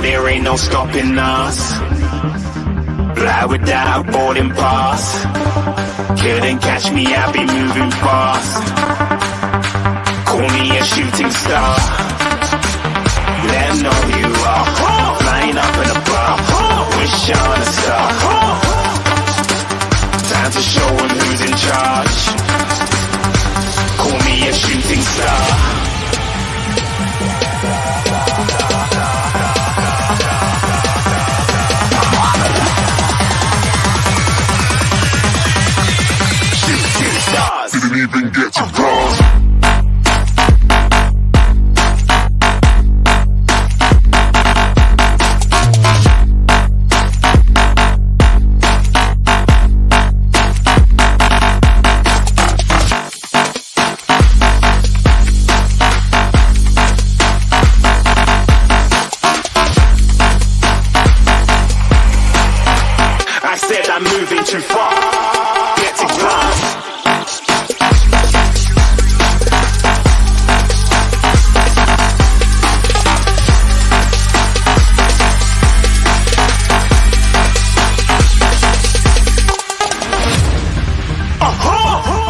there ain't no stopping us. Fly without boarding pass. Couldn't catch me, I'll be moving fast. Call me a shooting star. Let 'em know who you are. Flying up in a bar. Wish on a star. Time to show 'em who's in charge. Call me a shooting star. Shooting stars. Didn't even get to cross. I'm moving too far. Get to glass.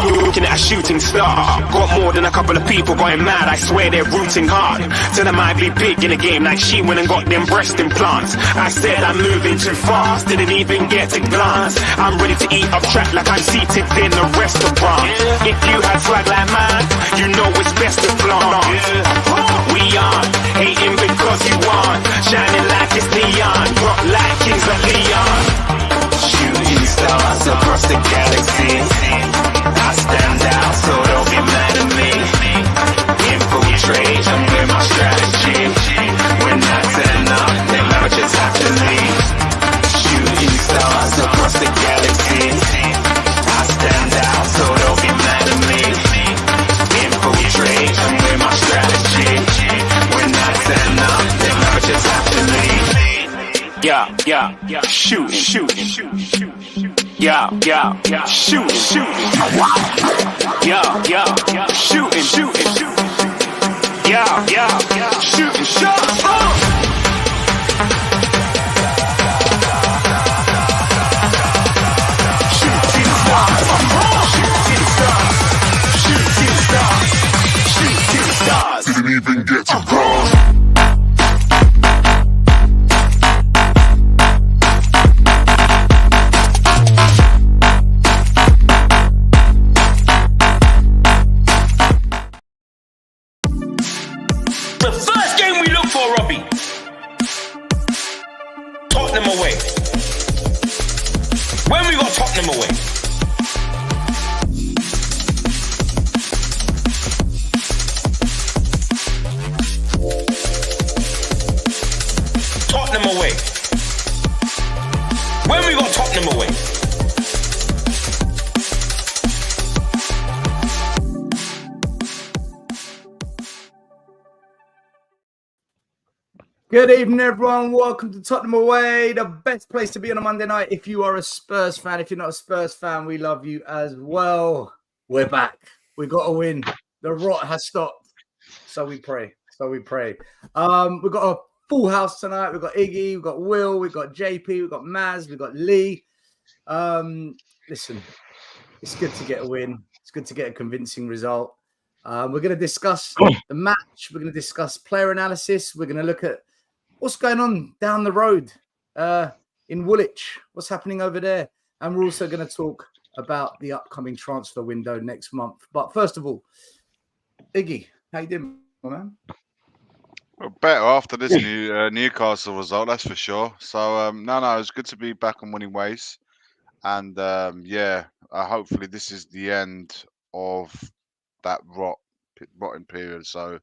Looking at a shooting star. Got more than a couple of people going mad. I swear they're rooting hard. Tell them I'd be big in the game like she went and got them breast implants. I said I'm moving too fast. Didn't even get to glance. I'm ready to eat off track like I'm seated in a restaurant. If you had swag like mine, you know it's best to flaunt. We aren't hating because you aren't. Shining like it's neon. Rock like kings of Leon. Shooting stars across the galaxy. I stand out, so don't be mad at me. Infiltrate, I'm with my strategy. When I turn up, then I just have to leave. Shooting stars across the galaxy. I stand out, so don't be mad at me. Infiltrate, I'm with my strategy. When I turn up, then I just have to leave. Yeah, shooting. Yeah, shooting. Yeah, shooting. Yeah, shooting shots. Shooting stars. Didn't even get to cross. Tottenham away. When we got Tottenham away. Tottenham away. When we got Tottenham away. Good evening, everyone. Welcome to Tottenham Away, the best place to be on a Monday night if you are a Spurs fan. If you're not a Spurs fan, we love you as well. We're back. We got a win. The rot has stopped. So we pray. We've got a full house tonight. We've got Iggy, we've got Will, we've got JP, we've got Maz, we've got Lee. Listen, it's good to get a win. It's good to get a convincing result. We're going to discuss the match. We're going to discuss player analysis. We're going to look at what's going on down the road in Woolwich, what's happening over there. And we're also going to talk about the upcoming transfer window next month. But first of all, Iggy, how you doing, my man? Well, better after this Newcastle result, that's for sure. So, no, it's good to be back on winning ways. And, hopefully this is the end of that rotting period. So,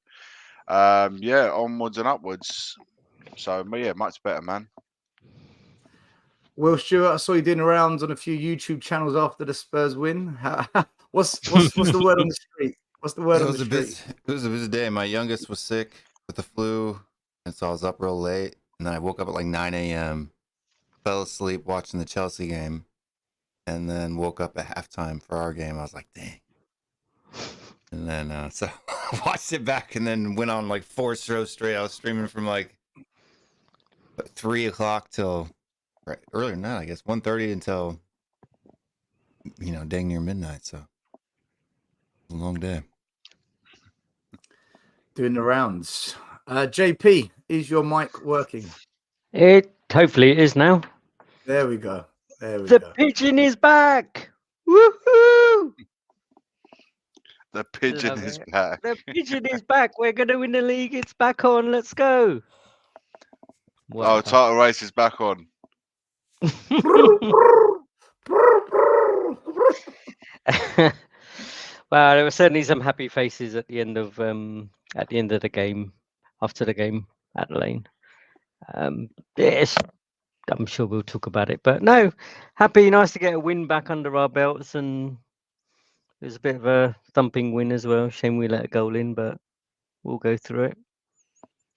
onwards and upwards. So, much better, man. Will Stewart, I saw you doing rounds on a few YouTube channels after the Spurs win. What's the word on the street? What's the word on the street? It was a busy day. My youngest was sick with the flu, and so I was up real late. And then I woke up at like 9 a.m., fell asleep watching the Chelsea game, and then woke up at halftime for our game. I was like, dang. And then so I watched it back and then went on like 4 shows straight. I was streaming from like 3 o'clock till earlier than that, I guess 1:30 until dang near midnight. So it's a long day. Doing the rounds. JP, is your mic working? Hopefully it is now. There we go. The pigeon is back. Woohoo! The pigeon Love is it. back. The pigeon is back. We're going to win the league. It's back on. Let's go. Oh, title race is back on. Well, there were certainly some happy faces at the end of the game, after the game at the lane. Yes, I'm sure we'll talk about it, but no, happy, nice to get a win back under our belts, and it was a bit of a thumping win as well. Shame we let a goal in, but we'll go through it.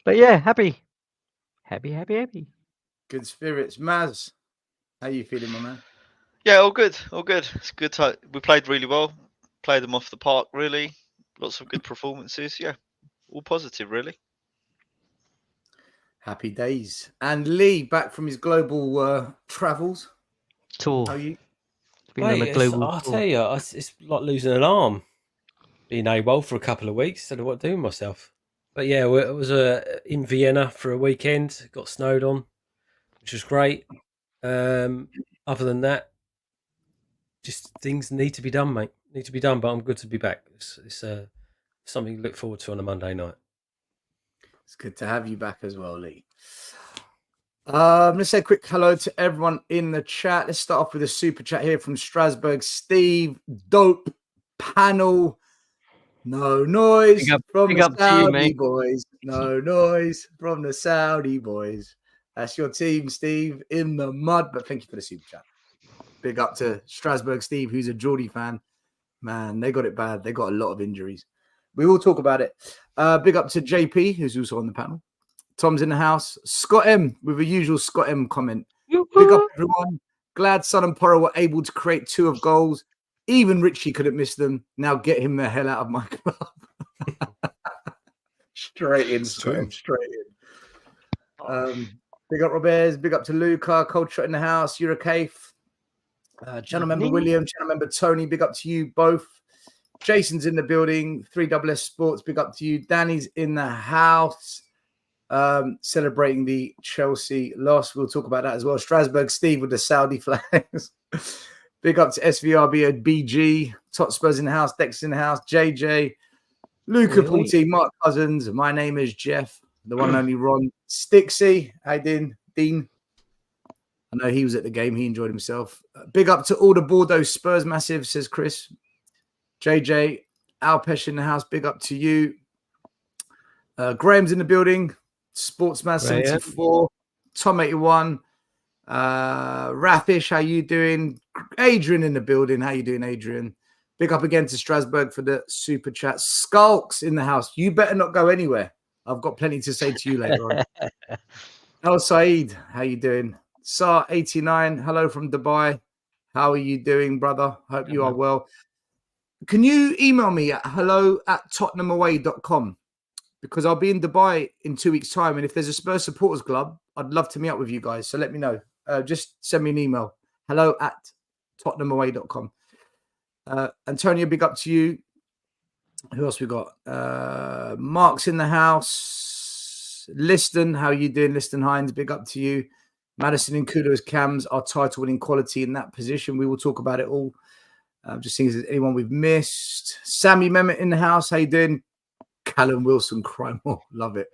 But yeah, happy. Good spirits. Maz, how you feeling, my man? Yeah, all good. It's a good time. We played really well. Played them off the park, really. Lots of good performances. Yeah, all positive, really. Happy days. And Lee, back from his global travels. Tour. How are you? Been on a global I'll tour. tell you, it's like losing an arm. Being AWOL for a couple of weeks, don't know what to do with myself. But yeah, it was in Vienna for a weekend. Got snowed on, which was great. Other than that, just things need to be done, mate. Need to be done, but I'm good to be back. It's something to look forward to on a Monday night. It's good to have you back as well, Lee. Let's say a quick hello to everyone in the chat. Let's start off with a super chat here from Strasbourg. Steve, dope panel. No noise from the Saudi boys. No noise from the Saudi boys. That's your team, Steve, in the mud. But thank you for the super chat. Big up to Strasbourg Steve, who's a Geordie fan. Man, they got it bad. They got a lot of injuries. We will talk about it. Big up to JP, who's also on the panel. Tom's in the house. Scott M with a usual Scott M comment. Big up everyone. Glad Son and Porro were able to create 2 of goals. Even Richie couldn't miss them. Now get him the hell out of my club. Straight in, Scott M. Straight in. Big up Roberts. Big up to Luca. Cold shot in the house. You're a cave. Channel member William. Channel member Tony. Big up to you both. Jason's in the building. 3SS Sports. Big up to you. Danny's in the house. Celebrating the Chelsea loss. We'll talk about that as well. Strasbourg Steve with the Saudi flags. Big up to SVRB and BG. Tot Spurs in the house. Dex in the house. JJ. Luca Porti. Mark Cousins. My name is Jeff. The one and only Ron. Stixie. How you doing, Dean? I know he was at the game. He enjoyed himself. Big up to all the Bordeaux Spurs massive, says Chris. JJ. Alpesh in the house. Big up to you. Graham's in the building. Sportsman 74. Tom 81. Rathish, how you doing? Adrian in the building. How you doing, Adrian? Big up again to Strasbourg for the super chat. Skulks in the house. You better not go anywhere. I've got plenty to say to you later on. El Saeed, how you doing? Sar 89. Hello from Dubai. How are you doing, brother? Hope you are well. Can you email me at hello@tottenhamawa.com? Because I'll be in Dubai in 2 weeks' time. And if there's a Spurs supporters club, I'd love to meet up with you guys. So let me know. Just send me an email. hello@tottenhamawa.com. Antonio, big up to you. Who else we got? Mark's in the house. Liston, how are you doing? Liston Hines, big up to you. Madison and Kudos Cams, our title winning quality in that position. We will talk about it all. Just seeing if there's anyone we've missed. Sammy Mehmet in the house. How you doing? Callum Wilson, cry more. Love it.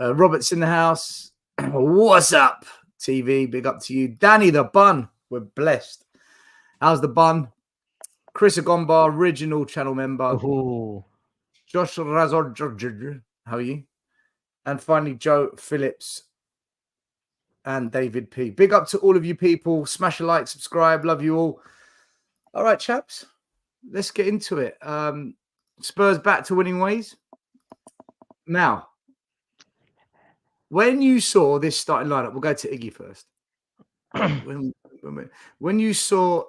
Robert's in the house. What's up, TV? Big up to you. Danny the Bun. We're blessed. How's the bun? Chris Agomba, original channel member. Ooh. Josh Razor. How are you? And finally, Joe Phillips and David P. Big up to all of you people. Smash a like, subscribe. Love you all. All right, chaps. Let's get into it. Spurs back to winning ways. Now, when you saw this starting lineup, we'll go to Iggy first. When you saw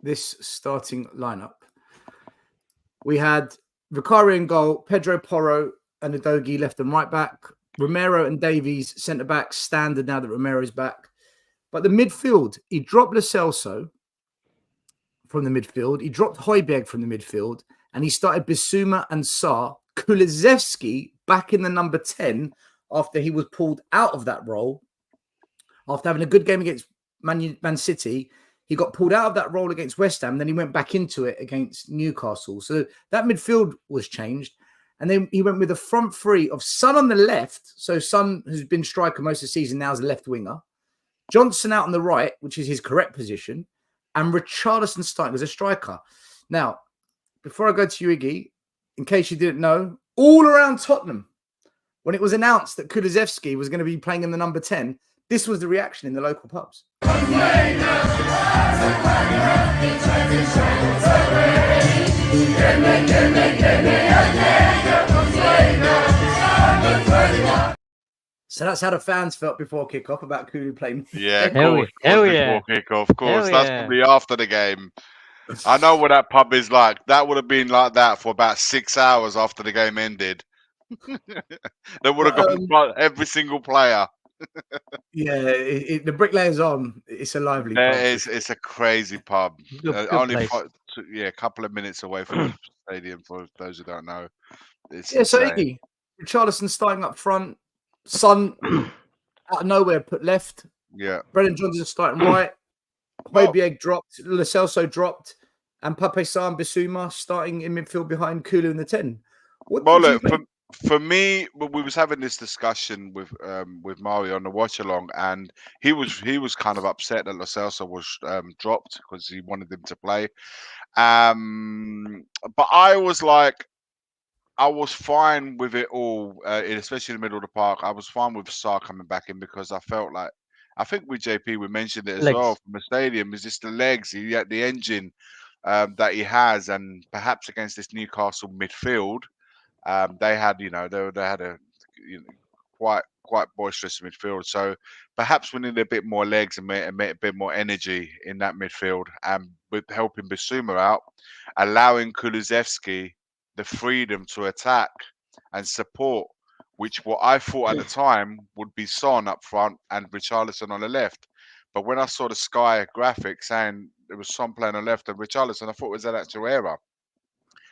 this starting lineup, we had Vicario in goal, Pedro Porro and Udogie left and right back, Romero and Davies, centre back, standard now that Romero's back. But the midfield, he dropped Lo Celso from the midfield. He dropped Højbjerg from the midfield. And he started Basuma and Sar. Kulusevski back in the number 10 after he was pulled out of that role. After having a good game against Man City, he got pulled out of that role against West Ham. Then he went back into it against Newcastle. So that midfield was changed. And then he went with a front three of Son on the left. So Son, who's been striker most of the season, now is a left winger. Johnson out on the right, which is his correct position. And Richarlison starting as a striker. Now, before I go to you, Iggy, in case you didn't know, all around Tottenham, when it was announced that Kulusevski was going to be playing in the number 10, this was the reaction in the local pubs. So that's how the fans felt before kickoff about Kulu playing. Yeah, of Hell course. yeah. Hell Before yeah. kickoff, of course. Hell That's yeah. probably after the game. I know what that pub is like. That would have been like that for about 6 hours after the game ended. They would have gone for every single player. Yeah, the bricklayer's on. It's a lively pub. It's a crazy pub. Good Only place. a couple of minutes away from the stadium. For those who don't know, it's Yeah, so insane. Iggy, Richarlison starting up front. Son out of nowhere put left. Yeah. Brennan Johnson starting right. Højbjerg dropped. Lo Celso dropped. And Pape Sarr and Basuma starting in midfield behind Kulu in the 10. Well, look, for me, we was having this discussion with Mario on the watch along, and he was kind of upset that Lo Celso was dropped because he wanted him to play. But I was like, I was fine with it all, especially in the middle of the park. I was fine with Sar coming back in because I felt like, I think with JP we mentioned it as well from the stadium. Is just the legs, he had the engine that he has, and perhaps against this Newcastle midfield. They had, they had a quite boisterous midfield. So perhaps we need a bit more legs and a bit more energy in that midfield, and with helping Basuma out, allowing Kulusevski the freedom to attack and support, which what I thought at the time would be Son up front and Richarlison on the left. But when I saw the Sky graphic saying there was Son playing on the left and Richarlison, I thought it was an actual error.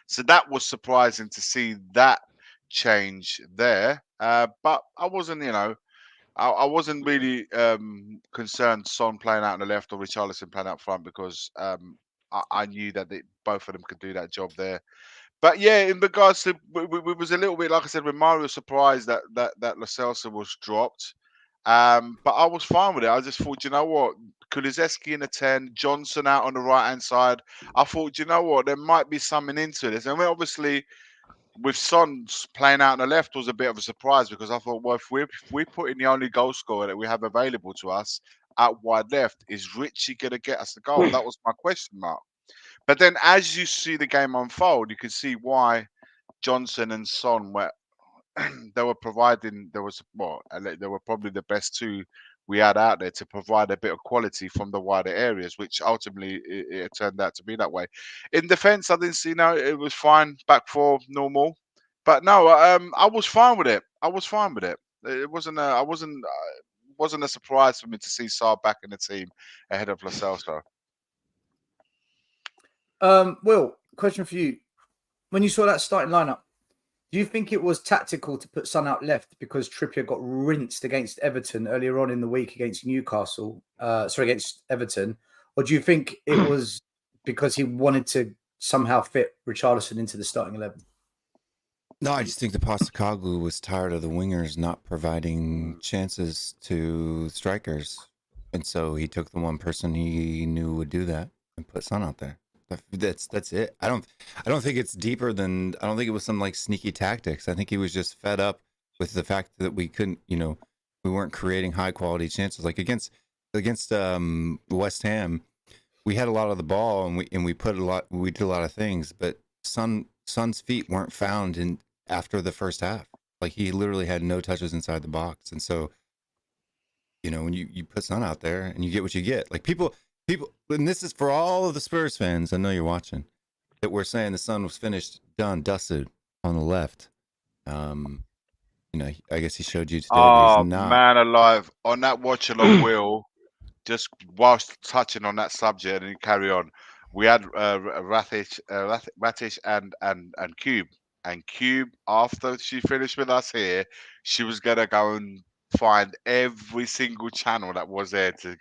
So that was surprising to see that change there. But I wasn't, I wasn't really concerned Son playing out on the left or Richarlison playing out front because I knew that both of them could do that job there. But yeah, in regards to, we was a little bit, like I said, with Mario, surprised that Lo Celso was dropped. But I was fine with it. I just thought, you know what, Kulusevski in the 10, Johnson out on the right hand side. I thought, you know what, there might be something into this. And obviously, with Son playing out on the left was a bit of a surprise because I thought, well, if we put in the only goal scorer that we have available to us out wide left, is Richie going to get us the goal? That was my question mark. But then as you see the game unfold, you can see why Johnson and Son were they were providing, they were probably the best two we had out there to provide a bit of quality from the wider areas, which ultimately it turned out to be that way. In defense, I didn't see, it was fine, back four, normal. But no, I was fine with it. I was fine with it. It wasn't a surprise for me to see Sar back in the team ahead of Lo Celso. Will, question for you. When you saw that starting lineup, do you think it was tactical to put Son out left because Trippier got rinsed against Everton earlier on in the week against against Everton? Or do you think it was because he wanted to somehow fit Richarlison into the starting 11? No, I just think the Postecoglou was tired of the wingers not providing chances to strikers. And so he took the one person he knew would do that and put Son out there. That's it. I don't think it's deeper than, I don't think it was some like sneaky tactics. I think he was just fed up with the fact that we couldn't, we weren't creating high quality chances. Like against West Ham, we had a lot of the ball and we did a lot of things, but Son's feet weren't found after the first half. Like he literally had no touches inside the box. And so, when you put Son out there and you get what you get, like people, and this is for all of the Spurs fans, I know you're watching, that we're saying the Son was finished, done, dusted on the left. I guess he showed you today that Oh he's not. man, alive! On that watch along, Will, just whilst touching on that subject and you carry on, we had Ratish and Cube. And Cube, after she finished with us here, she was gonna go and find every single channel that was there to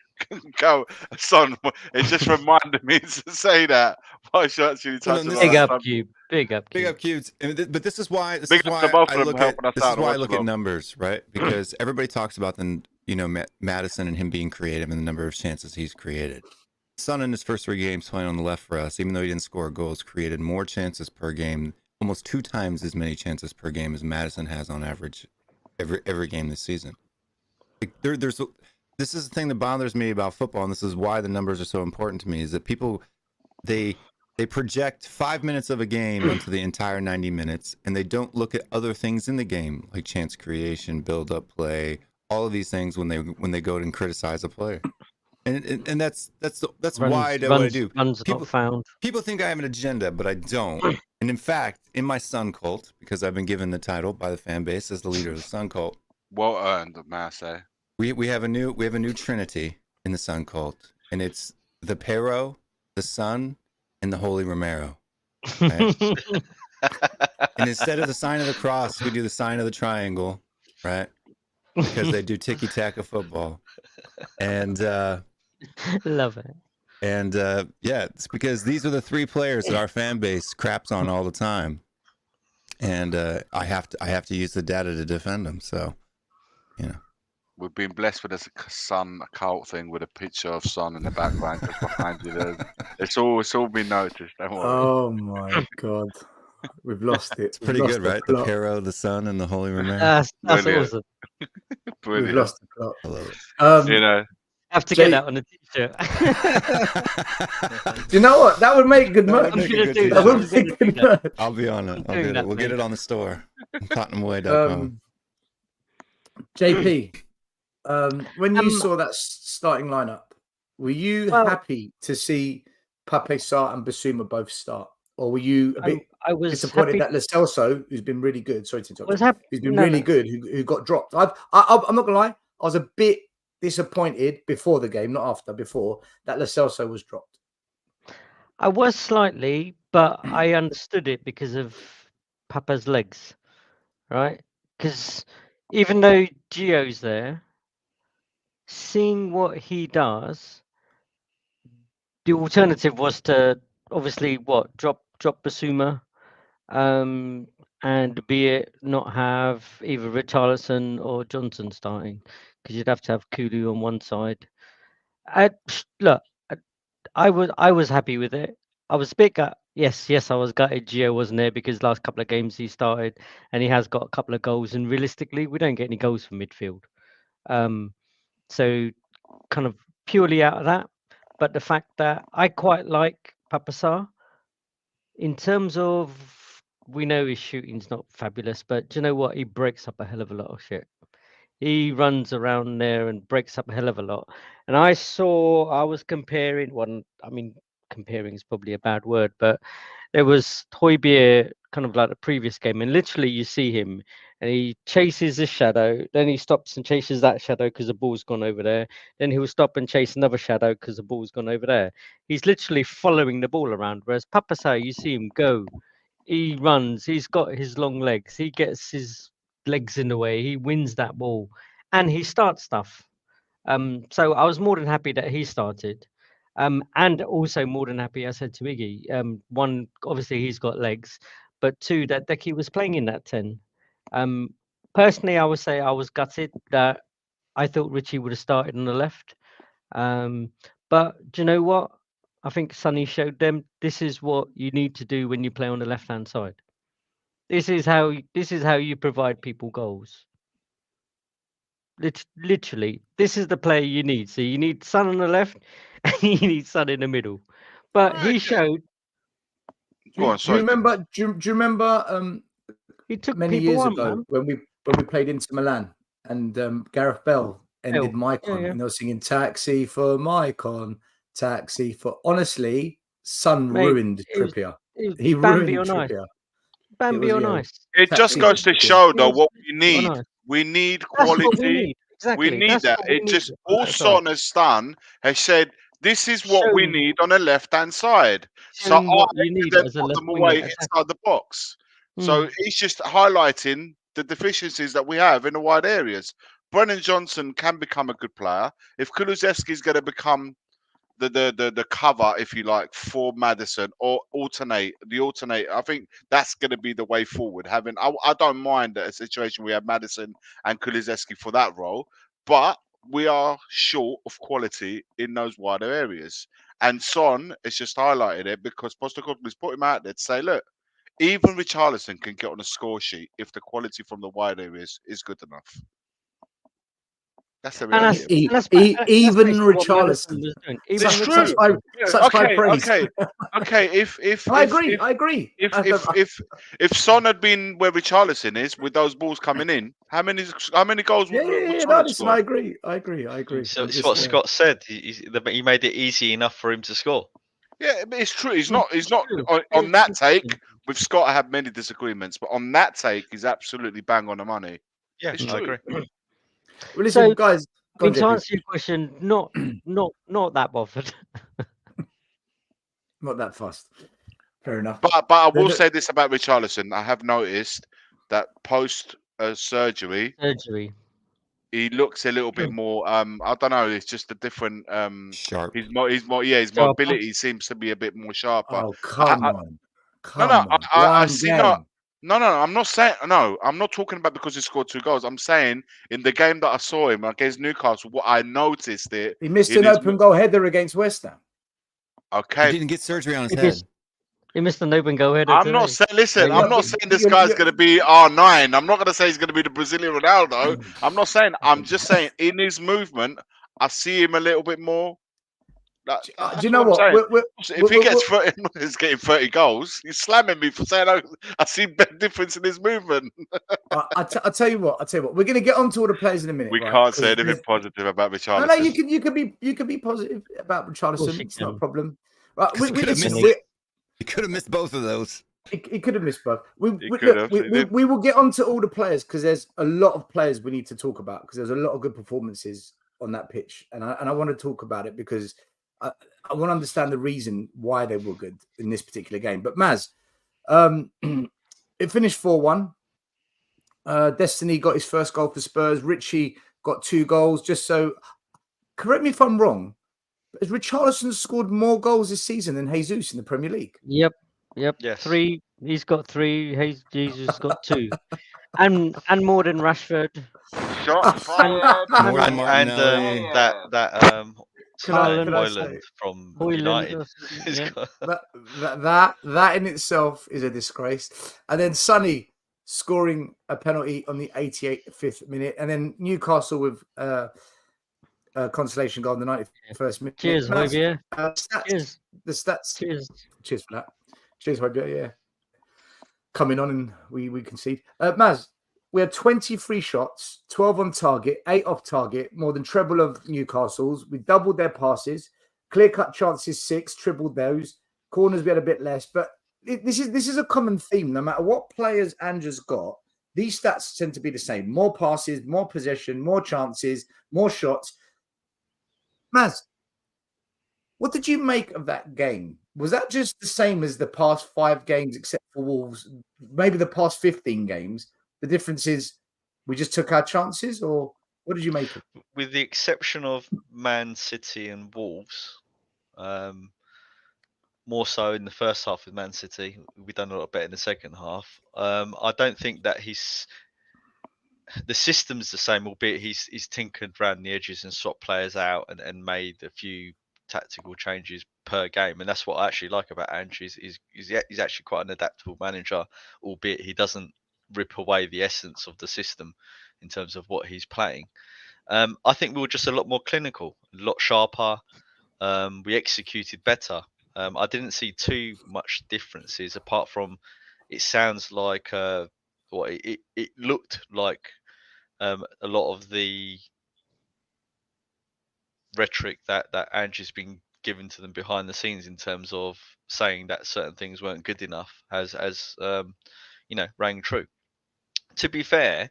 go. Son, it just reminded me to say that while she actually touching on Big that up, subject. Cube. Big up, Big Cube. up, Cubes. Big up to both I of them look helping us this out is on why I watch look at along. numbers, right? Because everybody talks about Madison and him being creative and the number of chances he's created. Son in his first 3 games playing on the left for us, even though he didn't score goals, created more chances per game, almost 2 times as many chances per game as Madison has on average every game this season. This is the thing that bothers me about football, and this is why the numbers are so important to me, is that people they project 5 minutes of a game onto the entire 90 minutes, and they don't look at other things in the game like chance creation, build up play, all of these things when they go and criticize a player. And that's why I do what I do. Runs not found. People think I have an agenda, but I don't. And in fact, in my Sun cult, because I've been given the title by the fan base as the leader of the Sun cult, Well earned, may I say? we have a new trinity in the Sun cult, and it's the Pero, the Sun, and the Holy Romero. Right? And instead of the sign of the cross, we do the sign of the triangle, right? Because they do tiki-taka football. And love it. And it's because these are the 3 players that our fan base craps on all the time, and I have to use the data to defend them. So, we've been blessed with this Sun cult thing with a picture of Sun in the background just behind you. It's all been noticed. Don't worry. Oh my God, we've lost it. It's pretty good, right? The Pero, the Sun, and the Holy Romero. That's Brilliant. awesome. Brilliant. We've lost the plot. I love it. Have to get that on a t-shirt. Do you know what? That would make good merch. That would make good merch. I'll be on it. We'll get it on the store. tottenhamawa.com. JP, when you saw that starting lineup, were you happy to see Pape Sar and Basuma both start? Or were you a bit disappointed that Lo Celso, who's been really good, who's been really good, who got dropped? I'm not going to lie, I was a bit disappointed before the game, not after, before, that Lo Celso was dropped. I was slightly, but I understood it because of Papa's legs, right? Because even though Gio's there, seeing what he does, the alternative was to obviously drop Basuma, and be it not have either Richarlison or Johnson starting, because you'd have to have Kulu on one side. I was happy with it. I was a bit yes, I was gutted Gio wasn't there, because last couple of games he started and he has got a couple of goals, and realistically we don't get any goals from midfield. So kind of purely out of that, but the fact that I quite like Pape Sar in terms of, we know his shooting's not fabulous, but do you know what? He breaks up a hell of a lot of shit. He runs around there and breaks up a hell of a lot. And I was comparing comparing is probably a bad word, but there was Højbjerg kind of like the previous game, and literally you see him and he chases a shadow, then he stops and chases that shadow because the ball's gone over there, then he'll stop and chase another shadow because the ball's gone over there. He's literally following the ball around, whereas Pape Sar, you see him go, he runs, he's got his long legs, he gets his legs in the way, he wins that ball, and he starts stuff. So I was more than happy that he started, and also more than happy, I said to Iggy, one, obviously he's got legs, but 2, that Deki was playing in that 10. Personally, I would say I was gutted that I thought Richie would have started on the left, but do you know what? I think Sonny showed them this is what you need to do when you play on the left-hand side. This is how you provide people goals. Literally, this is the player you need. So you need Son on the left, and you need Son in the middle. But he showed. Do you remember? He took many people years on, ago man. when we played Inter Milan, and Gareth Bell ended Maicon, and they were singing "Taxi for Maicon, Taxi for." Honestly, Son ruined Trippier. He ruined Trippier. Bambi was, on yeah, ice. It just goes to tactical. show, though, Yes, what we on need. ice. We need That's what we quality. need. Exactly. We need That's that. what we It need just on all that side. Son has done has said, this is what we Shown- need on the left-hand side. So Showing what I you need then as a put left them winger. away Exactly. inside the box. So he's just highlighting the deficiencies that we have in the wide areas. Brennan Johnson can become a good player. If Kulusevski is going to become the cover, if you like, for Maddison or alternate, I think that's going to be the way forward. I don't mind a situation we have Maddison and Kulusevski for that role, but we are short of quality in those wider areas. And Son has just highlighted it because Postecoglou's put him out there to say, look, even Richarlison can get on a score sheet if the quality from the wide areas is good enough. That's the reality. That's Even basically what Richarlison. Maddison was doing. Even It's true. Richarlison. Such high praise. Okay. If I agree. if Son had been where Richarlison is with those balls coming in, how many goals would Yeah, Son no, have listen, scored? I agree. So I'm it's just, what Scott said. He made it easy enough for him to score. Yeah, but it's true. He's Yeah, not it's true. on that It's take. true. With Scott, I have many disagreements, but on that take, he's absolutely bang on the money. Yeah, It's I true. agree. Well, listen, So, guys. Go on, to JP. answer your question, not that bothered. Not that fast. Fair enough. But I will The- say this about Richarlison. I have noticed that post surgery, he looks a little bit more. I don't know. It's just a different. Sharp. His his Sharper. mobility seems to be a bit more sharper. Oh, come on. I see. Game. No. I'm not saying. No, I'm not talking about because he scored 2 goals. I'm saying in the game that I saw him against Newcastle, what I noticed it. He missed in an his open goal header against West Ham. He Okay, didn't get surgery on his He head. missed- He missed an open goal header I'm today. not saying. Listen, Yeah, I'm yeah. not saying this You're- guy's you're- going to be R9. I'm not going to say he's going to be the Brazilian Ronaldo. I'm not saying. I'm just saying in his movement, I see him a little bit more. Do you know what? If he gets 30, he's getting 30 goals. He's slamming me for saying I see big difference in his movement. I'll tell you what. We're going to get on to all the players in a minute. We right? can't say 'Cause anything positive about Richarlison. No, you can be positive about Richarlison. It's not a problem. Right, He could have missed both of those. He could have missed both. We did. will get on to all the players because there's a lot of players we need to talk about because there's a lot of good performances on that pitch, and I want to talk about it because I want to understand the reason why they were good in this particular game. But Maz, it finished 4-1. Destiny got his first goal for Spurs. Richie got 2 goals. Just so, correct me if I'm wrong, has Richarlison scored more goals this season than Jesus in the Premier League? Yep. Yes. 3. He's got 3. Jesus got 2, and more than Rashford. Shots fired. More than Martinelli. Hoyland from United. That in itself is a disgrace. And then Sonny scoring a penalty on the 85th minute, and then Newcastle with consolation goal on the 91st minute. Cheers, Hoybier. Cheers. The stats. Cheers for that. Cheers, Hoybier. Yeah. Coming on and we concede. Maz, we had 23 shots, 12 on target, 8 off target, more than treble of Newcastle's. We doubled their passes, clear-cut chances 6, tripled those. Corners we had a bit less, but this is a common theme. No matter what players Andrew's got, these stats tend to be the same. More passes, more possession, more chances, more shots. Maz, what did you make of that game? Was that just the same as the past 5 games, except for Wolves? Maybe the past 15 games. The difference is we just took our chances, or what did you make of it? With the exception of Man City and Wolves, more so in the first half with Man City, we've done a lot better in the second half. I don't think that the system's the same, albeit he's tinkered around the edges and swapped players out and made a few tactical changes per game, and that's what I actually like about Andrew. He's actually quite an adaptable manager, albeit he doesn't rip away the essence of the system in terms of what he's playing. I think we were just a lot more clinical, a lot sharper. We executed better. I didn't see too much differences apart from it sounds like it looked like a lot of the rhetoric that Andrew's been given to them behind the scenes in terms of saying that certain things weren't good enough has rang true. To be fair,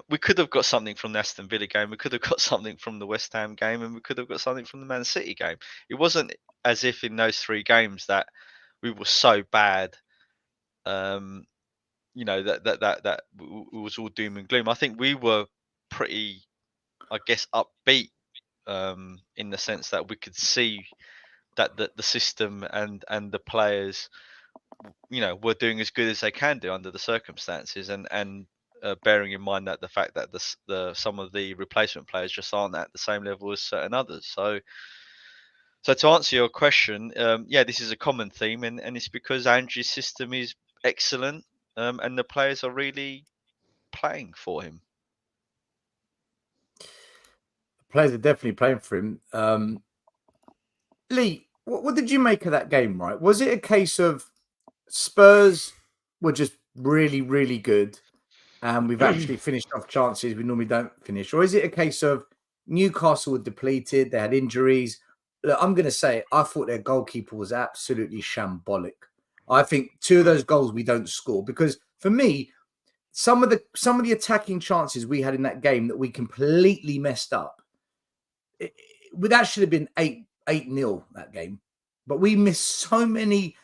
we could have got something from the Aston Villa game. We could have got something from the West Ham game, and we could have got something from the Man City game. It wasn't as if in those 3 games that we were so bad, that it was all doom and gloom. I think we were pretty, I guess, upbeat in the sense that we could see that the system and the players, were doing as good as they can do under the circumstances, and bearing in mind that the fact that some of the replacement players just aren't at the same level as certain others. So to answer your question, this is a common theme, and it's because Andrew's system is excellent, and the players are really playing for him. The players are definitely playing for him. Lee, what did you make of that game, right? Was it a case of Spurs were just really, really good, and we've actually finished off chances we normally don't finish? Or is it a case of Newcastle were depleted, they had injuries? Look, I'm going to say, I thought their goalkeeper was absolutely shambolic. I think 2 of those goals we don't score, because for me, some of the attacking chances we had in that game that we completely messed up, that should have been 8-0 that game. But we missed so many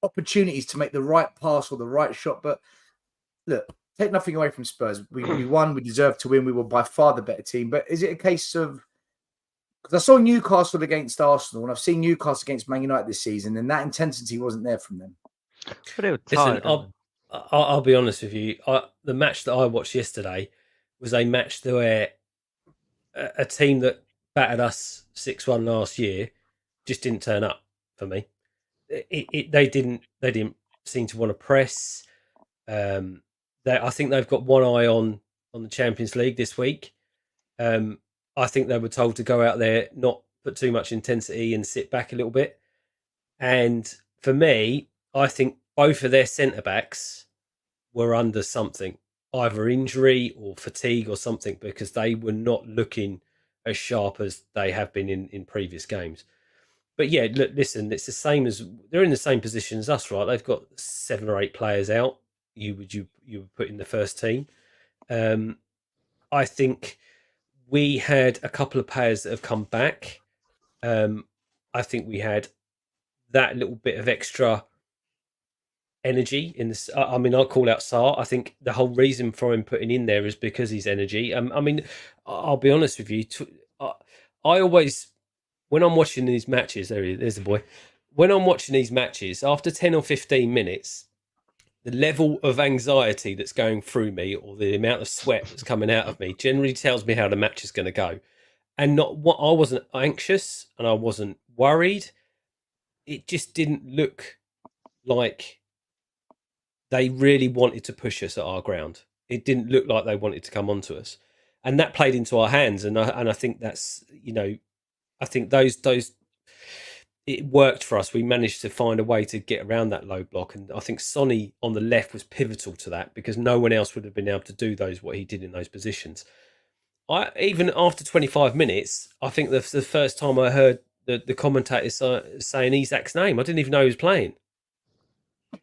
opportunities to make the right pass or the right shot. But look, take nothing away from Spurs. We won. We deserved to win. We were by far the better team. But is it a case of, because I saw Newcastle against Arsenal, and I've seen Newcastle against Man United this season, and that intensity wasn't there from them. But they were tired, I'll be honest with you. The match that I watched yesterday was a match where a team that battered us 6-1 last year just didn't turn up for me. They didn't seem to want to press. I think they've got one eye on the Champions League this week. I think they were told to go out there, not put too much intensity, and sit back a little bit. And for me, I think both of their centre-backs were under something, either injury or fatigue or something, because they were not looking as sharp as they have been in previous games. But yeah, look, listen, it's the same as, they're in the same position as us, right? They've got 7 or 8 players out. You would put in the first team. I think we had a couple of players that have come back. I think we had that little bit of extra energy in this. I mean, I'll call out Sar. I think the whole reason for him putting in there is because he's energy. I mean, I'll be honest with you. I always, when I'm watching these matches, there's the boy. When I'm watching these matches, after 10 or 15 minutes, the level of anxiety that's going through me, or the amount of sweat that's coming out of me, generally tells me how the match is going to go. And I wasn't anxious and I wasn't worried. It just didn't look like they really wanted to push us at our ground. It didn't look like they wanted to come onto us, and that played into our hands. And I think that's, I think those it worked for us. We managed to find a way to get around that low block, and I think Sonny on the left was pivotal to that, because no one else would have been able to do what he did in those positions. Even after 25 minutes, I think the first time I heard the commentators saying Isak's name, I didn't even know he was playing.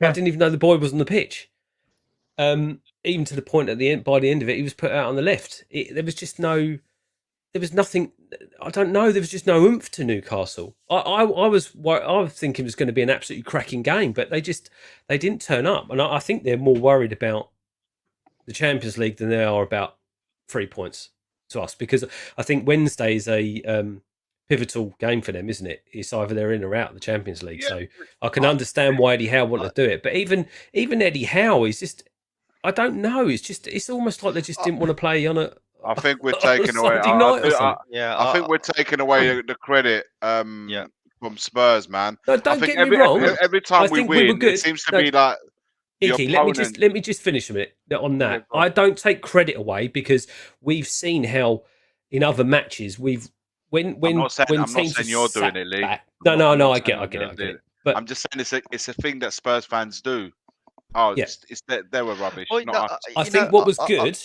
I didn't even know the boy was on the pitch. Even to the point by the end of it, he was put out on the left. There was nothing. I don't know. There was just no oomph to Newcastle. I was thinking it was going to be an absolutely cracking game, but they didn't turn up. And I think they're more worried about the Champions League than they are about 3 points to us, because I think Wednesday is a pivotal game for them, isn't it? It's either they're in or out of the Champions League. Yeah. So I can understand why Eddie Howe wanted to do it, but even Eddie Howe is just, I don't know. It's almost like they just didn't want to play on a. I think we're taking away. I think we're taking away the credit from Spurs, man. No, don't get me wrong. Every time we win, it seems to be like. Icky, let me just finish a minute on that. Yeah, I don't take credit away, because we've seen how in other matches we've I'm not saying you're doing it, Lee. No, I get it. But I'm just saying it's a thing that Spurs fans do. Oh, yeah. They were rubbish. Well, I think what was good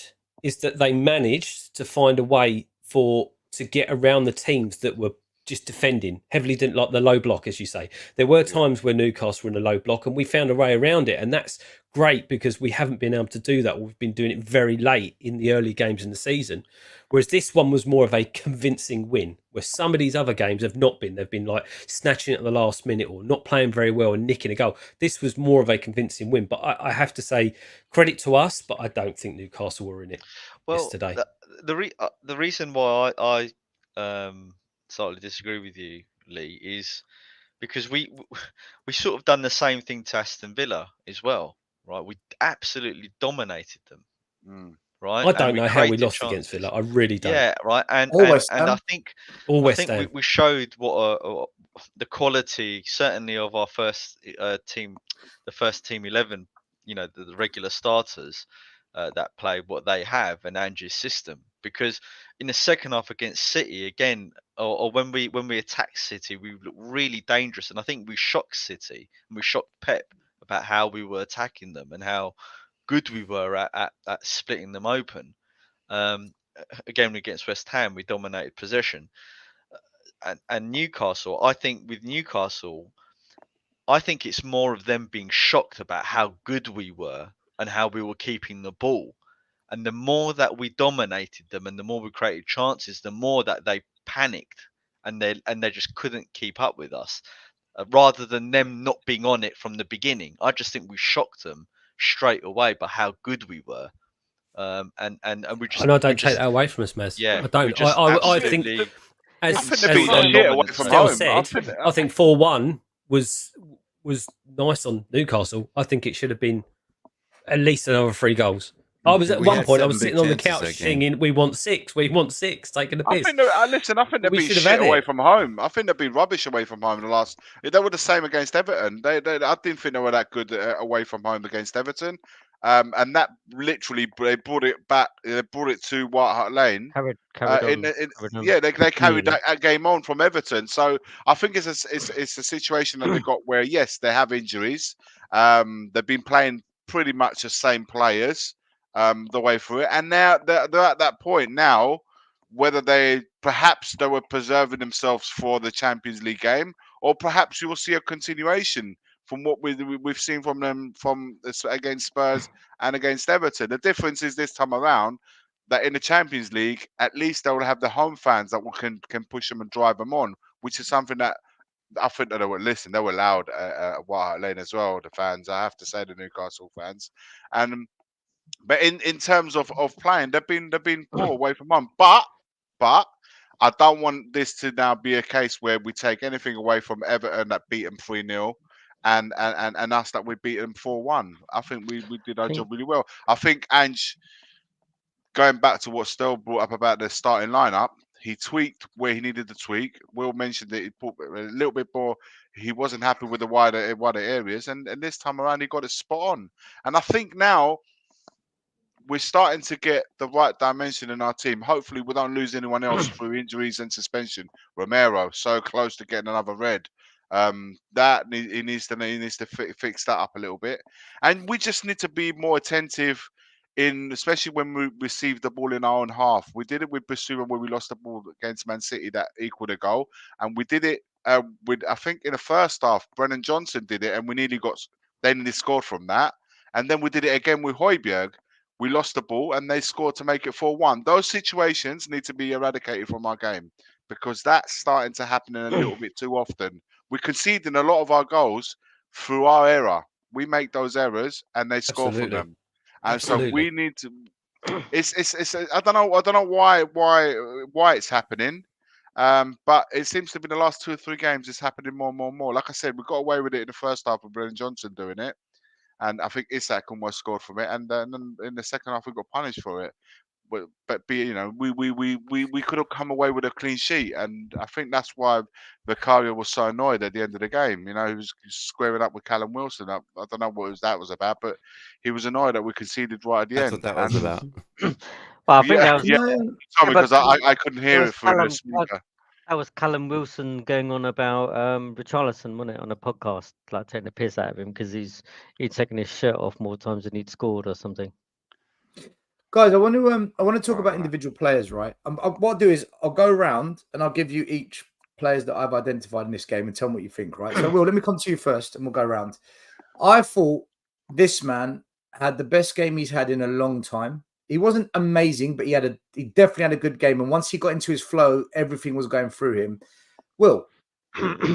is that they managed to find a way to get around the teams that were just defending, heavily didn't like the low block, as you say. There were times where Newcastle were in a low block and we found a way around it. And that's great because we haven't been able to do that. We've been doing it very late in the early games in the season. Whereas this one was more of a convincing win, where some of these other games have not been. They've been like snatching at the last minute or not playing very well and nicking a goal. This was more of a convincing win. But I have to say, credit to us, but I don't think Newcastle were in it yesterday. The reason why I slightly disagree with you, Lee, is because we sort of done the same thing to Aston Villa as well, right? We absolutely dominated them, right? I don't know how we lost chances against Villa. I really don't. Yeah, right. And West I Ham. think we showed what the quality certainly of our first team, the first team 11. You know, the regular starters that play what they have and Angie's system. Because in the second half against City again, or when we attacked City, we looked really dangerous, and I think we shocked City and we shocked Pep about how we were attacking them and how good we were at splitting them open. Again, against West Ham, we dominated possession. And Newcastle, I think with Newcastle, I think it's more of them being shocked about how good we were and how we were keeping the ball. And the more that we dominated them and the more we created chances, the more that they panicked and they just couldn't keep up with us. Rather than them not being on it from the beginning, I just think we shocked them straight away by how good we were. And we just. And I don't take that away from us, Mez. Yeah, I don't. I think, as Stell said, I think 4-1 was nice on Newcastle. I think it should have been at least another 3 goals. I was at one point, I was sitting on the couch singing, "We want 6, we want 6," taking the piss. I think they'd be shit away from home. I think they'd be rubbish away from home. They were the same against Everton. I didn't think they were that good away from home against Everton. And that literally they brought it back. They brought it to White Hart Lane. They carried that game on from Everton. So I think it's a situation that they got where yes, they have injuries. They've been playing pretty much the same players the way through it, and now they're at that point now. Whether they were preserving themselves for the Champions League game, or perhaps you will see a continuation from what we've seen from them against Spurs and against Everton. The difference is this time around that in the Champions League, at least they will have the home fans that can push them and drive them on, which is something that I think that they were loud at White Hart Lane as well, the fans. I have to say, the Newcastle fans. But in terms of playing, they've been poor away from home. But I don't want this to now be a case where we take anything away from Everton that beat them 3-0. And us that we beat them 4-1. I think we did our job really well. I think Ange, going back to what Stel brought up about the starting lineup, he tweaked where he needed to tweak. Will mentioned that he put a little bit more. He wasn't happy with the wider areas, and this time around he got it spot on. And I think now we're starting to get the right dimension in our team. Hopefully, we don't lose anyone else through injuries and suspension. Romero so close to getting another red. That he needs to fix that up a little bit, and we just need to be more attentive especially when we receive the ball in our own half. We did it with Basuma where we lost the ball against Man City that equaled a goal, and we did it with, I think, in the first half. Brennan Johnson did it, and we nearly scored from that, and then we did it again with Højbjerg. We lost the ball, and they scored to make it 4-1. Those situations need to be eradicated from our game because that's starting to happen a little bit too often. We concede in a lot of our goals through our error. We make those errors, and they score from them. And so we need to. It's. I don't know why it's happening, but it seems to be the last 2 or 3 games it's happening more and more and more. Like I said, we got away with it in the first half with Brennan Johnson doing it, and I think Isak almost scored from it, and then in the second half we got punished for it. But we could have come away with a clean sheet, and I think that's why Vicario was so annoyed at the end of the game. You know, he was squaring up with Callum Wilson. I don't know what that was about, but he was annoyed that we conceded right at the end. That's what that was about. Well, I think that was sorry, because I couldn't hear it through the speaker. That was Callum Wilson going on about Richarlison, wasn't it, on a podcast, like taking the piss out of him because he'd taken his shirt off more times than he'd scored or something. Guys, I want to talk about individual players, right? What I'll do is I'll go around and I'll give you each players that I've identified in this game and tell me what you think, right? So, Will, let me come to you first and we'll go around. I thought this man had the best game he's had in a long time. He wasn't amazing, but he definitely had a good game. And once he got into his flow, everything was going through him. Will,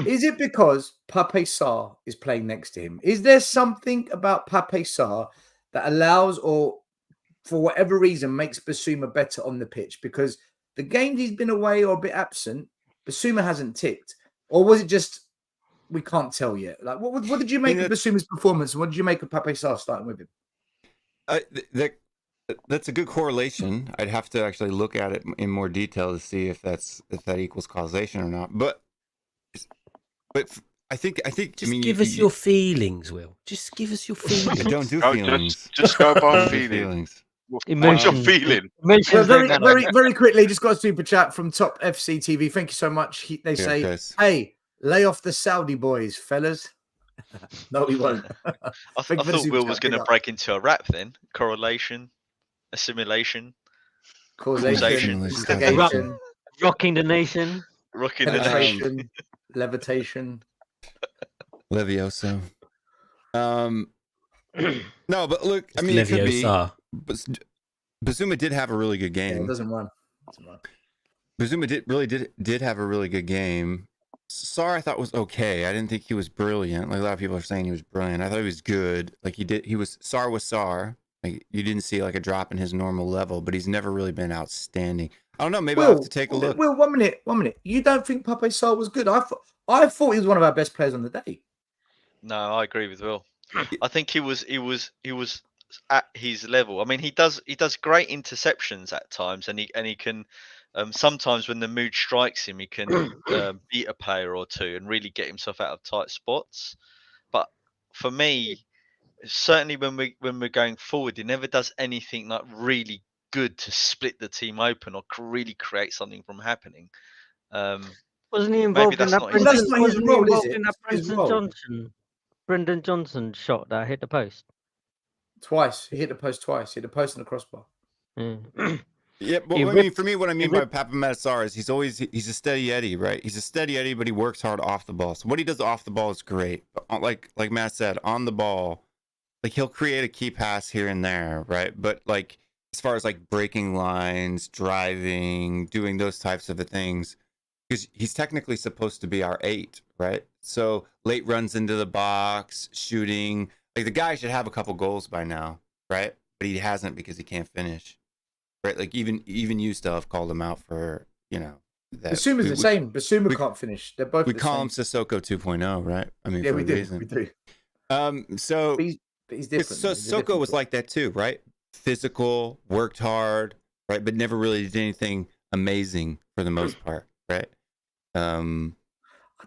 is it because Pape Sarr is playing next to him? Is there something about Pape Sarr that allows or for whatever reason makes Basuma better on the pitch? Because the games he's been away or a bit absent, Basuma hasn't ticked. Or was it just we can't tell yet? Like, what did you make of Basuma's performance? And what did you make of Pape Sarr starting with him? That's a good correlation. I'd have to actually look at it in more detail to see if that equals causation or not. But I think. Just give us your feelings, Will. Just give us your feelings. I don't do feelings. Just go by feelings. What's your feeling? Very quickly, just got a super chat from Top FC TV. Thank you so much. They say, Chris. "Hey, lay off the Saudi boys, fellas." No, he won't. I thought Will was going to break into a rap then. Correlation, assimilation, causation, instigation, rocking the nation, penetration, levitation, Levioso. No, but look, I mean, Leviosa. But Basuma did have a really good game. Yeah, it doesn't run. Basuma did have a really good game. Sar, I thought was okay. I didn't think he was brilliant. Like a lot of people are saying he was brilliant. I thought he was good. Like Sar was Sar. Like you didn't see like a drop in his normal level, but he's never really been outstanding. I don't know. Maybe I'll have to take a look. Will, 1 minute. You don't think Pape Sarr was good? I thought he was one of our best players on the day. No, I agree with Will. I think he was at his level. I mean, he does great interceptions at times, and he can sometimes when the mood strikes him, he can beat a player or two and really get himself out of tight spots. But for me, certainly when we're going forward, he never does anything like really good to split the team open or really create something from happening. Wasn't he involved in that? That's not his role, is it? Brendan Johnson shot that hit the post. Twice. He hit the post twice. He hit the post and the crossbar. Yeah, but I mean, for me, what I mean by Pape Sarr is he's a steady Eddie, right? He's a steady Eddie, but he works hard off the ball. So what he does off the ball is great. But like Matt said, on the ball, like he'll create a key pass here and there, right? But like as far as like breaking lines, driving, doing those types of things, because he's technically supposed to be our 8, right? So late runs into the box, shooting. Like the guy should have a couple goals by now, right? But he hasn't because he can't finish. Right, like even you still have called him out for that. Basuma's the same. Basuma can't finish. They're both. We call him Sissoko 2.0, right? I mean, yeah, we do. Reason. We do. So but he's different. Sissoko was like that too, right? Physical, worked hard, right, but never really did anything amazing for the most part, right? I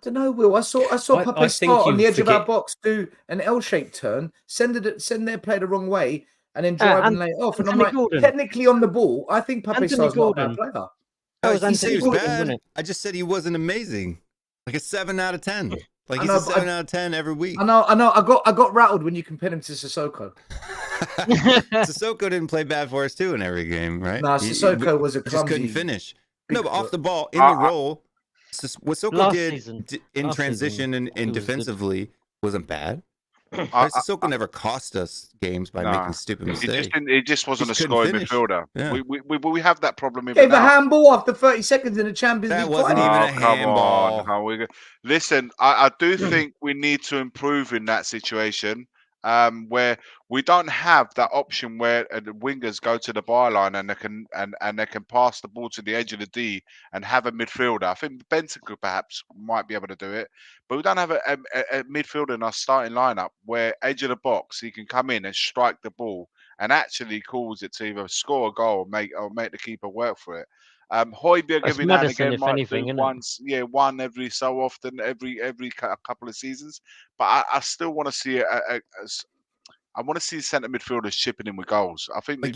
don't know, Will. I saw Pape Sarr on the edge of our box do an L-shaped turn, send their player the wrong way. And then drive and lay it off. And I'm like, technically on the ball, I think Pape Sarr's not a bad player. He said he was bad. I just said he wasn't amazing. Like a 7 out of 10. Like he's a 7 out of 10 every week. I know. I got rattled when you compared him to Sissoko. Sissoko didn't play bad for us too in every game, right? No, Sissoko was a clumsy. Just couldn't finich. No, but off the ball, in the role, what Sissoko did in transition and defensively wasn't bad. Sissoko never cost us games by making stupid mistakes. He just wasn't a scoring midfielder. Yeah. We have that problem. Gave a handball after 30 seconds in the Champions League. That wasn't even a handball. Listen, I do think we need to improve in that situation. Where we don't have that option where the wingers go to the byline and they can pass the ball to the edge of the D and have a midfielder. I think Bentancur perhaps might be able to do it, but we don't have a midfielder in our starting lineup where edge of the box he can come in and strike the ball and actually cause it to either score a goal or make the keeper work for it. Højbjerg every now and again might do one every so often, every couple of seasons. But I still want to see I want to see centre midfielders chipping in with goals. I think like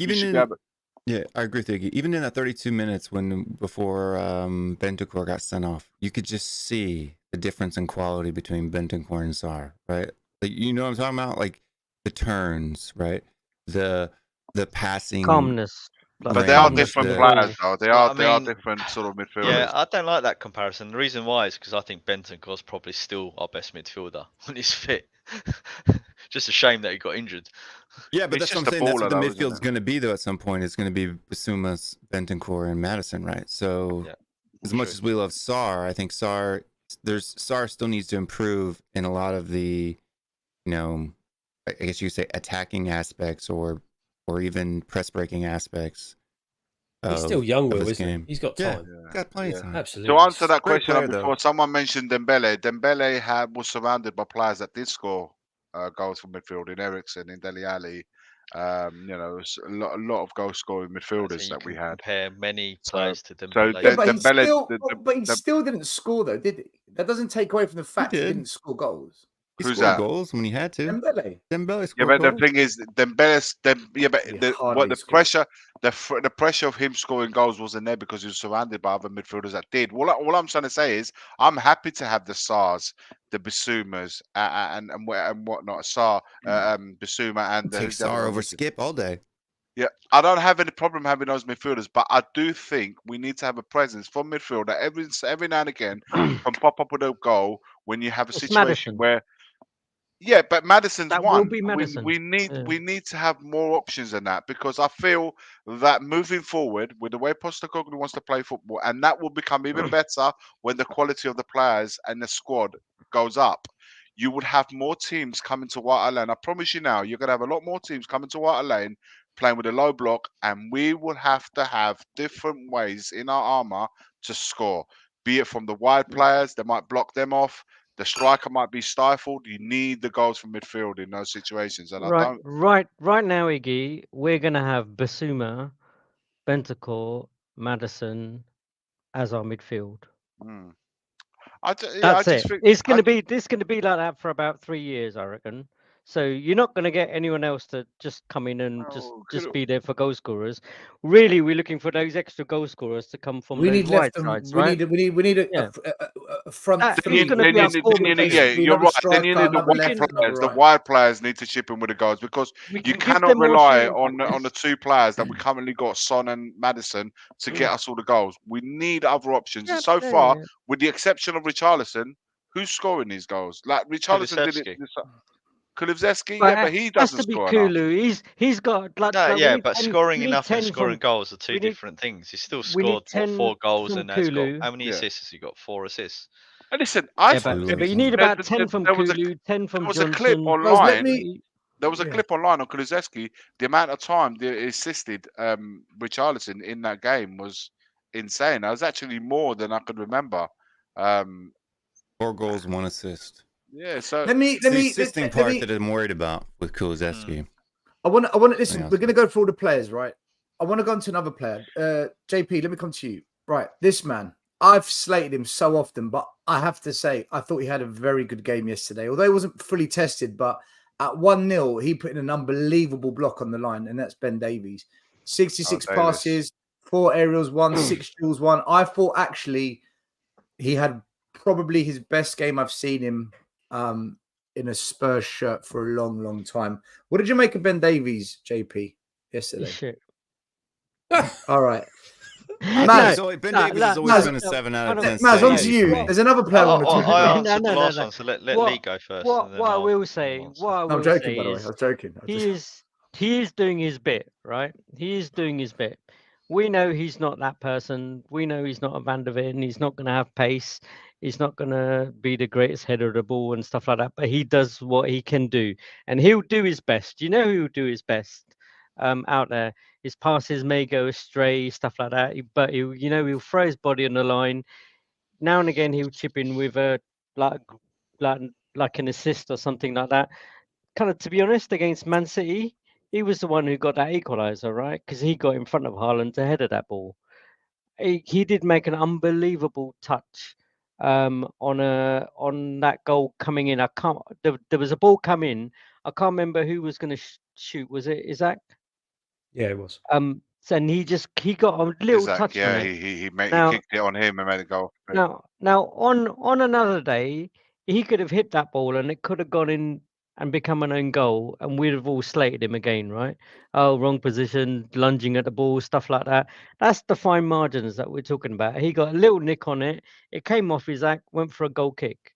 yeah, I agree with you. Even in that 32 minutes before Bentancur got sent off, you could just see the difference in quality between Bentancur and Sar, right? Like you know what I'm talking about? Like the turns, right? The passing, calmness. like But they are thunder different from players, goal. though. They But, are I they are mean, different sort of midfielders. Yeah, I don't like that comparison. The reason why is because I think Bentancur's probably still our best midfielder when he's fit. Just a shame that he got injured. Yeah, but He's that's what I'm just a saying. That's what the baller, though, isn't midfield's it? going to be, though. At some point, it's going to be Basuma, Bentancur, and Madison, right? So, Yeah, as much true. as we love Sar, I think Sar still needs to improve in a lot of the, I guess you could say attacking aspects or even press breaking aspects. He's still young, of Will, his isn't game. he? He's got Yeah, time. got plenty of Yeah. time. Absolutely. To answer that Great question, player, before someone mentioned Dembele was surrounded by players that did score goals from midfield in Eriksen, in Dele Alli. It's a lot of goal scoring So midfielders you that we can had. compare many So, players to so Dembele. Yeah, but he Dembele, still didn't score though, did he? That doesn't take away from the fact he did. didn't score goals. He Who's scored that? goals when he had to. Dembele. Dembele Yeah, scored but the goals. thing is, He hardly the scored. pressure, the pressure of him scoring goals wasn't there because he was surrounded by other midfielders that did. All I'm trying to say is, I'm happy to have the Sars, the Basumas, and whatnot. Basuma, and Take who's the other Sar one? over Skip all day. Yeah, I don't have any problem having those midfielders, but I do think we need to have a presence from midfield that every now and again can pop up with a goal when you have a It's situation Madison. where. Yeah, but Madison's That one. will be Madison. We need Yeah. we need to have more options than that because I feel that moving forward with the way Postecoglou wants to play football, and that will become even better when the quality of the players and the squad goes up. You would have more teams coming to White Hart Lane. I promise you now, you're gonna have a lot more teams coming to White Hart Lane playing with a low block, and we will have to have different ways in our armour to score. Be it from the wide players, they might block them off. The striker might be stifled. You need the goals from midfield in those situations, and I don't. Right now, Iggy, we're gonna have Basuma, Bentancur, Madison as our midfield. I That's just it. think It's gonna be like that for about 3 years, I reckon. So you're not going to get anyone else to just come in and just be there for goal scorers. Really, we're looking for those extra goal scorers to come from those wide sides, right? We need a front three. You're right. Then you need the wide players. The wide players need to chip in with the goals because you cannot rely on the two players that we currently got, Son and Madison, to get us all the goals. We need other options. And so far, with the exception of Richarlison, who's scoring these goals? Like Richarlison did it. Kulusevski, yeah, but he doesn't score enough. He's got like but scoring enough and scoring goals are two different things. He still scored 4 goals and has got how many assists has he got? 4 assists. And listen, I but you need about 10 from Kulu, 10 from Johnson. There was a clip online. There was a clip online on Kulusevski. The amount of time they assisted Richarlison in that game was insane. It was actually more than I could remember. 4 goals, 1 assist. Yeah, so the assisting part that I'm worried about with Kulusevski. I want to listen. We're going to go through all the players, right? I want to go on to another player. JP, let me come to you. Right, this man, I've slated him so often, but I have to say, I thought he had a very good game yesterday. Although he wasn't fully tested, but at 1-0, he put in an unbelievable block on the line, and that's Ben Davies. 66 passes, 4 aerials, 1, 6 duels, 1. I thought actually he had probably his best game I've seen him in a Spurs shirt for a long, long time. What did you make of Ben Davies, JP, yesterday? Shit. All right. Ben Davies has always been a 7 out of 10. Maz, on to you. There's another player I want to talk about. I answered the last one, so let Lee go first. What I will say, I'm joking, by the way. I was joking. He is doing his bit, right? He is doing his bit. We know he's not that person. We know he's not a Van der Ven. He's not going to have pace. He's not going to be the greatest header of the ball and stuff like that. But he does what he can do. And he'll do his best. You know who'll do his best out there. His passes may go astray, stuff like that. But he'll throw his body on the line. Now and again, he'll chip in with a like an assist or something like that. Kind of, to be honest, against Man City, he was the one who got that equaliser, right? Because he got in front of Haaland to header that ball. He did make an unbelievable touch on that goal coming in. There was a ball come in. I can't remember who was going to shoot. Was it Isaac? Yeah, it was. And he got a little touch on it. He kicked it on him and made it go. Now on another day, he could have hit that ball and it could have gone in and become an own goal, and we'd have all slated him again, right? Oh, wrong position, lunging at the ball, stuff like that. That's the fine margins that we're talking about. He got a little nick on it. It came off his act, went for a goal kick.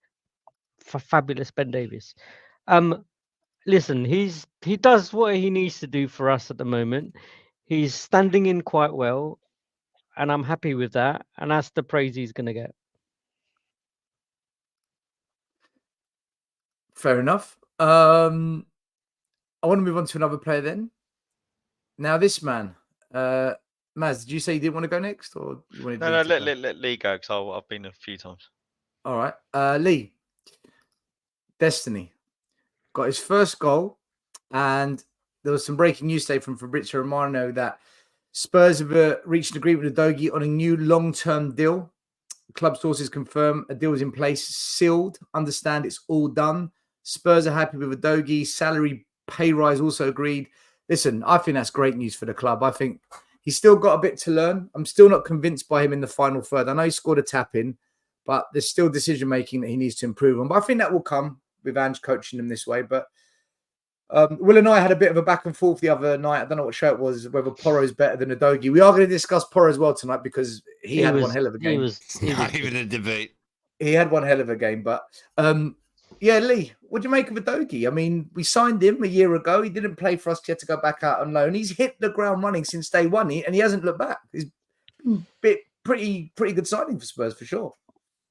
For fabulous Ben Davies. Listen, he does what he needs to do for us at the moment. He's standing in quite well, and I'm happy with that. And that's the praise he's going to get. Fair enough. I want to move on to another player then. Now, this man, Maz, did you say you didn't want to go next, or you wanted? No, let Lee go because I've been a few times. All right, Lee. Destiny got his first goal, and there was some breaking news today from Fabrizio Romano that Spurs have reached an agreement with Udogie on a new long-term deal. Club sources confirm a deal is in place, sealed. Understand it's all done. Spurs are happy with Udogie. Salary pay rise also agreed. Listen, I think that's great news for the club. I think he's still got a bit to learn. I'm still not convinced by him in the final third. I know he scored a tap-in, but there's still decision-making that he needs to improve on. But I think that will come with Ange coaching him this way. But Will and I had a bit of a back and forth the other night. I don't know what show it was, whether Porro is better than Udogie. We are going to discuss Porro as well tonight because he had one hell of a game. It's not even a debate. He had one hell of a game. But yeah, Lee, what do you make of Udogie? I mean, we signed him a year ago. He didn't play for us. He had to go back out on loan. He's hit the ground running since day one, and he hasn't looked back. He's been pretty good signing for Spurs for sure.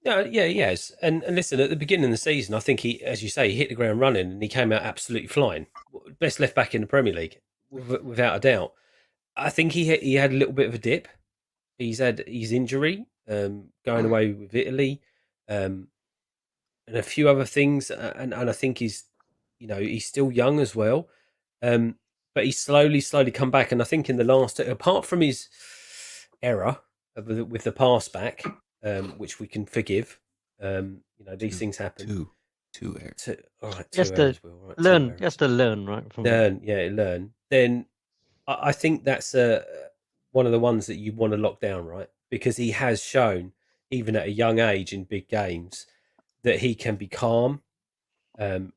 Yeah, he has. And listen, at the beginning of the season, I think he, as you say, he hit the ground running and he came out absolutely flying. Best left back in the Premier League, without a doubt. I think he had a little bit of a dip. He's had his injury, going away with Italy, and a few other things. And I think he's still young as well. But he's slowly come back. And I think in the last, apart from his error with the pass back, which we can forgive. These things happen. Two errors. All right, just to learn, right? Learn. Then I think that's one of the ones that you want to lock down, right? Because he has shown, even at a young age in big games, that he can be calm.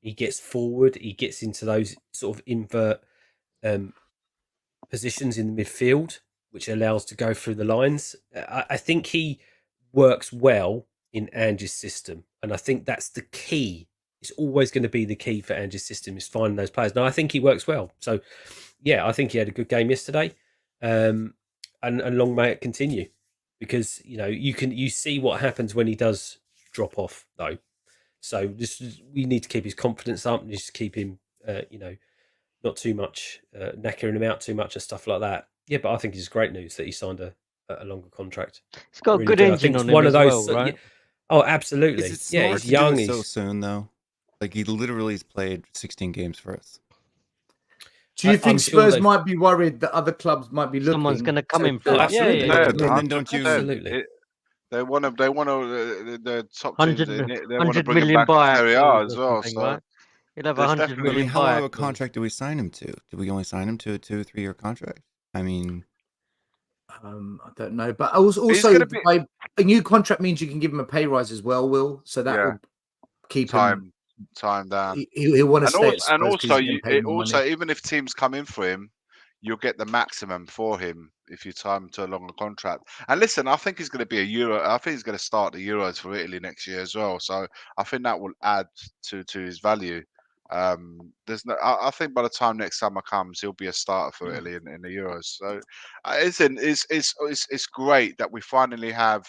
He gets forward. He gets into those sort of invert positions in the midfield, which allows to go through the lines. I think he works well in Ange's system, and I think that's the key. It's always going to be the key for Ange's system, is finding those players. Now, I think he works well. So, yeah, I think he had a good game yesterday, and long may it continue, because you see what happens when he does drop off, though. So we need to keep his confidence up and just keep him, not too much knackering him out too much and stuff like that. Yeah, but I think it's great news that he signed a longer contract. He's got a good engine on him one as of those, well, right? Oh, absolutely. Is it smart he's young. To do it so soon, though. Like, he literally has played 16 games for us. Do you think Spurs might be worried that other clubs might be looking? Someone's going to come in for absolutely. Yeah. But then don't you? Absolutely. They want to. The top teams. They want to 100 bring him million back to Serie A as well. So right? He'll have there's 100 million. How long of a contract do we sign him to? Did we only sign him to a 2-3 year contract? I mean, I don't know, but also a new contract means you can give him a pay rise as well, Will. So that will keep time down. He'll want to stay. And also, even if teams come in for him, you'll get the maximum for him if you tie him to a longer contract. And listen, I think he's going to be a Euro. I think he's going to start the Euros for Italy next year as well. So I think that will add to his value. I think by the time next summer comes, he'll be a starter for Italy in the Euros. So it's great that we finally have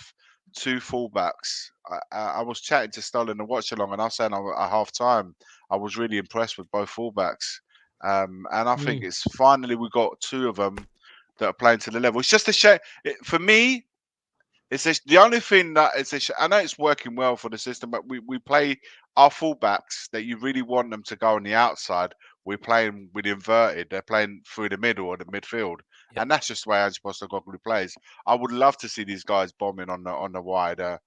two fullbacks. I was chatting to Stolen and watch along, and I was saying at half time I was really impressed with both fullbacks. And I think it's finally we got two of them that are playing to the level. It's just a shame for me. It's the only thing that I know it's working well for the system, but we play our fullbacks that you really want them to go on the outside. We're playing with inverted. They're playing through the middle or the midfield, and that's just the way Ange Postecoglou plays. I would love to see these guys bombing on the wider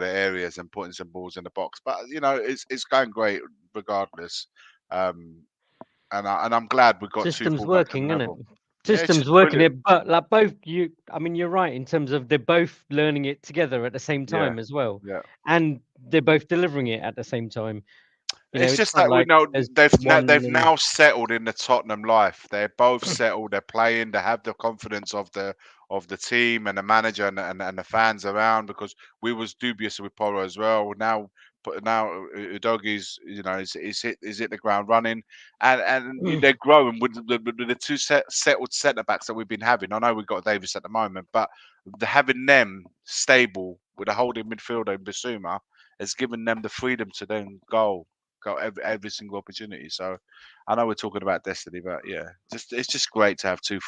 areas and putting some balls in the box. But it's going great regardless. And I'm glad we got system's working, isn't it? System's working it, but like both you. I mean, you're right in terms of they're both learning it together at the same time as well. Yeah, and they're both delivering it at the same time. It's just not that we like know there's they've one in- now settled in the Tottenham life. They're both settled. They're playing. They have the confidence of the team and the manager and the fans around. Because we was dubious with Porro as well. Now Udogie's is hit the ground running, and they're growing with the two settled centre backs that we've been having. I know we've got Davies at the moment, but having them stable with a holding midfielder in Basuma has given them the freedom to then go every single opportunity. So I know we're talking about destiny, but yeah, it's just great to have two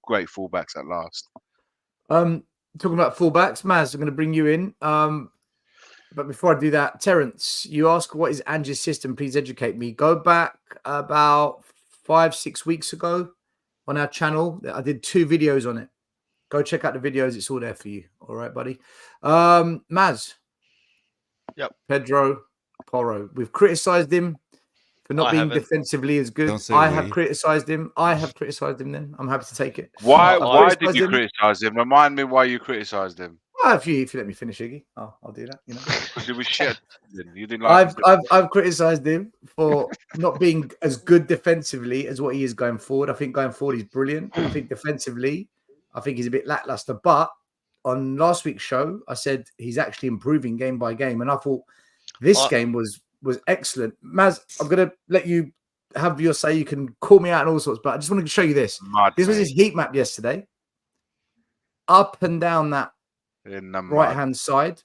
great fullbacks at last. Talking about fullbacks, Maz, I'm going to bring you in. But before I do that, Terence, you ask what is Ange's system? Please educate me. Go back about 5-6 weeks ago on our channel. I did 2 videos on it. Go check out the videos. It's all there for you. All right, buddy. Maz. Yep. Pedro Porro. We've criticised him for not being defensively as good. I have criticised him. Then I'm happy to take it. Why did you criticise him? Remind me why you criticised him. Well, if you let me finish, Iggy, I'll do that. Because it was shit. You didn't like. I've criticised him for not being as good defensively as what he is going forward. I think going forward he's brilliant. I think defensively, I think he's a bit lackluster. But on last week's show, I said he's actually improving game by game, and I thought this game was excellent. Maz, I'm going to let you have your say. You can call me out and all sorts, but I just wanted to show you this. This was his heat map yesterday. Up and down that right-hand side.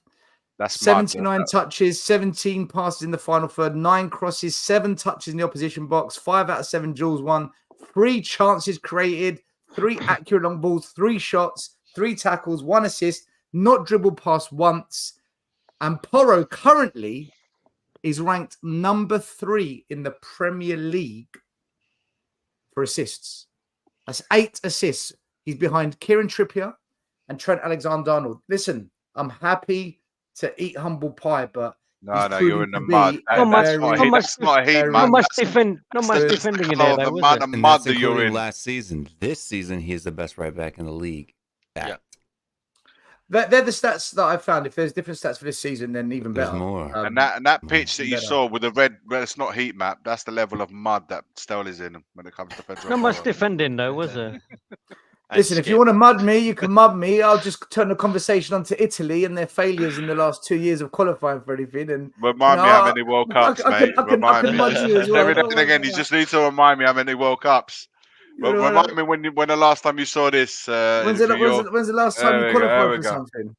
That's 79 touches, 17 passes in the final third, 9 crosses, 7 touches in the opposition box, 5 out of 7 duels won, 3 chances created, 3 accurate long balls, 3 shots, 3 tackles, 1 assist, not dribbled past once. And Porro currently is ranked number 3 in the Premier League for assists. That's 8 assists. He's behind Kieran Trippier and Trent Alexander-Arnold. Listen, I'm happy to eat humble pie, but no, you're in the mud. Not much defending in there, though, was it? And that's including last season. This season, he is the best right back in the league. Yeah. They're the stats that I've found. If there's different stats for this season, then even better. There's more. And that pitch that you saw with the red, it's not heat map. That's the level of mud that Stell is in when it comes to Pedro. Not much defending, though, was there? Listen, if you want to mud me, you can mud me. I'll just turn the conversation onto Italy and their failures in the last 2 years of qualifying for everything. And remind me how many World Cups, mate. Remind me. Every now and again, you just need to remind me how many World Cups. But remind me when the last time you saw this. When's the last time you qualified for something?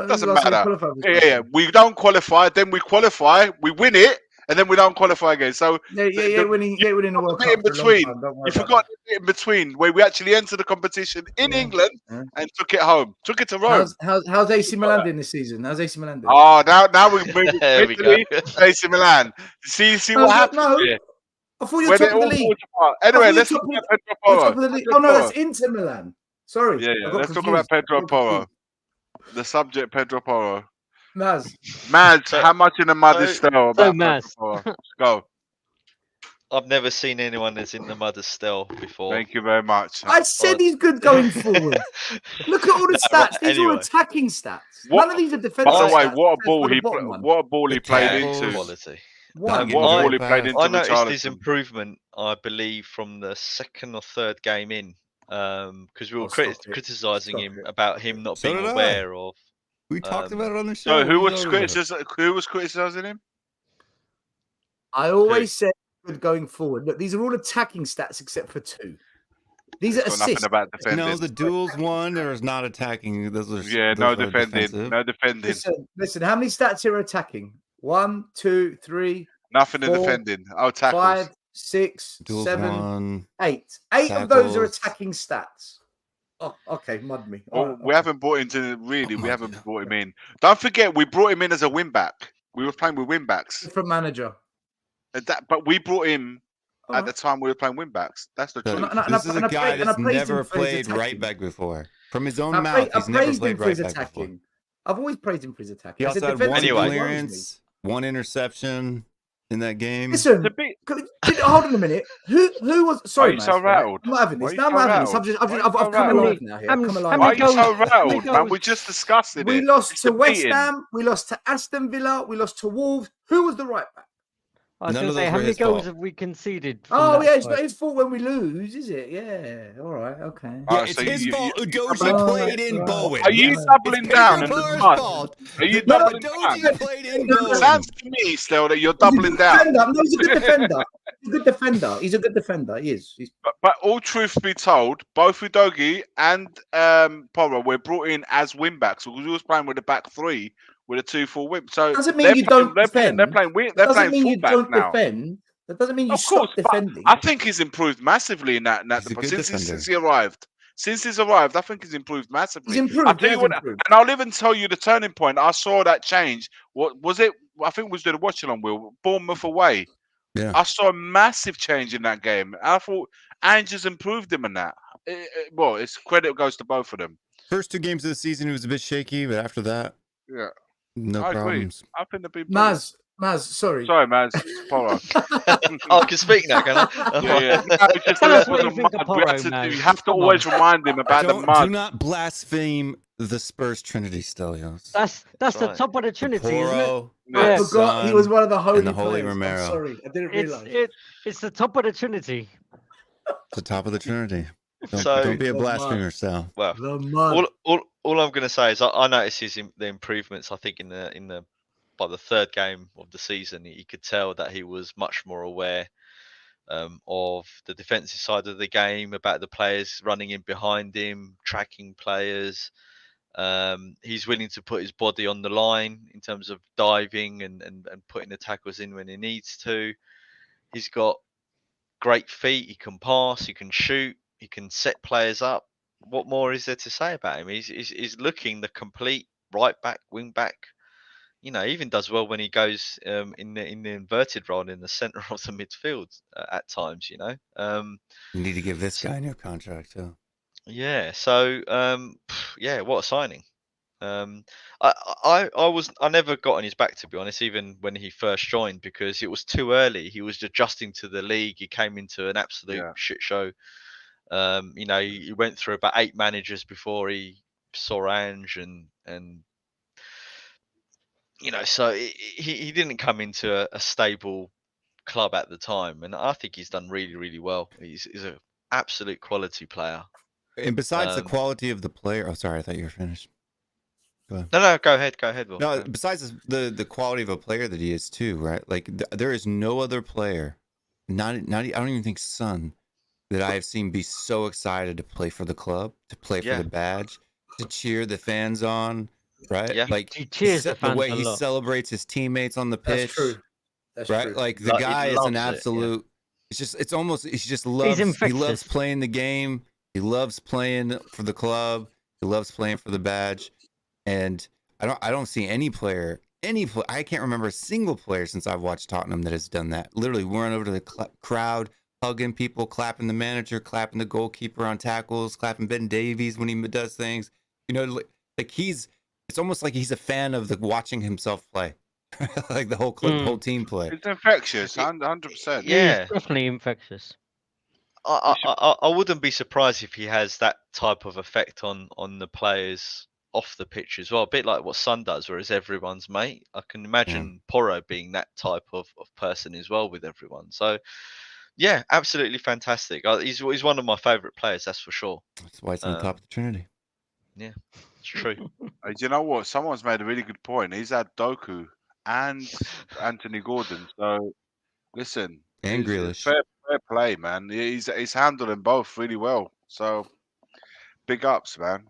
Doesn't matter. Yeah. We don't qualify, then we qualify, we win it, and then we don't qualify again. So winning the World Cup in between. You forgot the bit in between where we actually entered the competition in England and took it home, took it to Rome. How's AC Milan doing this season? How's AC Milan doing? Oh, now we move to AC Milan. See what happened here. I thought you were top of the league. Anyway, let's talk about Pedro Porro. Oh no, that's Inter Milan. Sorry. Yeah. Let's talk about Pedro Porro. The subject, Pedro Porro. Maz, how much in the mud is Stell about Pedro Porro? Let's go. I've never seen anyone that's in the mud as Stell before. Thank you very much. I said he's good going forward. Look at all the stats. These are all attacking stats. None of these are defensive. By the way, what a ball he played into. Quality. What a ball he played into. I noticed his improvement, I believe, from the 2nd or 3rd game in. Because we were criticising him about him not being aware of. We talked about it on the show. So who was criticising him? I always said good going forward. Look, these are all attacking stats except for 2. These are assists. Nothing about defending. No, the duels won. There's not attacking. Those are no defending. No defending. Listen. How many stats here are attacking? 1, 2, 3. Nothing 4, in defending. Oh, tackles. 5, 6, Duels 7, won. 8. 8 of those are attacking stats. Oh, okay, mud me. We haven't brought him in. Don't forget, we brought him in as a wing back. We were playing with wing backs. Different manager. But we brought him at the time we were playing wing backs. That's the truth. This is a guy that's never played right back before. From his own mouth, he's never played right back before. I've always praised him for his attacking. He also had 1 clearance, 1 interception in that game. Listen, hold on a minute. Who was? Sorry, are you so rattled? I'm not having this. I'm not having this. I've come alive now. Here. Why are you so rattled, man? We just discussed it. We lost to West Ham. We lost to Aston Villa. We lost to Wolves. Who was the right back? I was None going of to say, those how were many his goals fault. have we conceded? From Oh that yeah, it's side? not his fault when we lose, is it? Yeah. All right. Okay. Yeah, so it's his fault. Udogie Oh, played in right. Bowen. Are you Yes, doubling it's down Pedro in the Porro's mud? fault. Are you that doubling Udogie down? played in It Bowen. sounds to me still that you're He's a doubling good down. defender. No, he's a good defender. He's a good defender. He's a good defender. He is. He's... But all truth be told, both Udogie and Porro were brought in as wing backs because we was playing with the back three with a 2-4 wing. So Doesn't mean you don't defend. they're That doesn't mean you fullback don't now. defend. That doesn't mean you Of course, stop but defending. I think he's improved massively in that. He's a good defender. Since he arrived. Since he's arrived, I think he's improved massively. He's improved. I'll tell He you has what, improved. and I'll even tell you the turning point. I saw that change. What was it? I think it was the watching on Will Bournemouth away. Yeah. I saw a massive change in that game. I thought Ange's improved him in that. Well, it's credit goes to both of them. First 2 games of the season, he was a bit shaky, but after that, Yeah, no I problems. agree. I think they've been brilliant. Maz, sorry. Sorry, Maz. Porro. I can speak now, can I? Yeah. No, it's just Tell the us levels what you of think mud. of We Porro, have to Maz. you have to Come always on. remind him about the mud. Do not blaspheme the Spurs Trinity, Stelios. That's the right. top of the Trinity, isn't it? Porro, I Yeah. forgot he was one of the holy and the Holy players. Romero. I'm sorry, I didn't It's realize. it's the top of the Trinity. the top of the Trinity. So- Don't be a The blasphemer, Sal. Well, The mud. all I'm going to say is I noticed the improvements. I think in the by the 3rd game of the season, you could tell that he was much more aware of the defensive side of the game, about the players running in behind him, tracking players. He's willing to put his body on the line in terms of diving and putting the tackles in when he needs to. He's got great feet. He can pass. He can shoot. He can set players up. What more is there to say about him? He's looking the complete right back, wing back. You know, he even does well when he goes in the inverted role in the centre of the midfield at times. You know, You need to give this guy a new contract too. yeah. So yeah, what a signing. I never got on his back, to be honest, even when he first joined, because it was too early. He was adjusting to the league. He came into an absolute shit show. You know, he went through about 8 managers before he saw Ange, and you know, so he didn't come into a stable club at the time, and I think he's done really, really well. He's an absolute quality player. And besides the quality of the player, oh, sorry, I thought you were finished. Go ahead. No, go ahead, Will. No, besides the quality of a player that he is too, right? Like there is no other player, not I don't even think Son, that I have seen be so excited to play for the club, to play for the badge, to cheer the fans on, right? Yeah. Like He cheers the fans way a he lot. celebrates his teammates on the pitch. That's true. That's right? true. Like the He guy is loves an it, yeah. absolute. It's almost he just loves. He loves infectious. playing the game. He loves playing for the club. He loves playing for the badge, and I don't see any player. I can't remember a single player since I've watched Tottenham that has done that. Literally, run over to the crowd, hugging people, clapping the manager, clapping the goalkeeper on tackles, clapping Ben Davies when he does things. You know, like it's almost like he's a fan of watching himself play, like the whole club, whole team play. It's infectious, 100%. Yeah. He's definitely infectious. I wouldn't be surprised if he has that type of effect on the players off the pitch as well, a bit like what Son does, where he's everyone's mate. I can imagine Porro being that type of person as well with everyone. So yeah, absolutely fantastic. He's one of my favourite players, that's for sure. That's why it's on top of the Trinity. Yeah, it's true. Do you know what? Someone's made a really good point. He's had Doku and Anthony Gordon. So listen, And it's Grealish. fair play, man. He's handled them both really well. So big ups, man.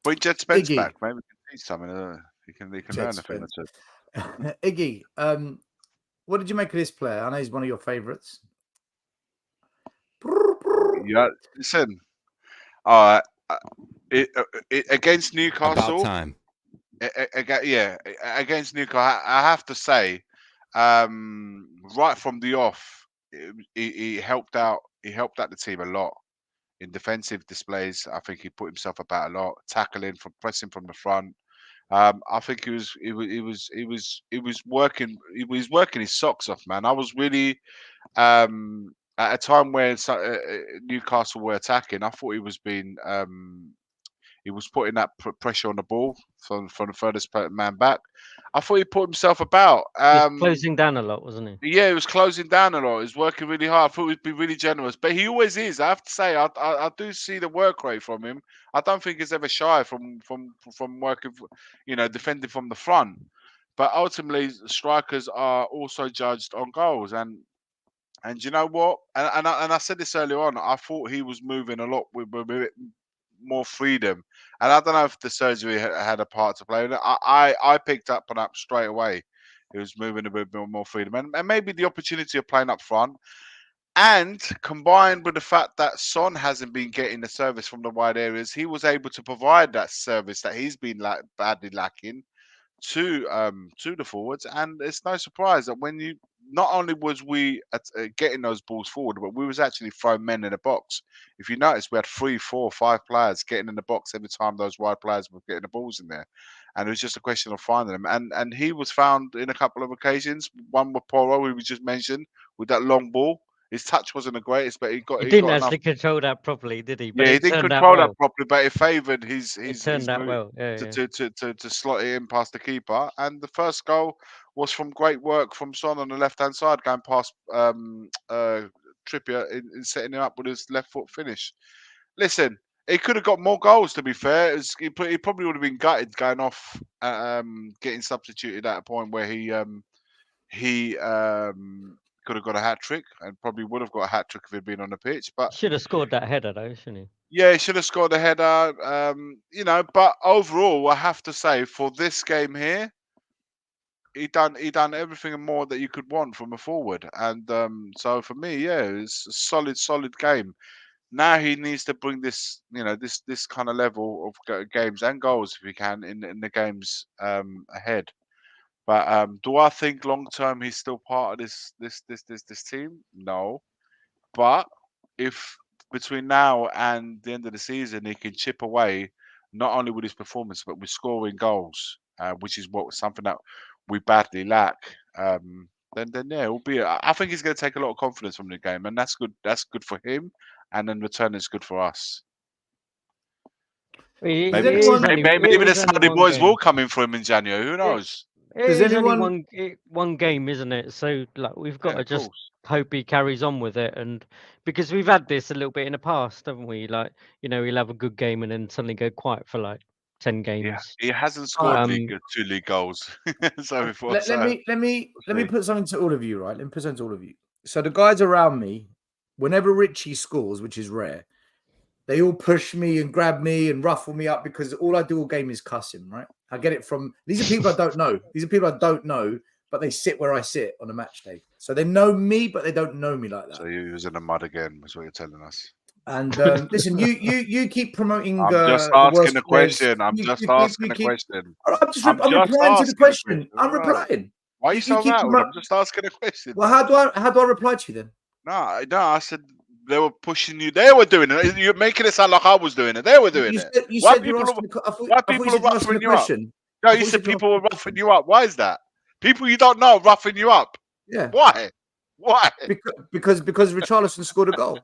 Bring Jet Spence Iggy. back. Maybe we can teach something. He can learn a thing or two. Iggy, what did you make of this player? I know he's one of your favourites. Yeah, listen. Against Newcastle. About time. Against Newcastle, I have to say, right from the off, he helped out. He helped out the team a lot in defensive displays. I think he put himself about a lot, tackling, from pressing from the front. I think he was working his socks off, man. I was really at a time where Newcastle were attacking. I thought he was being he was putting that pressure on the ball from the furthest man back. I thought he put himself about. He was closing down a lot, wasn't he? Yeah, he was closing down a lot. He was working really hard. I thought he'd be really generous, but he always is. I have to say, I do see the work rate from him. I don't think he's ever shy from working, defending from the front. But ultimately, strikers are also judged on goals, and you know what? And I said this earlier on. I thought he was moving a lot with a bit more freedom, and I don't know if the surgery had a part to play. I picked up on that straight away. He was moving a bit more freedom, and maybe the opportunity of playing up front, and combined with the fact that Son hasn't been getting the service from the wide areas, he was able to provide that service that he's been badly lacking to the forwards. And it's no surprise that when you not only was we getting those balls forward, but we was actually throwing men in the box. If you notice, we had 3, 4, 5 players getting in the box every time those wide players were getting the balls in there. And it was just a question of finding them. And he was found in a couple of occasions. One with Porro, who we just mentioned, with that long ball. His touch wasn't the greatest, but he didn't got actually control that properly, did he? But yeah, he didn't control that properly, but it favoured his move to slot it in past the keeper. And the first goal was from great work from Son on the left-hand side, going past Trippier in setting him up with his left foot finish. Listen, he could have got more goals, to be fair. He probably would have been gutted going off, getting substituted at a point where he could have got a hat trick, and probably would have got a hat trick if he'd been on the pitch. But should have scored that header, though, shouldn't he? Yeah, he should have scored a header. But overall, I have to say, for this game here, he done everything and more that you could want from a forward. And so for me, yeah, it's a solid game. Now he needs to bring this, this kind of level of games and goals, if he can, in the games ahead. But do I think long term he's still part of this team? No. But if between now and the end of the season he can chip away, not only with his performance but with scoring goals, which is something that we badly lack, then yeah, it'll be. I think he's going to take a lot of confidence from the game, and that's good. That's good for him, and in return, it's good for us. Maybe the Saudi boys will come in for him in January. Who knows? It's only one game, isn't it? So we've got to just hope he carries on with it, and because we've had this a little bit in the past, haven't we? He'll have a good game and then suddenly go quiet for 10 games. Yeah, he hasn't scored 2 league goals. So let me put something to all of you, right? Let me present to all of you. So the guys around me, whenever Richie scores, which is rare, they all push me and grab me and ruffle me up because all I do all game is cuss him, right? I get it from... These are people I don't know. These are people I don't know, but they sit where I sit on a match day. So they know me, but they don't know me like that. So you was in the mud again, is what you're telling us. And listen, you keep promoting... I'm just asking a question. I'm just asking a question. I'm replying to the question. I'm replying. Why are you so loud? I'm just asking a question. Well, how do I reply to you then? No, I said... They were pushing you. They were doing it. You're making it sound like I was doing it. They were doing it. Why people are roughing you up? No, you said people were roughing you up. Why is that? People you don't know roughing you up. Yeah. Why? Because Richarlison scored a goal.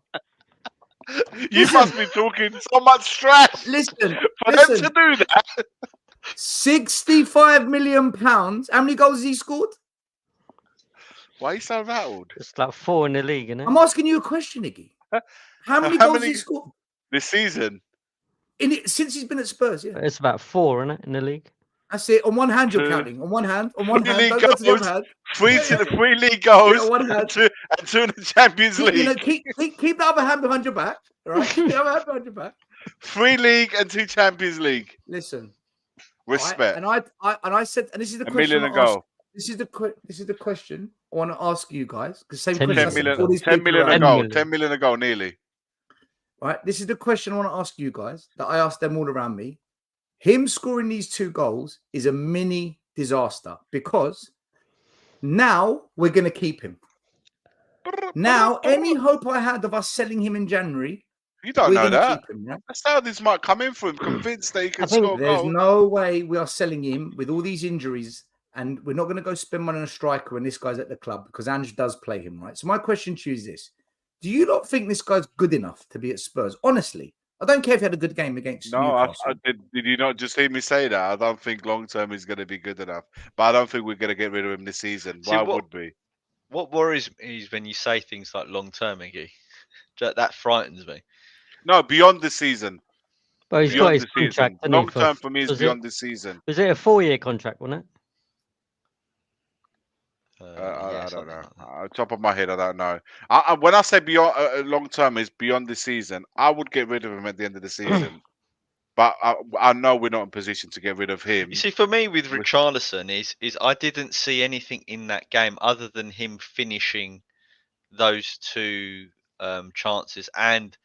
You must be talking so much trash. Listen, for them to do that. £65 million. How many goals has he scored? Why are you so rattled? It's 4 in the league, isn't it? I'm asking you a question, Iggy. How many goals has he scored this season? Since he's been at Spurs, yeah. It's about 4, isn't it, in the league? That's it. On one hand, you're counting. On one hand. Don't go to the other hand. 3 league goals. Yeah, one hand. And 2 in the Champions League. Keep the other hand behind your back. All right. Keep the other hand behind your back. 3 league and 2 Champions League. Listen. Respect. And I said, and this is the question. $1 million ago. This is the question I want to ask you guys. Because same 10 million ago. 10 million ago, nearly. Right. This is the question I want to ask you guys that I asked them all around me. Him scoring these 2 goals is a mini disaster because now we're going to keep him. Now, any hope I had of us selling him in January, you don't know that. Him, right? That's how this might come in for him, convinced that he can score goals. There's no way we are selling him with all these injuries, and we're not going to go spend money on a striker when this guy's at the club because Ange does play him, right? So my question to you is this. Do you not think this guy's good enough to be at Spurs? Honestly, I don't care if he had a good game against No, Newcastle. did you not just hear me say that? I don't think long term he's going to be good enough. But I don't think we're going to get rid of him this season. See, Why would we? What worries me is when you say things like long term, Iggy. That frightens me. No, beyond the season. Well, he's got Beyond his the season. contract. hasn't he, Long term for me is was beyond the season. Was it a 4-year contract, wasn't it? Yeah, I don't know. something like that. Top of my head, I don't know. When I say beyond long term is beyond the season, I would get rid of him at the end of the season. But I know we're not in position to get rid of him. You see, for me with Richarlison is I didn't see anything in that game other than him finishing those two chances and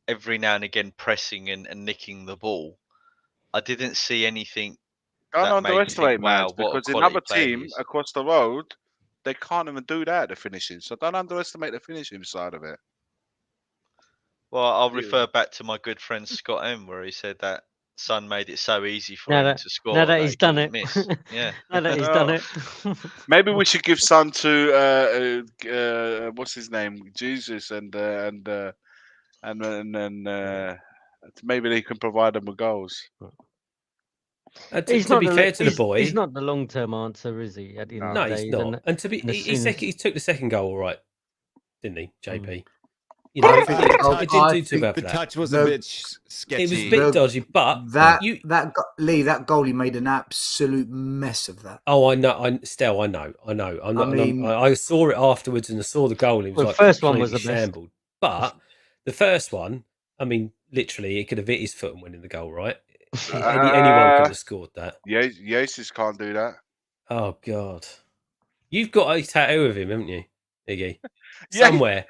every now and again pressing and nicking the ball. I didn't see anything. Don't that made me underestimate, think, man, wow, what a because quality another player he team is. across the road, they can't even do that, the finishing. So don't underestimate the finishing side of it. Well, I'll refer back to my good friend Scott M, where he said that Son made it so easy for him to score. Now that he's done it. Miss. Yeah. Now that he's done it. Maybe we should give Son to what's his name, Jesus, and maybe they can provide them with goals. To be fair to the boy, he's not the long-term answer, is he? At the end of the day, he's not. And to be, he took the second goal all right, didn't he, JP? You know, it didn't do too bad. The touch was a bit sketchy. It was a bit dodgy, but that goalie made an absolute mess of that. Oh, I know. Stell, I know. I saw it afterwards and I saw the goal. It was the first one was shambled. But the first one, I mean, literally, he could have hit his foot and went in the goal, right? Anyone could have scored that. Yeah, Jesus can't do that. Oh God, you've got a tattoo of him, haven't you, Iggy? Yeah. Somewhere.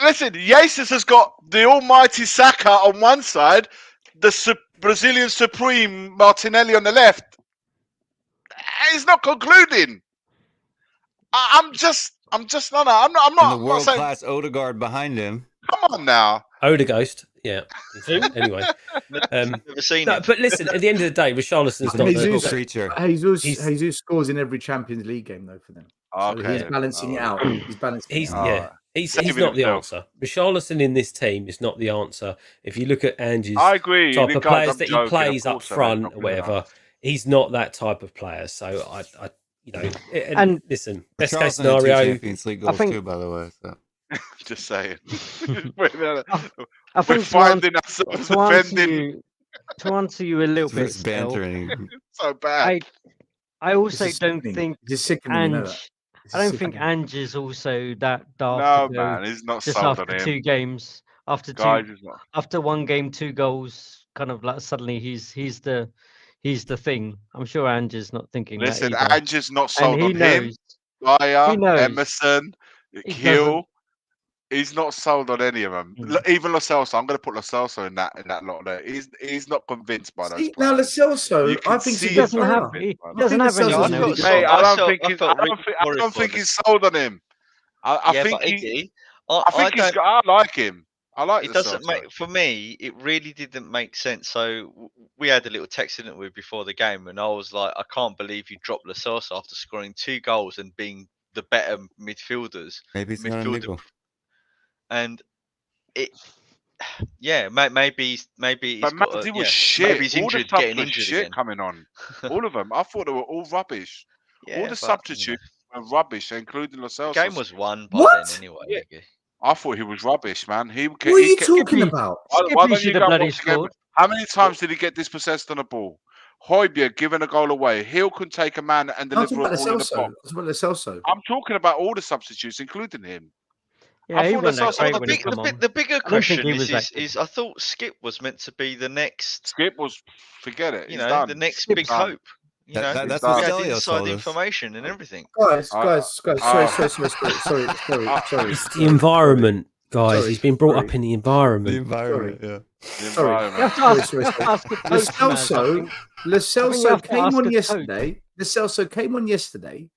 Listen, Jesus has got the almighty Saka on one side, the Brazilian Supreme Martinelli on the left. He's not concluding. I'm not. And the world-class Odegaard behind him. Come on now. Odeghost. Yeah. Anyway. Never seen it. But listen, at the end of the day, Richarlison's not Jesus, the creature. Jesus scores in every Champions League game, though, for them. Okay. So he's balancing it out. He's balancing it out. Yeah. He's not the answer. Richarlison in this team is not the answer. If you look at Angie's type of players that he plays up front or whatever, he's not that type of player. So I and listen, best case scenario. Champions League goals too, by the way. So. Just saying. I think we're finding ourselves defending. To answer you a little bit, bantering. So bad. I also don't think Ange. I don't think Ange is also that No, daft. man, he's not just sold after on him. 2 games. After 1 game, 2 goals, kind of like suddenly he's the thing. I'm sure Ange is not thinking. Listen, that Ange is not sold on knows, him. Dyer, Emerson, Hill. He's not sold on any of them. Even Lo Celso. I'm going to put Lo Celso in that lot there. He's not convinced by those. Now Lo Celso, I think he doesn't have any. I don't think he's sold on him. I like him. I like it. Doesn't make for me. It really didn't make sense. So we had a little text, didn't we, before the game, and I was like, I can't believe you dropped Lo Celso after scoring 2 goals and being the better midfielders. Maybe it's not illegal. And it, maybe he's but got he was shit. Maybe he's injured, getting injured shit again. Coming on, all of them. I thought they were all rubbish. All the substitutes were rubbish, including Lo Celso. The game was won by then anyway. Yeah. I thought he was rubbish, man. What are you talking about? Why don't you go watch the game? How many times did he get dispossessed on a ball? Højbjerg giving a goal away. Hill could take a man and deliver a ball in the box. I'm talking about all the substitutes, including him. Yeah, the bigger question is I thought Skip was meant to be the next. Skip was, forget it. The next big hope. That's what Stelio told us. Information and everything. Guys, sorry. It's the environment, guys. He's been brought up in the environment. The environment, yeah. Sorry. Lo Celso came on yesterday. Lo Celso came on yesterday,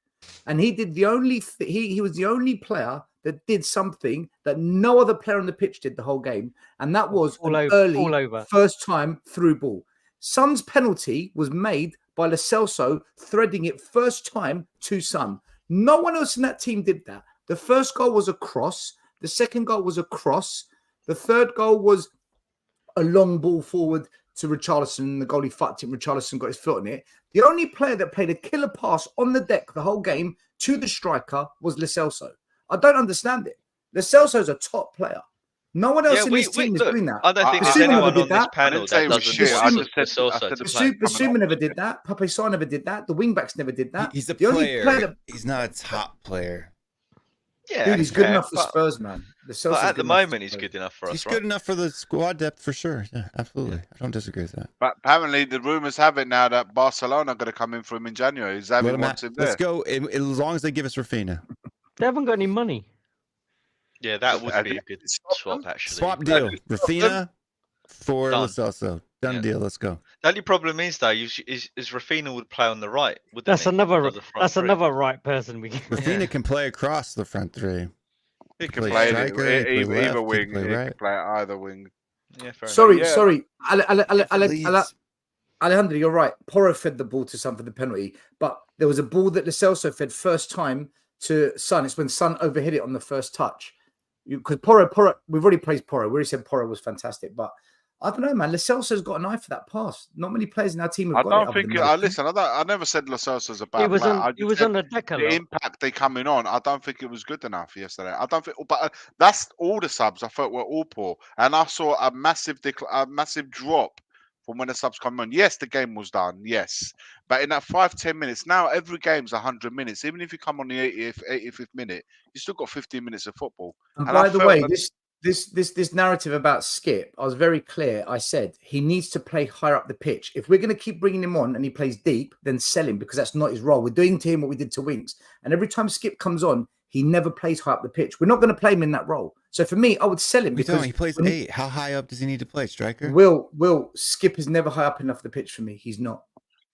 and he did the only. He was the only player that did something that no other player on the pitch did the whole game, and that was early first time through ball. Son's penalty was made by Lo Celso threading it first time to Son. No one else in that team did that. The first goal was a cross. The second goal was a cross. The third goal was a long ball forward to Richarlison, and the goalie fucked it. Richarlison got his foot on it. The only player that played a killer pass on the deck the whole game to the striker was Lo Celso. I don't understand it. Lo Celso's a top player. No one else in this team is doing that. I don't think there's Basuma never anyone did on this that. panel that doesn't shit. I want just Lo Celso to play. Basuma never did that. Pape Sarr never did that. The wingbacks never did that. He's a the only player. player that, He's not a top player. Yeah, dude, he's good fair, enough for Spurs, man. But at the moment, he's good enough for us. He's right? good enough for the squad depth for sure. Yeah, absolutely. I don't disagree with that. But apparently, the rumors have it now that Barcelona are going to come in for him in January. Xavi wants him there. Let's go. As long as they give us Rafinha. They haven't got any money. Yeah, that would be a good swap, actually. Swap deal. Rafinha for Lo Done. Celso. Done deal. Let's go. The only problem is though, is Rafinha would play on the right. That's another right person. Rafinha can play across the front three. He can play striker, he can play either left, wing. he can play He right. can play either wing. Yeah, fair Sorry. Leeds. Alejandro, you're right. Porro fed the ball to Son for the penalty, but there was a ball that Lo Celso fed first time to Son. It's when Son overhit it on the first touch. Because Porro, we've already praised Porro. We already said Porro was fantastic, but I don't know, man. Lo Celso's got an eye for that pass. Not many players in our team have got it. I don't think. Listen, I never said Lo Celso's a bad player. He was on the deck a lot. The impact they coming on, I don't think it was good enough yesterday. I don't think, but that's all the subs I thought were all poor, and I saw a massive drop from when the subs come on. Yes, the game was done. Yes, but in that 5-10 minutes, now every game's 100 minutes. Even if you come on the 85th minute, you still got 15 minutes of football. And by the way, this narrative about Skip, I was very clear. I said he needs to play higher up the pitch. If we're going to keep bringing him on and he plays deep, then sell him because that's not his role. We're doing to him what we did to Winks. And every time Skip comes on, he never plays high up the pitch. We're not going to play him in that role. So for me, I would sell him because he plays 8. How high up does he need to play, striker? Will Skip is never high up enough the pitch for me. He's not.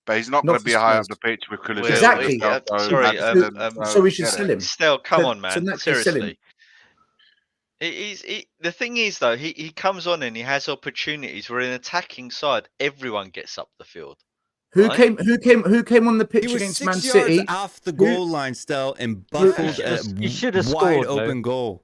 But he's not going to be high up the pitch with Kulisevsky. Exactly. So we should sell him. Still, come on, man. Sell him. Seriously. The thing is, though, he comes on and he has opportunities. We're an attacking side. Everyone gets up the field. Who came on the pitch against Man City? Yards off the goal line, still, and buckled a wide open goal.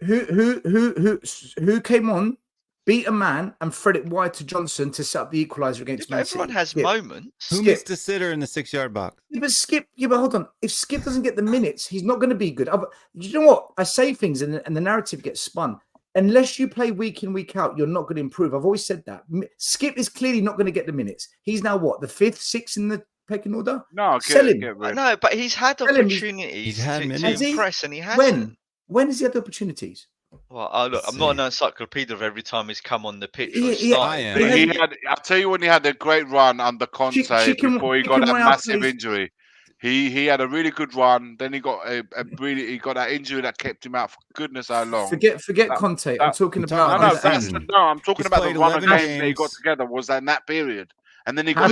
Who came on, beat a man, and thread it wide to Johnson to set up the equaliser against Man City? Everyone has moments. Who missed a sitter in the 6-yard box? Yeah, but Skip. Yeah, but hold on. If Skip doesn't get the minutes, he's not going to be good. You know what? I say things, and the narrative gets spun. Unless you play week in, week out, you're not going to improve. I've always said that. Skip is clearly not going to get the minutes. He's now what, the 5th, 6th in the pecking order? No, sell him. No, but he's had opportunities to impress, and he hasn't. When has he had the opportunities? Well, look, I'm not an encyclopedia of every time he's come on the pitch. I'll tell you when he had a great run under Conte before he got a massive injury. He had a really good run. Then he got that injury that kept him out for goodness how long. Forget Conte. I'm talking about. I'm talking about the run of games that he got together was in that period. And then he got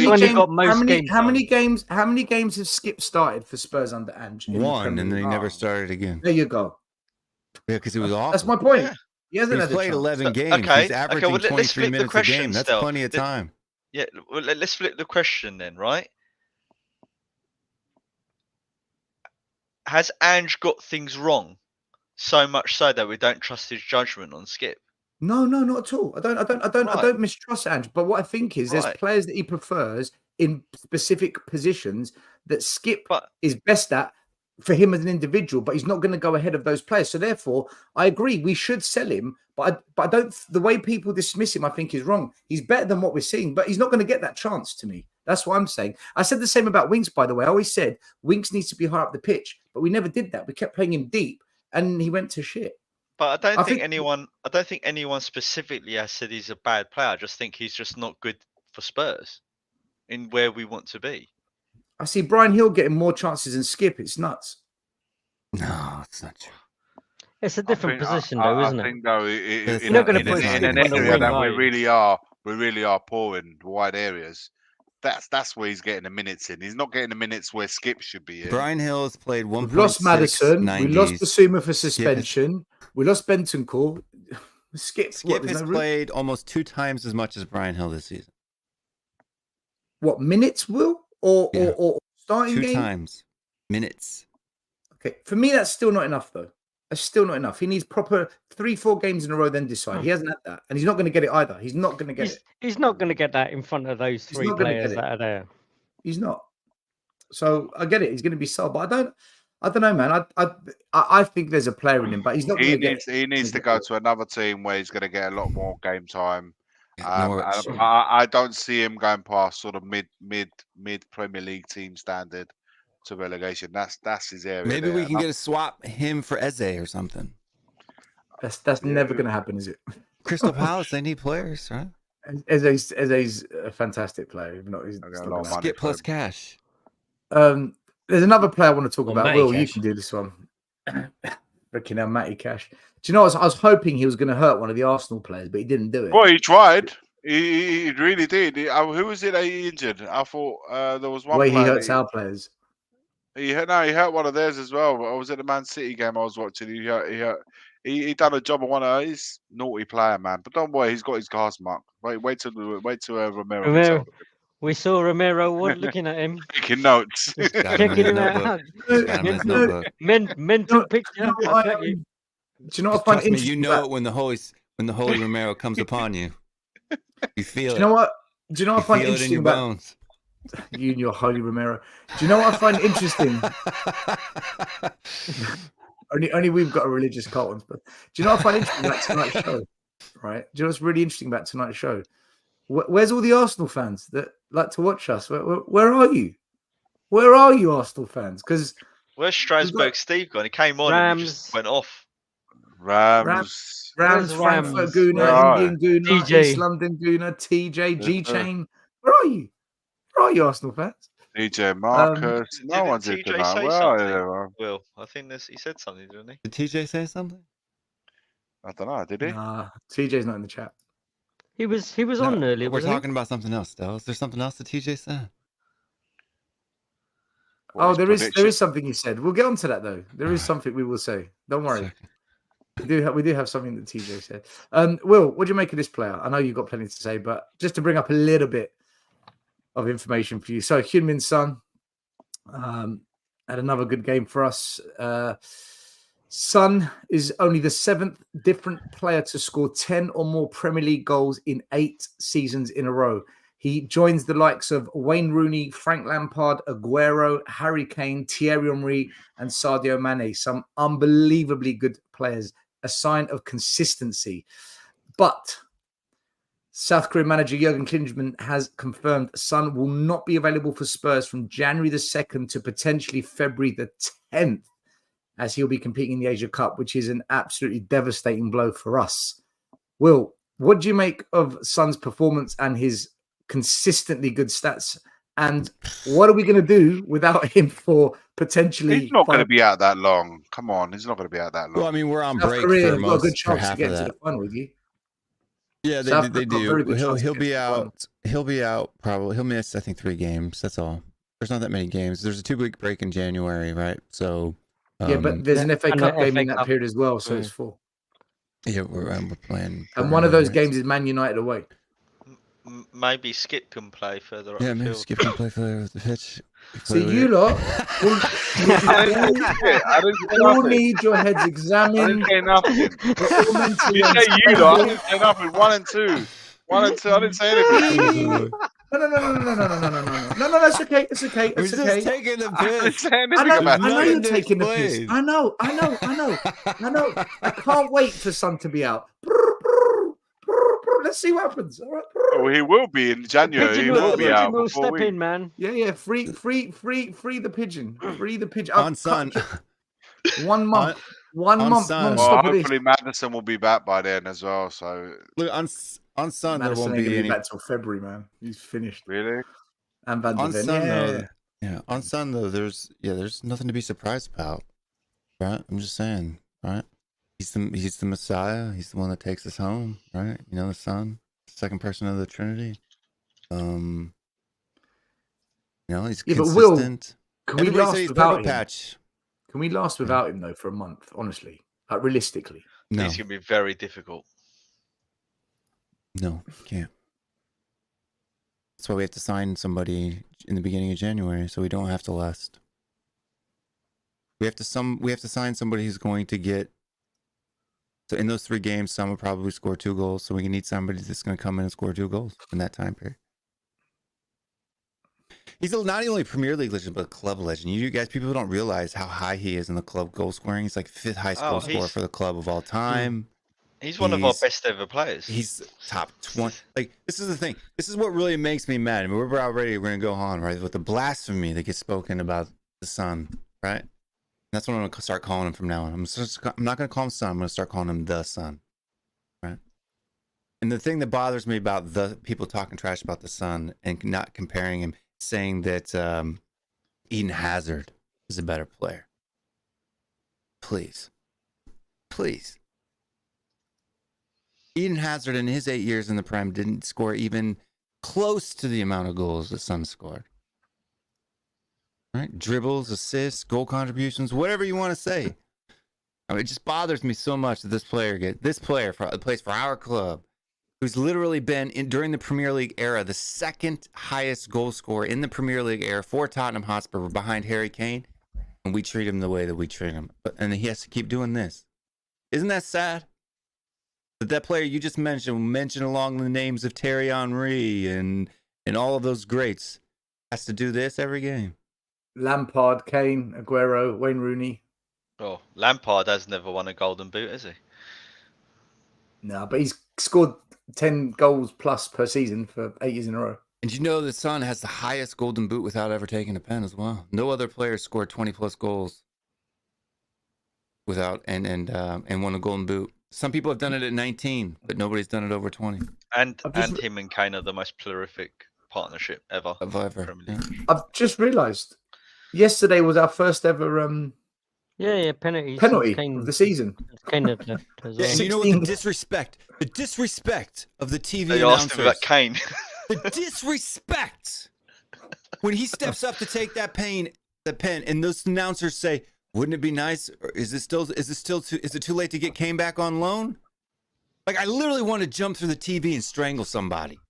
how many games have Skip started for Spurs under Ange? One, and then he never started again. There you go. Yeah, because he was awful. That's my point. Yeah. He hasn't He's played 11 games. He's averaging 23 minutes a game. That's plenty of time. Yeah, well, let's flip the question then, right? Has Ange got things wrong so much so that we don't trust his judgment on Skip? No, not at all. I don't mistrust Ange. But what I think is there's players that he prefers in specific positions that Skip is best at for him as an individual, but he's not going to go ahead of those players. So therefore, I agree we should sell him. But I don't. The way people dismiss him, I think, is wrong. He's better than what we're seeing, but he's not going to get that chance. To me, that's what I'm saying. I said the same about Winks, by the way. I always said Winks needs to be higher up the pitch, but we never did that. We kept playing him deep, and he went to shit. But I don't think anyone specifically has said he's a bad player. I just think he's just not good for Spurs in where we want to be. I see Brian Hill getting more chances than Skip. It's nuts. No, it's not true. It's a different position, though, isn't it? I think, though, you're not going to put in an area that we really are poor in wide areas. That's where he's getting the minutes in. He's not getting the minutes where Skip should be in. Brian Hill has played 1.6. We've lost Madison. We lost Basuma for suspension. We lost Bentancur. Skip has played almost 2 times as much as Brian Hill this season. What, minutes, Will? Or starting 2 game? 2 times. Minutes. Okay. For me, that's still not enough, though. That's still not enough. He needs proper 3-4 games in a row, then decide. He hasn't had that, and he's not going to get it either. He's not going to get it. He's not going to get that in front of those He's 3 not gonna players get it. that are there. He's not. So I get it. He's going to be sold, but I don't know, man. I think there's a player in him, but he's not going to get it. He needs to go to another team where he's going to get a lot more game time. Norwich. I don't see him going past sort of mid Premier League team standard to relegation. That's his area. Maybe we can get a swap him for Eze or something. That's never going to happen, is it? Crystal Palace, they need players, right? Eze's a fantastic player. If not, he's got a lot of money Skip for plus him. cash. There's another player I want to talk about. Matty Will, you Cash. can do this one. Freaking hell, Matty Cash. Do you know what? I was hoping he was going to hurt one of the Arsenal players, but he didn't do it. Well, he tried. He really did. Who was it that he injured? I thought there was one Way he player. hurts our players. He hurt one of theirs as well. But I was at the Man City game I was watching. He done a job on one of his naughty player, man. But don't worry, he's got his gas mark. Wait till Romero. gets out. We saw Romero looking at him, Taking notes. checking him out. Mental picture. I'll tell you. Do you know what I find Trust me, interesting? you know it when the holy Romero comes upon you. You feel Do it. you know what? Do you know what I find You feel it in interesting your about bones. you and your holy Romero? Do you know what I find interesting? only we've got a religious cult, but do you know what I find interesting about tonight's show? Right? Do you know what's really interesting about tonight's show? Where's all the Arsenal fans that like to watch us? Where are you? Where are you, Arsenal fans? Because Where's Strasbourg Steve gone? He came on and he just went off. Rams. Frankfurt Rams? Gooner, Where are Indian Gooner, TJ. East London Gooner, TJ, G Chain. Where are you? Where are you, Arsenal fans? DJ Marcus. no Didn't one's in TJ tonight. say Where something? are you? Will, I think he said something, didn't he? Did TJ say something? I don't know. Did he? Nah, TJ's not in the chat. He was on earlier. We're wasn't he? talking about something else, though. Is there something else that TJ said? What, his There prediction? is something he said. We'll get onto that though. There is something we will say. Don't worry. We do have something that TJ said. Will, what do you make of this player? I know you've got plenty to say, but just to bring up a little bit of information for you. So Heung-min Son had another good game for us. Son is only the 7th different player to score 10 or more Premier League goals in 8 seasons in a row. He joins the likes of Wayne Rooney, Frank Lampard, Aguero, Harry Kane, Thierry Henry, and Sadio Mane. Some unbelievably good players, a sign of consistency. But South Korean manager Jurgen Klinsmann has confirmed Son will not be available for Spurs from January the 2nd to potentially February the 10th, as he'll be competing in the Asia Cup, which is an absolutely devastating blow for us. Will, what do you make of Son's performance and his consistently good stats? And what are we going to do without him for potentially... He's not going to be out that long. Come on, he's not going to be out that long. Well, I mean, we're on South break Korea for have got a good most for chance to half get of into that. the final with you. Yeah, South they Korea got a very do. good chance to He'll get be to the final. out. He'll be out probably. He'll miss, I think, 3 games. That's all. There's not that many games. There's a 2-week break in January, right? So Yeah, but there's an FA and Cup the game FA in that Cup. period as well, so it's 4. yeah, we're playing. And one of those right? games is Man United away. Maybe Skip can play further up Yeah, the maybe field. Skip can play for the pitch. See, you lot I didn't say all nothing. need your heads I examined. didn't say nothing. We're all mentally You say you lot. I unstable. didn't say nothing. 1 and 2. 1 and 2. I didn't say anything. No, that's okay. It's okay. We're It's just okay. taking the I didn't piss. say I anything know, about I know it. you're Nothing to taking the piss. explain. I know. I can't wait for Son to be out. Let's see what happens. All right. Oh, he will be in January. He will be out will before step we. in, man. Yeah. Free the pigeon. Free the pigeon. On Son. 1 month. On- 1 on month. Son. Non Well, stop of this. hopefully Madison will be back by then as well. So Look, on Son, there Madison won't ain't be gonna any. back till February, man. He's finished. really, And Van de On Ven. Son, Yeah. though, yeah. On Son, though, there's nothing to be surprised about, right? I'm just saying, right? He's the Messiah. He's the one that takes us home, right? You know, the Son, second person of the Trinity. You know, he's Yeah, but Will, consistent. Can we Everybody last say he's without purple him? patch. Can we last without him though for a month? Honestly, like realistically. No, It's going to be very difficult. no, can't. That's why we have to sign somebody in the beginning of January, so we don't have to last. We have to sign somebody who's going to get So in those 3 games, Son will probably score 2 goals. So we need somebody that's going to come in and score 2 goals in that time period. He's not only a Premier League legend, but a club legend. You guys, people don't realize how high he is in the club goal scoring. He's like 5th highest goal scorer for the club of all time. He's one of our best ever players. He's top 20. Like, this is the thing. This is what really makes me mad. I mean, we're about ready. We're going to go on, right? With the blasphemy that gets spoken about the Son, right? That's what I'm going to start calling him from now on. I'm not going to call him Son. I'm going to start calling him the Son, right? And the thing that bothers me about the people talking trash about the Son and not comparing him, saying that Eden Hazard is a better player. Please. Eden Hazard in his 8 years in the Prem didn't score even close to the amount of goals the Son scored. Right? Dribbles, assists, goal contributions, whatever you want to say. I mean, it just bothers me so much that this player plays for our club, who's literally been during the Premier League era the 2nd highest goal scorer in the Premier League era for Tottenham Hotspur behind Harry Kane, and we treat him the way that we treat him. And he has to keep doing this. Isn't that sad? That player you just mentioned along the names of Thierry Henry and all of those greats, has to do this every game. Lampard, Kane, Aguero, Wayne Rooney. Oh, Lampard has never won a Golden Boot, has he? No, but he's scored 10 goals plus per season for 8 years in a row. And you know the Son has the highest Golden Boot without ever taking a pen as well. No other player scored 20 plus goals without and won a Golden Boot. Some people have done it at 19, but nobody's done it over 20. And him and Kane are the most prolific partnership ever. Yeah. I've just realised yesterday was our first ever penalty of the season. Kane had left as well. Yeah, and you know what? The disrespect of the TV they announcers. asked him about Kane. The disrespect when he steps up to take the pen, and those announcers say, "Wouldn't it be nice? Or is it too late to get Kane back on loan?" Like, I literally want to jump through the TV and strangle somebody.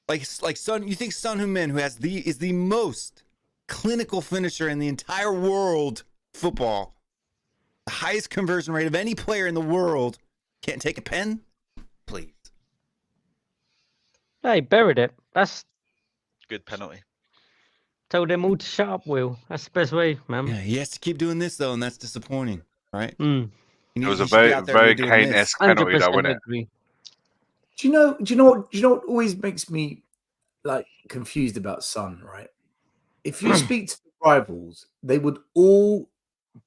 Like Son, you think Son Heung-min, who is the most clinical finisher in the entire world football, the highest conversion rate of any player in the world, can't take a pen? Please. He buried it. That's good penalty. Told them all to shut up, Will. That's the best way, man. Yeah, he has to keep doing this though, and that's disappointing, right? It was a very Kane-esque penalty, though, wasn't it? Agree. Do you know what always makes me like confused about Son, right? If you speak to the rivals, they would all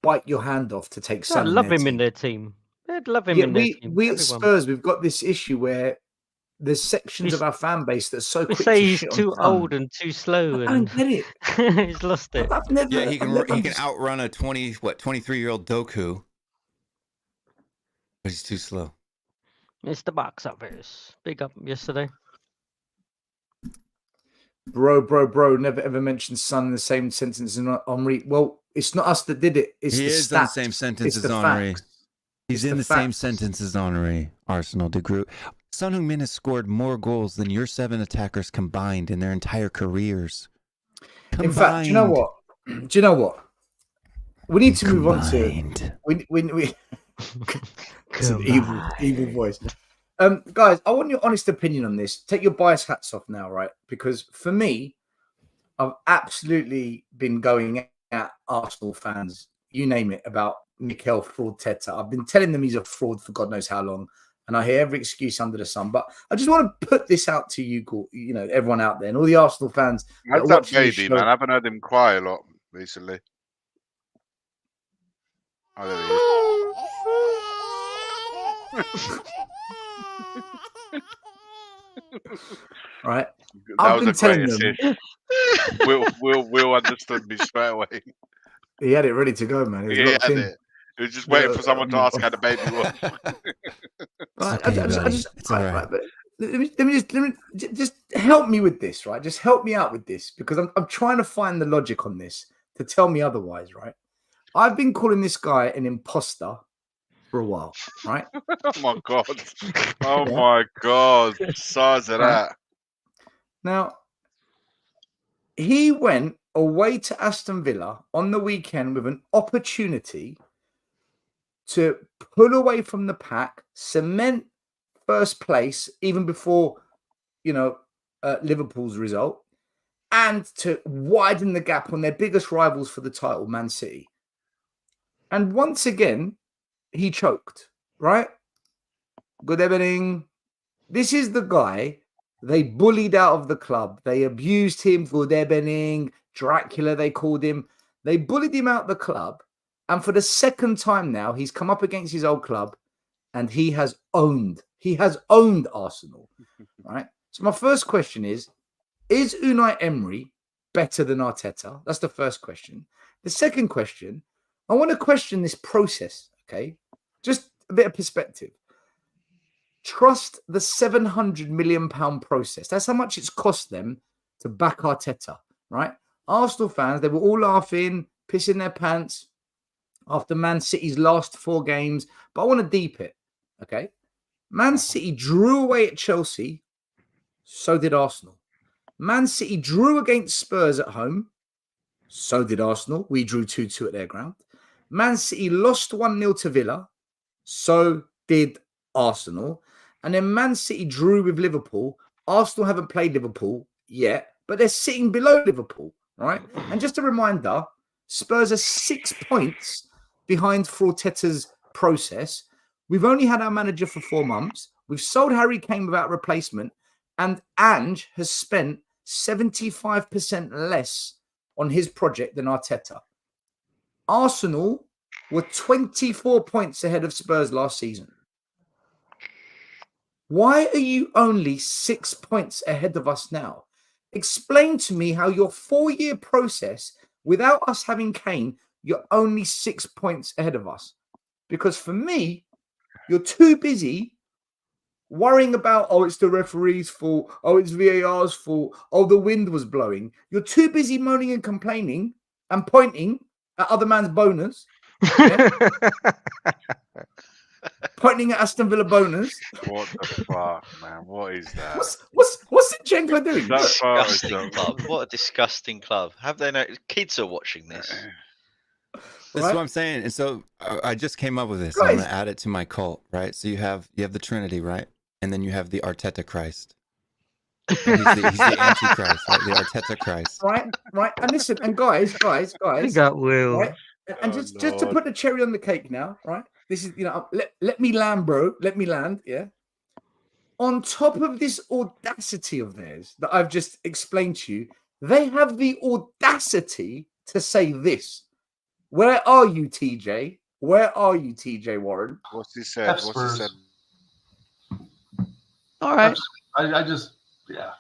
bite your hand off to take Son. I'd love him in their team. They'd love him in their team. We at Spurs, we've got this issue where there's sections of our fan base that's so quick say to he's shit too on old and too slow. I don't get it. He's lost it. He can outrun a 23-year-old Doku, but he's too slow. Mr. Box Office. Big up yesterday. Bro, never ever mentioned Son in the same sentence as Henry. Well, it's not us that did it. It's he the is stats. in the same sentence as Henry. He's in the same sentence as Henry. Arsenal de Groot. Son Heung-min has scored more goals than your 7 attackers combined in their entire careers. In fact, do you know what? We need to move on to we it's an evil voice. Guys, I want your honest opinion on this. Take your bias hats off now, right? Because for me, I've absolutely been going at Arsenal fans, you name it, about Mikel Fraud Teta. I've been telling them he's a fraud for God knows how long, and I hear every excuse under the sun. But I just want to put this out to you, everyone out there, and all the Arsenal fans. How's that baby, man? I haven't heard him cry a lot recently. Oh, there he is. Right. That was a great assist. Will understood me straight away. He had it ready to go, man. He had it. He was just waiting for someone to ask how the baby was. Let me just help me with this, right? Just help me out with this, because I'm trying to find the logic on this to tell me otherwise, right? I've been calling this guy an imposter for a while, right? Oh my god! Oh my god! Size of that. Now, he went away to Aston Villa on the weekend with an opportunity to pull away from the pack, cement first place, even before, Liverpool's result, and to widen the gap on their biggest rivals for the title, Man City. And once again, he choked, right? Good evening. This is the guy they bullied out of the club. They abused him. Good evening. Dracula, they called him. They bullied him out of the club. And for the second time now, he's come up against his old club and he has owned Arsenal, right? So my first question is Unai Emery better than Arteta? That's the first question. The second question, I want to question this process, okay? Just a bit of perspective. Trust the £700 million process. That's how much it's cost them to back Arteta, right? Arsenal fans, they were all laughing, pissing their pants after Man City's last 4 games. But I want to deep it, okay? Man City drew away at Chelsea. So did Arsenal. Man City drew against Spurs at home. So did Arsenal. We drew 2-2 at their ground. Man City lost 1-0 to Villa. So did Arsenal. And then Man City drew with Liverpool. Arsenal haven't played Liverpool yet, but they're sitting below Liverpool, right? And just a reminder, Spurs are 6 points behind Arteta's process. We've only had our manager for 4 months. We've sold Harry Kane without replacement. And Ange has spent 75% less on his project than Arteta. Arsenal were 24 points ahead of Spurs last season. Why are you only 6 points ahead of us now? Explain to me how your 4-year process, without us having Kane, you're only 6 points ahead of us. Because for me, you're too busy worrying about, it's the referee's fault, it's VAR's fault, the wind was blowing. You're too busy moaning and complaining and pointing at other man's bonus. Yeah? Pointing at Aston Villa bonus. What the fuck, man? What is that? What's Zinchenko doing? Disgusting club. What a disgusting club. Have they know? Kids are watching this. This is what I'm saying. And so I just came up with this. I'm going to add it to my cult, right? So you have the Trinity, right? And then you have the Arteta Christ. He's the Antichrist, right? The Arteta Christ. Right. And listen, and guys. I got Will. Right? And just to put the cherry on the cake now, right? This is, let me land, bro. Let me land, yeah? On top of this audacity of theirs that I've just explained to you, they have the audacity to say this. Where are you, TJ? Where are you, TJ Warren? What's he said? All right. I just, yeah.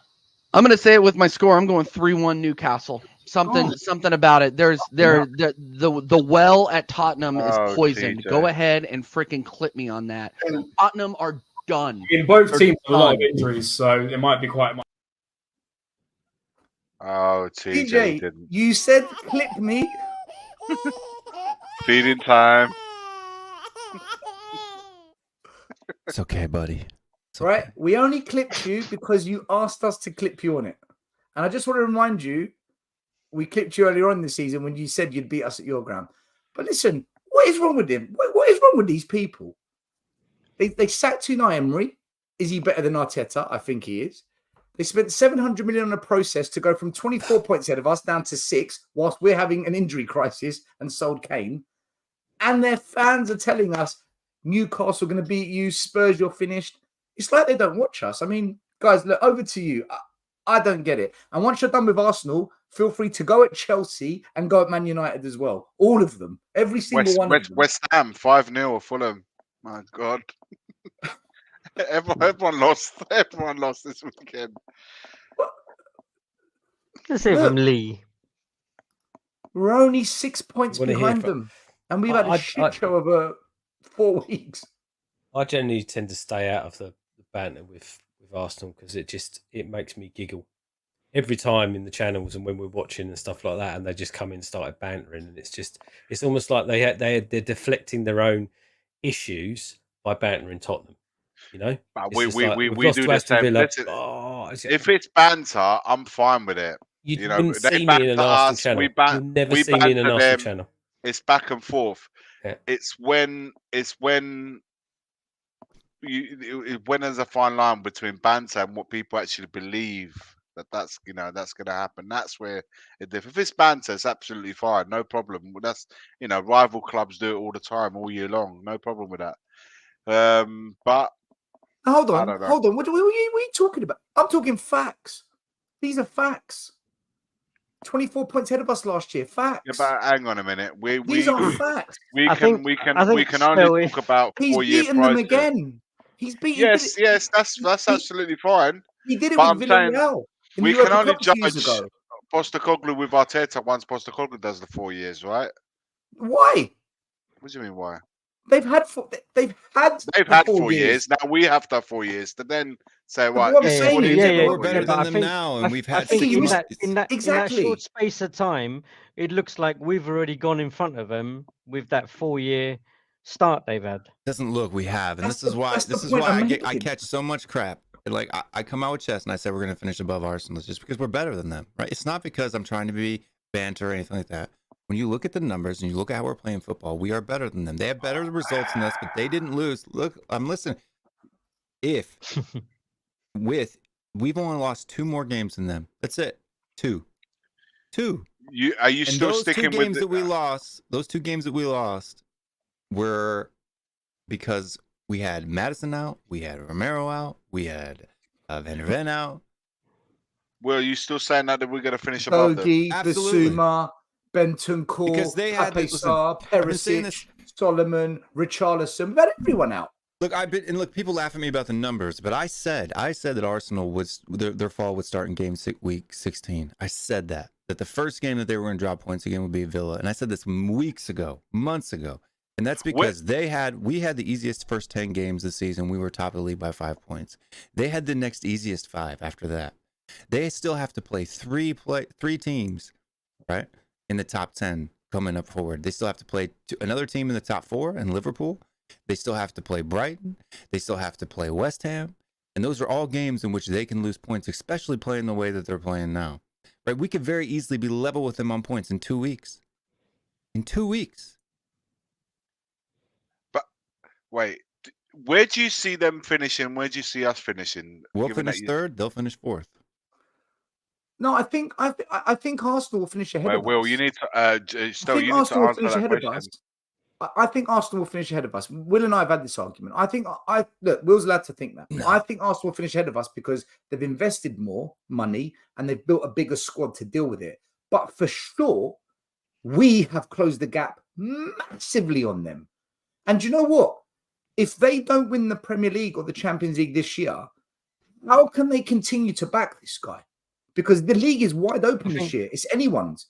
I'm going to say it with my score. I'm going 3-1 Newcastle. Something about it. The well at Tottenham is poisoned. TJ. Go ahead and freaking clip me on that. Tottenham are done. In both teams have a lot of injuries, so it might be quite much. Oh, TJ didn't. You said clip me. Feeding time. It's okay, buddy. Right? We only clipped you because you asked us to clip you on it. And I just want to remind you, we clipped you earlier on this season when you said you'd beat us at your ground. But listen, what is wrong with him? What is wrong with these people? They sacked Unai Emery. Is he better than Arteta? I think he is. They spent 700 million on a process to go from 24 points ahead of us down to 6, whilst we're having an injury crisis and sold Kane. And their fans are telling us, Newcastle are going to beat you, Spurs, you're finished. It's like they don't watch us. I mean, guys, look, over to you. I don't get it. And once you're done with Arsenal, feel free to go at Chelsea and go at Man United as well. All of them. Every single one of them. West Ham, 5-0 Fulham. My God. Everyone lost. Everyone lost this weekend. Let's hear from Lee. We're only 6 points behind them. And we've had a shit show over 4 weeks. I generally tend to stay out of the banter with Arsenal because it makes me giggle. Every time in the channels and when we're watching and stuff like that, and they just come in and started bantering, and it's almost like they're deflecting their own issues by bantering Tottenham. You know, we do the same. If it's banter, I'm fine with it. You wouldn't see me in an Arsenal channel. You'll never see me in an Arsenal channel. It's back and forth. It's when when there's a fine line between banter and what people actually believe that's going to happen. That's where it differs. If it's banter, it's absolutely fine, no problem. That's rival clubs do it all the time, all year long, no problem with that. But hold I on. don't know. What are you talking about? I'm talking facts. These are facts. 24 points ahead of us last year. Facts. Yeah, but hang on a minute. These are facts. We can only talk about 4 year He's beaten them again. He's beaten. Yes, that's absolutely fine. He did it But with I'm saying Villarreal. we can only judge Postecoglou with Arteta once Postecoglou does the 4 years, right? Why? What do you mean why? They've had 4 years. Now we have to have 4 years to then say, right, we're better than them now, and we've had 6 in months. that short space of time, it looks like we've already gone in front of them with that 4-year start they've had. Doesn't look we have, and this is why I catch so much crap. Like I come out with chest and I say we're going to finish above Arsenal just because we're better than them, right? It's not because I'm trying to be banter or anything like that. When you look at the numbers and you look at how we're playing football, we are better than them. They have better results than us, but they didn't lose. Look, I'm listening. We've only lost 2 more games than them. That's it. 2. Are you still sticking with games that we lost? Those 2 games that we lost were because we had Madison out, we had Romero out, we had Van der Ven out. Well, are you still saying that we're going to finish above them? Basuma, Bentancur, because they had Sar, Perisic, Solomon, Richarlison. We've had everyone out. Look, people laugh at me about the numbers, but I said that Arsenal their fall would start in week 16. I said that the first game that they were going to drop points again would be Villa, and I said this months ago, and that's because we had the easiest first 10 games this season. We were top of the league by 5 points. They had the next easiest 5 after that. They still have to play three teams, right, in the top 10 coming up forward. They still have to play another team in the top 4 in Liverpool. They still have to play Brighton. They still have to play West Ham. And those are all games in which they can lose points, especially playing the way that they're playing now. Right? We could very easily be level with them on points in 2 weeks. In 2 weeks. But wait, where do you see them finishing? Where do you see us finishing? We'll finish 3rd. They'll finish 4th. No, I think Arsenal will finish ahead of us. Will, you need to still you need to answer that question. I think Arsenal will finish ahead of us. Will and I have had this argument. Look, Will's allowed to think that. No. I think Arsenal will finish ahead of us because they've invested more money and they've built a bigger squad to deal with it. But for sure, we have closed the gap massively on them. And you know what? If they don't win the Premier League or the Champions League this year, how can they continue to back this guy? Because the league is wide open this year. It's anyone's.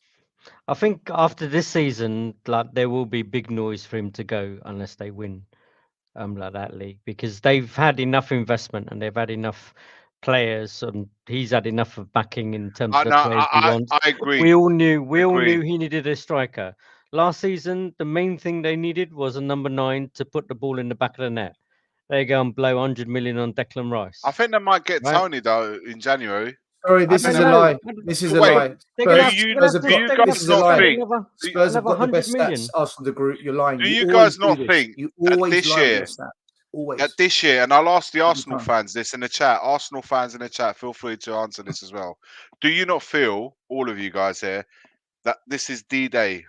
I think after this season, like there will be big noise for him to go unless they win, like that league, because they've had enough investment and they've had enough players, and he's had enough of backing in terms of the players he wants. I agree. We all knew he needed a striker. Last season, the main thing they needed was a number 9 to put the ball in the back of the net. They go and blow 100 million on Declan Rice. I think they might get Tony though in January. Sorry, this is a lie. This is a lie. Do you guys not think? Spurs have got the best stats. Arsenal, the group. You're lying. Do you guys not think that this year, and I'll ask the Arsenal fans this in the chat. Arsenal fans in the chat, feel free to answer this as well. Do you not feel, all of you guys here, that this is D-Day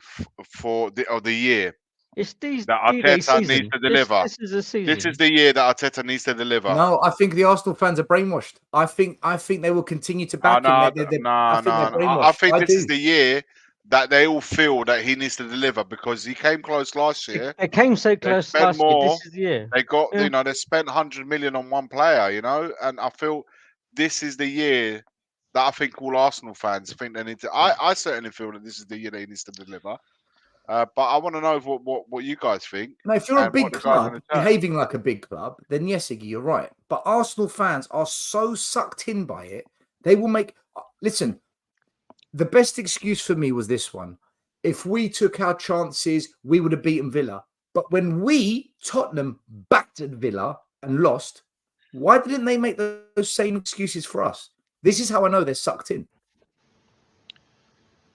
for the year? It's that Arteta needs to deliver. This is a season. This is the year that Arteta needs to deliver. No, I think the Arsenal fans are brainwashed. I think they will continue to back him. I think this is the year that they all feel that he needs to deliver because he came close last year. It came so close last year. This is the year. They got, they spent 100 million on one player, and I feel this is the year that I think all Arsenal fans think they need to. I certainly feel that this is the year that he needs to deliver. But I want to know what you guys think. No, if you're a big club behaving like a big club, then yes, Iggy, you're right. But Arsenal fans are so sucked in by it, they will make. Listen, the best excuse for me was this one. If we took our chances, we would have beaten Villa. But when we, Tottenham, battered Villa and lost, why didn't they make those same excuses for us? This is how I know they're sucked in.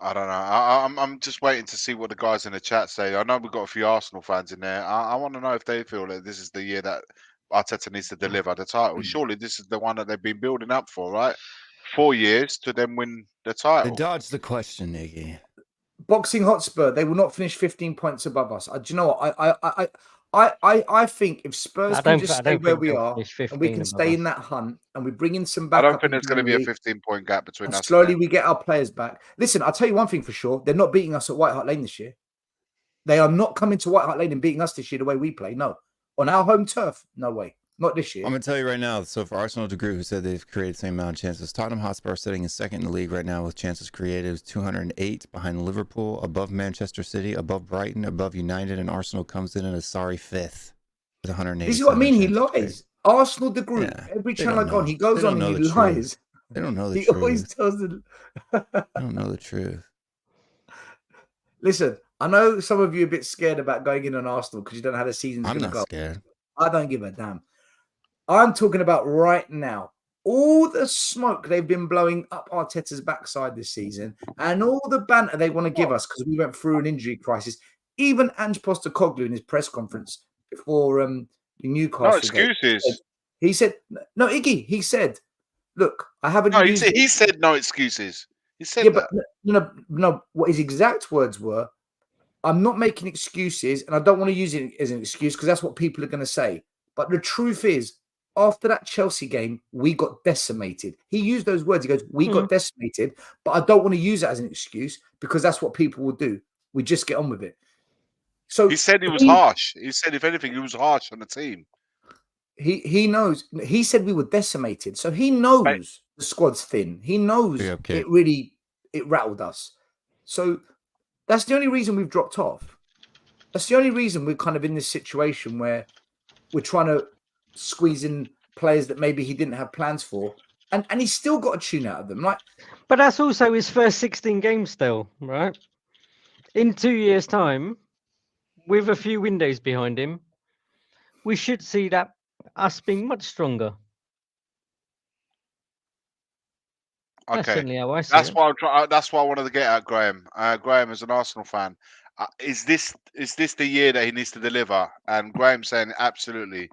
I don't know. I'm just waiting to see what the guys in the chat say. I know we've got a few Arsenal fans in there. I want to know if they feel that this is the year that Arteta needs to deliver the title. Surely this is the one that they've been building up for, right? 4 years to then win the They title. dodged the question, Iggy. Boxing Hotspur, they will not finish 15 points above us. Do you know what? I think if Spurs can just stay where we are and we can stay in that hunt and we bring in some I backup. don't think there's going to be a 15-point gap between us. Slowly we get our players back. Listen, I'll tell you one thing for sure. They're not beating us at White Hart Lane this year. They are not coming to White Hart Lane and beating us this year the way we play. No. On our home turf, no way. Not this year. I'm going to tell you right now. So for Arsenal to agree, who said they've created the same amount of chances. Tottenham Hotspur sitting in second in the league right now with chances created, 208 behind Liverpool, above Manchester City, above Brighton, above United, and Arsenal comes in at a sorry fifth with 180. This is what I mean. He lies. Arsenal, the group. Yeah, every channel I go on, he goes on and he lies. They don't know the he truth. Always tells them. They don't know the truth. Listen, I know some of you are a bit scared about going in on Arsenal because you don't know how the season's going to go. I'm not scared. I don't give a damn. I'm talking about right now. All the smoke they've been blowing up Arteta's backside this season and all the banter they want to give us because we went through an injury crisis. Even Ange Postecoglou in his press conference before the Newcastle. No excuses. Game, he said, no, Iggy, he said, look, I haven't. No, he said no excuses. He said that. But no, what his exact words were, I'm not making excuses and I don't want to use it as an excuse because that's what people are going to say. But the truth is, after that Chelsea game, we got decimated. He used those words. He goes, we got decimated, but I don't want to use it as an excuse because that's what people will do. We just get on with it. So he said he was harsh. He said, if anything, he was harsh on the team. He knows. He said we were decimated. So he knows the squad's thin. He knows it rattled us. So that's the only reason we've dropped off. That's the only reason we're kind of in this situation where we're trying to squeeze in players that maybe he didn't have plans for, and he's still got a tune out of them. Like, but that's also his first 16 games still, right? In 2 years' time, with a few windows behind him, we should see that us being much stronger. Okay, that's certainly how I see that's it. why that's why I wanted to get at Graham. Graham, as an Arsenal fan, is this the year that he needs to deliver? And Graham saying absolutely.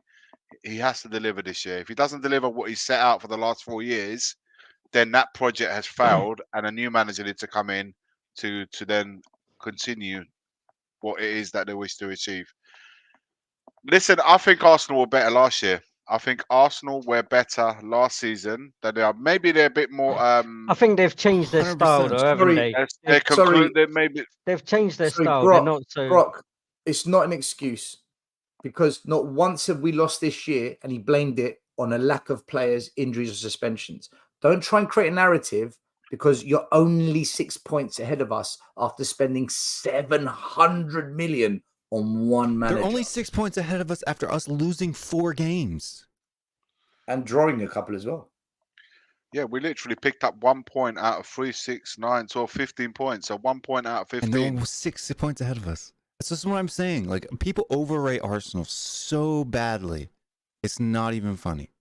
He has to deliver this year. If he doesn't deliver what he's set out for the last 4 years, then that project has failed, and a new manager needs to come in to then continue what it is that they wish to achieve. Listen, I think Arsenal were better last year. I think Arsenal were better last season than they are. Maybe they're a bit more. I think they've changed their style, though, haven't they? They've changed their style. Brock, they're not so. Brock, it's not an excuse. Because not once have we lost this year, and he blamed it on a lack of players, injuries, or suspensions. Don't try and create a narrative because you're only 6 points ahead of us after spending 700 million on one manager. They're only 6 points ahead of us after us losing 4 games. And drawing a couple as well. Yeah, we literally picked up 1 point out of 3, 6, 9, 12, 15 points. So 1 point out of 15. And they're 6 points ahead of us. That's just what I'm saying. Like, people overrate Arsenal so badly. It's not even funny.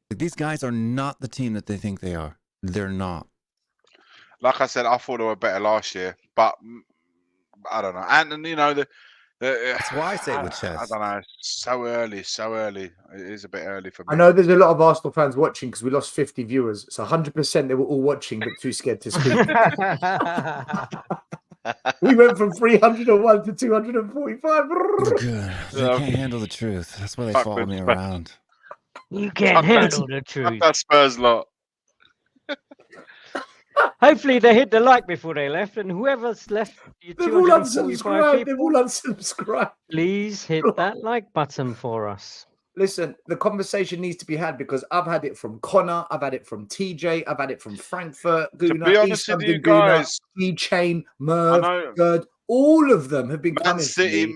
Like, these guys are not the team that they think they are. They're not. Like I said, I thought they were better last year, but I don't know. And you know, that's why I say it with chess. I don't know. So early. It is a bit early for me. I know there's a lot of Arsenal fans watching because we lost 50 viewers. So 100% they were all watching, but too scared to speak. We went from 301 to 245. Good. They can't handle the truth. That's why they follow me around. You can't handle the truth. That Spurs lot. Hopefully they hit the like before they left, and whoever's left, they've all unsubscribed. They've all unsubscribed. Please hit that like button for us. Listen, the conversation needs to be had because I've had it from Connor, I've had it from TJ, I've had it from Frankfurt, Guna, to be honest with you guys, E-Chain, Merv, Gerd, all of them have been coming.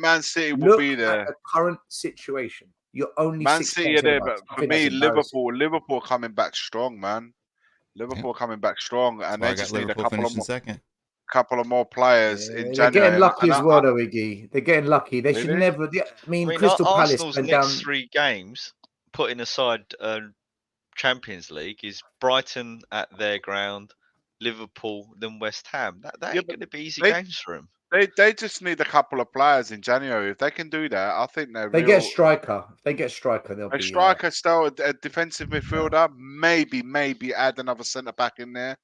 Man City will be there. At the current situation, you're only Man City are there, but for me, Liverpool coming back strong, man. Liverpool coming back strong, and they just need a couple of more players in January. They're getting lucky as well, though, Iggy. They're getting lucky. They should never. I mean, Crystal Palace Arsenal's went next down 3 games, putting aside Champions League, is Brighton at their ground, Liverpool, then West Ham. That Yeah, ain't going to be easy they- games for them. They just need a couple of players in January. If they can do that, I think they're They real. get a striker. If they get a striker, they'll A be striker, still a defensive midfielder, maybe add another centre back in there.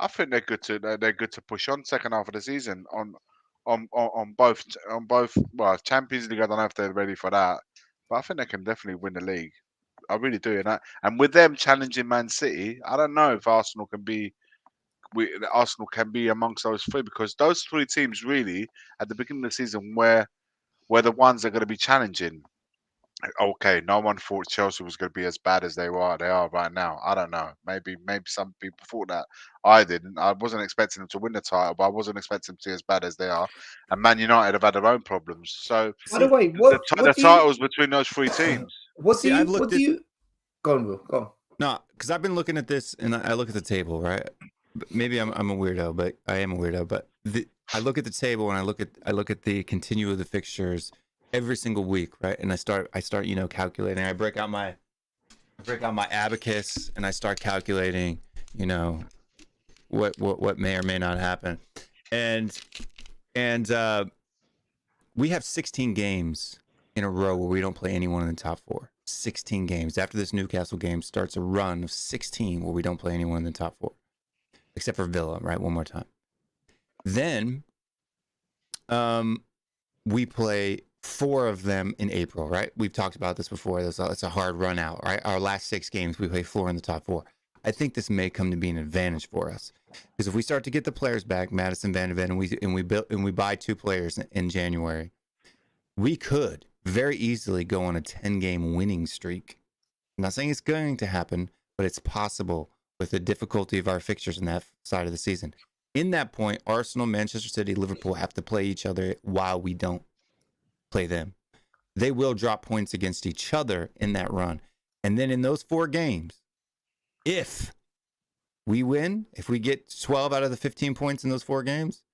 I think they're good to push on second half of the season on both. Well, Champions League, I don't know if they're ready for that, but I think they can definitely win the league. I really do. And with them challenging Man City, I don't know if Arsenal can be amongst those three, because those three teams really at the beginning of the season were the ones that are going to be challenging. Okay, no one thought Chelsea was going to be as bad as they are right now. I don't know. Maybe some people thought that. I didn't. I wasn't expecting them to win the title, but I wasn't expecting them to be as bad as they are. And Man United have had their own problems. So By the way, the titles between those three teams. What do you? Go on, Will. Go on. No, because I've been looking at this and I look at the table, right? Maybe I'm a weirdo, but I am a weirdo. But I look at the table and I look at the continue of the fixtures every single week, right? And I start calculating. I break out my abacus and I start calculating, what may or may not happen. And we have 16 games in a row where we don't play anyone in the top four. 16 games. After this Newcastle game starts a run of 16 where we don't play anyone in the top four. Except for Villa, right? One more time. Then we play 4 of them in April, right? We've talked about this before. It's a hard run out, right? Our last 6 games, we play 4 in the top 4. I think this may come to be an advantage for us. Because if we start to get the players back, Madison, Van de Ven, and we buy 2 players in January, we could very easily go on a 10-game winning streak. I'm not saying it's going to happen, but it's possible with the difficulty of our fixtures in that side of the season. In that point, Arsenal, Manchester City, Liverpool have to play each other while we don't play them. They will drop points against each other in that run. And then in those 4 games, if we win, if we get 12 out of the 15 points in those 4 games,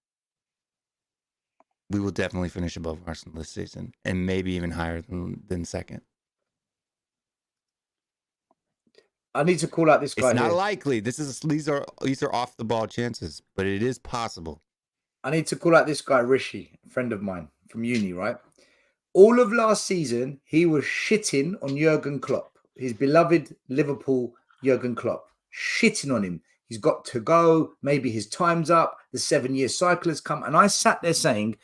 we will definitely finish above Arsenal this season and maybe even higher than second. I need to call out this guy. It's not here. likely. These are off the ball chances, but it is possible. I need to call out this guy, Rishi, a friend of mine from uni, right? All of last season, he was shitting on Jurgen Klopp, his beloved Liverpool Jurgen Klopp, shitting on him. He's got to go. Maybe his time's up. The 7-year cycle has come. And I sat there saying,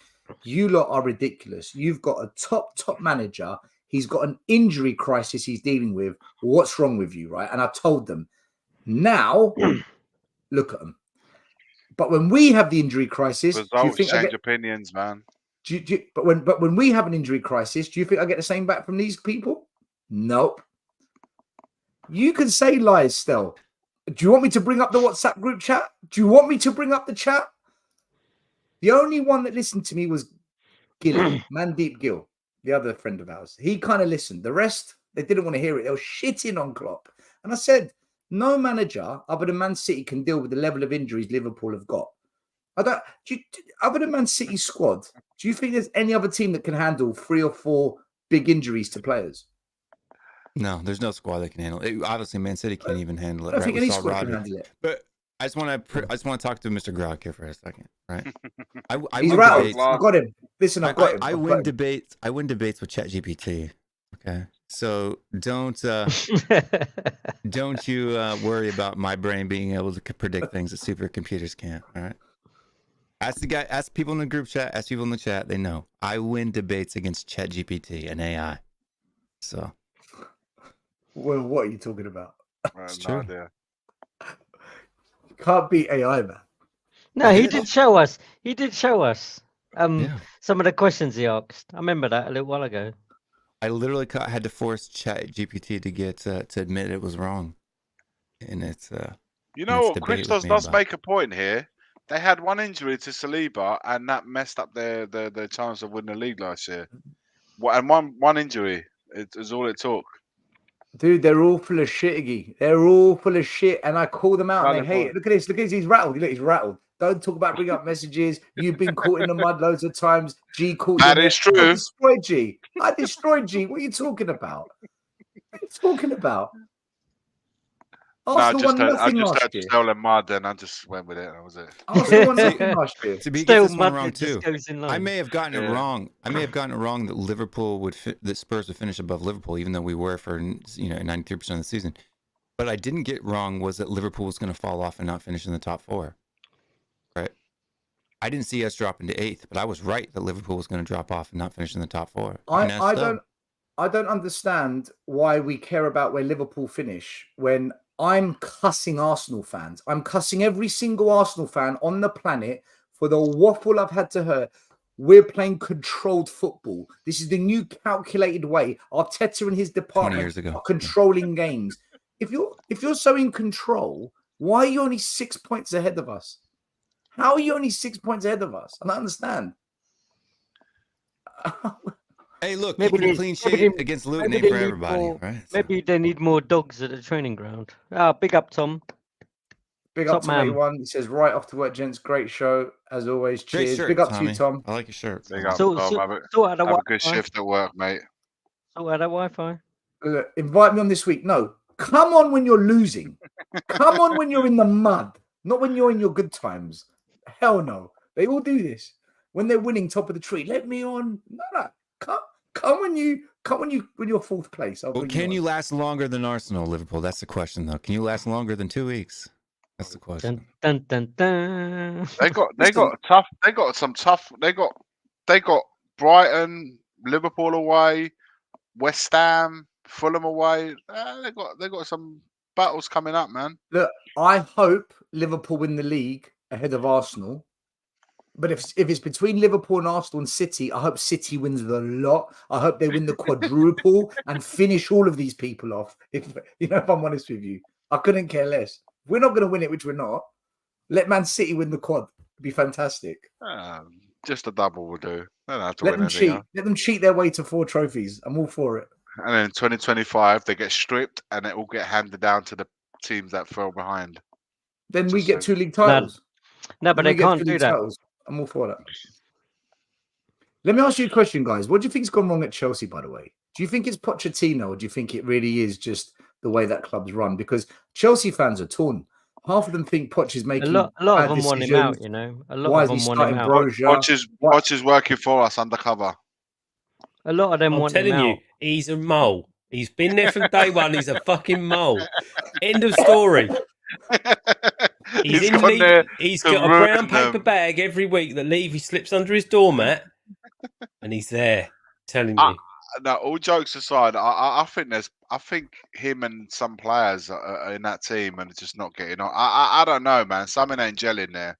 you lot are ridiculous. You've got a top manager. He's got an injury crisis he's dealing with. What's wrong with you, right? And I told them, now, look at them. But when we have the injury crisis, Results do you think change opinions, man. But when we have an injury crisis, do you think I get the same back from these people? Nope. You can say lies still. Do you want me to bring up the WhatsApp group chat? Do you want me to bring up the chat? The only one that listened to me was Gil, Mandeep Gill, the other friend of ours. He kind of listened. The rest, they didn't want to hear it. They were shitting on Klopp. And I said, no manager other than Man City can deal with the level of injuries Liverpool have got. Other than Man City's squad, do you think there's any other team that can handle 3 or 4 big injuries to players? No, there's no squad that can handle it. Obviously, Man City can't even handle it. I don't think any squad can handle it. But I just want to talk to Mr. Grok here for a second, right? He's rattled. I've got him. Listen, I've got him. I win debates with ChatGPT. Okay, so don't you worry about my brain being able to predict things that supercomputers can't. All right. Ask people in the group chat. Ask people in the chat. They know I win debates against ChatGPT and AI. So. Well, what are you talking about? It's true. Idea. You can't beat AI, man. No, he did show us. Some of the questions he asked. I remember that a little while ago. I literally had to force ChatGPT to get to admit it was wrong. And it's you know what? Christos does make a point here. They had one injury to Saliba, and that messed up their chance of winning the league last year. And one injury is all it took. Dude, they're all full of shit, Iggy. They're all full of shit, and I call them out. And they hate it. Look at this. Look at this. He's rattled. Look, he's rattled. Don't talk about bring up messages. You've been caught in the mud loads of times. G caught you. That is true. I destroyed G. I destroyed G. What are you talking about? What are you talking about? Arsenal won I nothing just last had to year. sell them mud, and I just went with it. That was it. Arsenal won nothing last year. To be Still get this one mud wrong that just too. goes in line. I may have gotten it Yeah. wrong. I may have gotten it wrong that Liverpool that Spurs would finish above Liverpool, even though we were for 93% of the season. But I didn't get wrong was that Liverpool was going to fall off and not finish in the top 4. Right? I didn't see us dropping to 8th, but I was right that Liverpool was going to drop off and not finish in the top 4. I don't understand why we care about where Liverpool finish when I'm cussing Arsenal fans. I'm cussing every single Arsenal fan on the planet for the waffle I've had to hear. We're playing controlled football. This is the new calculated way. Arteta and his 20 department years ago. are controlling games. If you're so in control, why are you only 6 points ahead of us? How are you only 6 points ahead of us? I don't understand. Hey, look, Maybe keeping a they- clean maybe sheet they- against Luton maybe ain't they for need everybody, more- right? Maybe they need more dogs at the training ground. Big up, Tom. Big Top up to man. 81. He says, right off to work, gents. Great show, as always. Great Cheers. shirt, Big up Tommy. to you, Tom. I like your shirt. Big up, So- Tom. so- Have a Sort out the have a good Wi-Fi. shift at work, mate. Sort out that Wi-Fi. Invite me on this week. No, come on when you're losing. Come on when you're in the mud, not when you're in your good times. Hell no. They all do this when they're winning top of the tree. Let me on. No. Come when you're fourth place. I'll Well, bring can you you last longer than Arsenal, Liverpool? That's the question, though. Can you last longer than 2 weeks? That's the question. Dun dun dun. They got Listen. tough. They got some tough. They got Brighton, Liverpool away, West Ham, Fulham away. They got some battles coming up, man. Look, I hope Liverpool win the league ahead of Arsenal. But if it's between Liverpool and Arsenal and City, I hope City wins the lot. I hope they win the quadruple and finish all of these people off. If I'm honest with you, I couldn't care less. We're not going to win it, which we're not. Let Man City win the quad. It'd be fantastic. Just a double will do. They don't have to Let win them anything cheat. else. Let them cheat their way to 4 trophies. I'm all for it. And then in 2025, they get stripped and it will get handed down to the teams that fell behind. Then we Just get so- 2 league titles. No, but Then they we get can't 2 do league that. titles. I'm all for that. Let me ask you a question, guys. What do you think's gone wrong at Chelsea, by the way? Do you think it's Pochettino, or do you think it really is just the way that club's run? Because Chelsea fans are torn. Half of them think Poch is A making lot bad of them want him decisions. out. You know, a lot Why of is he them want him starting out. Brozier? Poch is working for us undercover. A lot of them I'm want him telling you, out. he's a mole. He's been there from day one. He's a fucking mole. End of story. He's in gone there Levy. He's to got a ruin brown paper them. bag every week that Levy slips under his doormat, and he's there telling you. No, all jokes aside, I think him and some players are in that team and just not getting on. I don't know, man. Something ain't gelling there,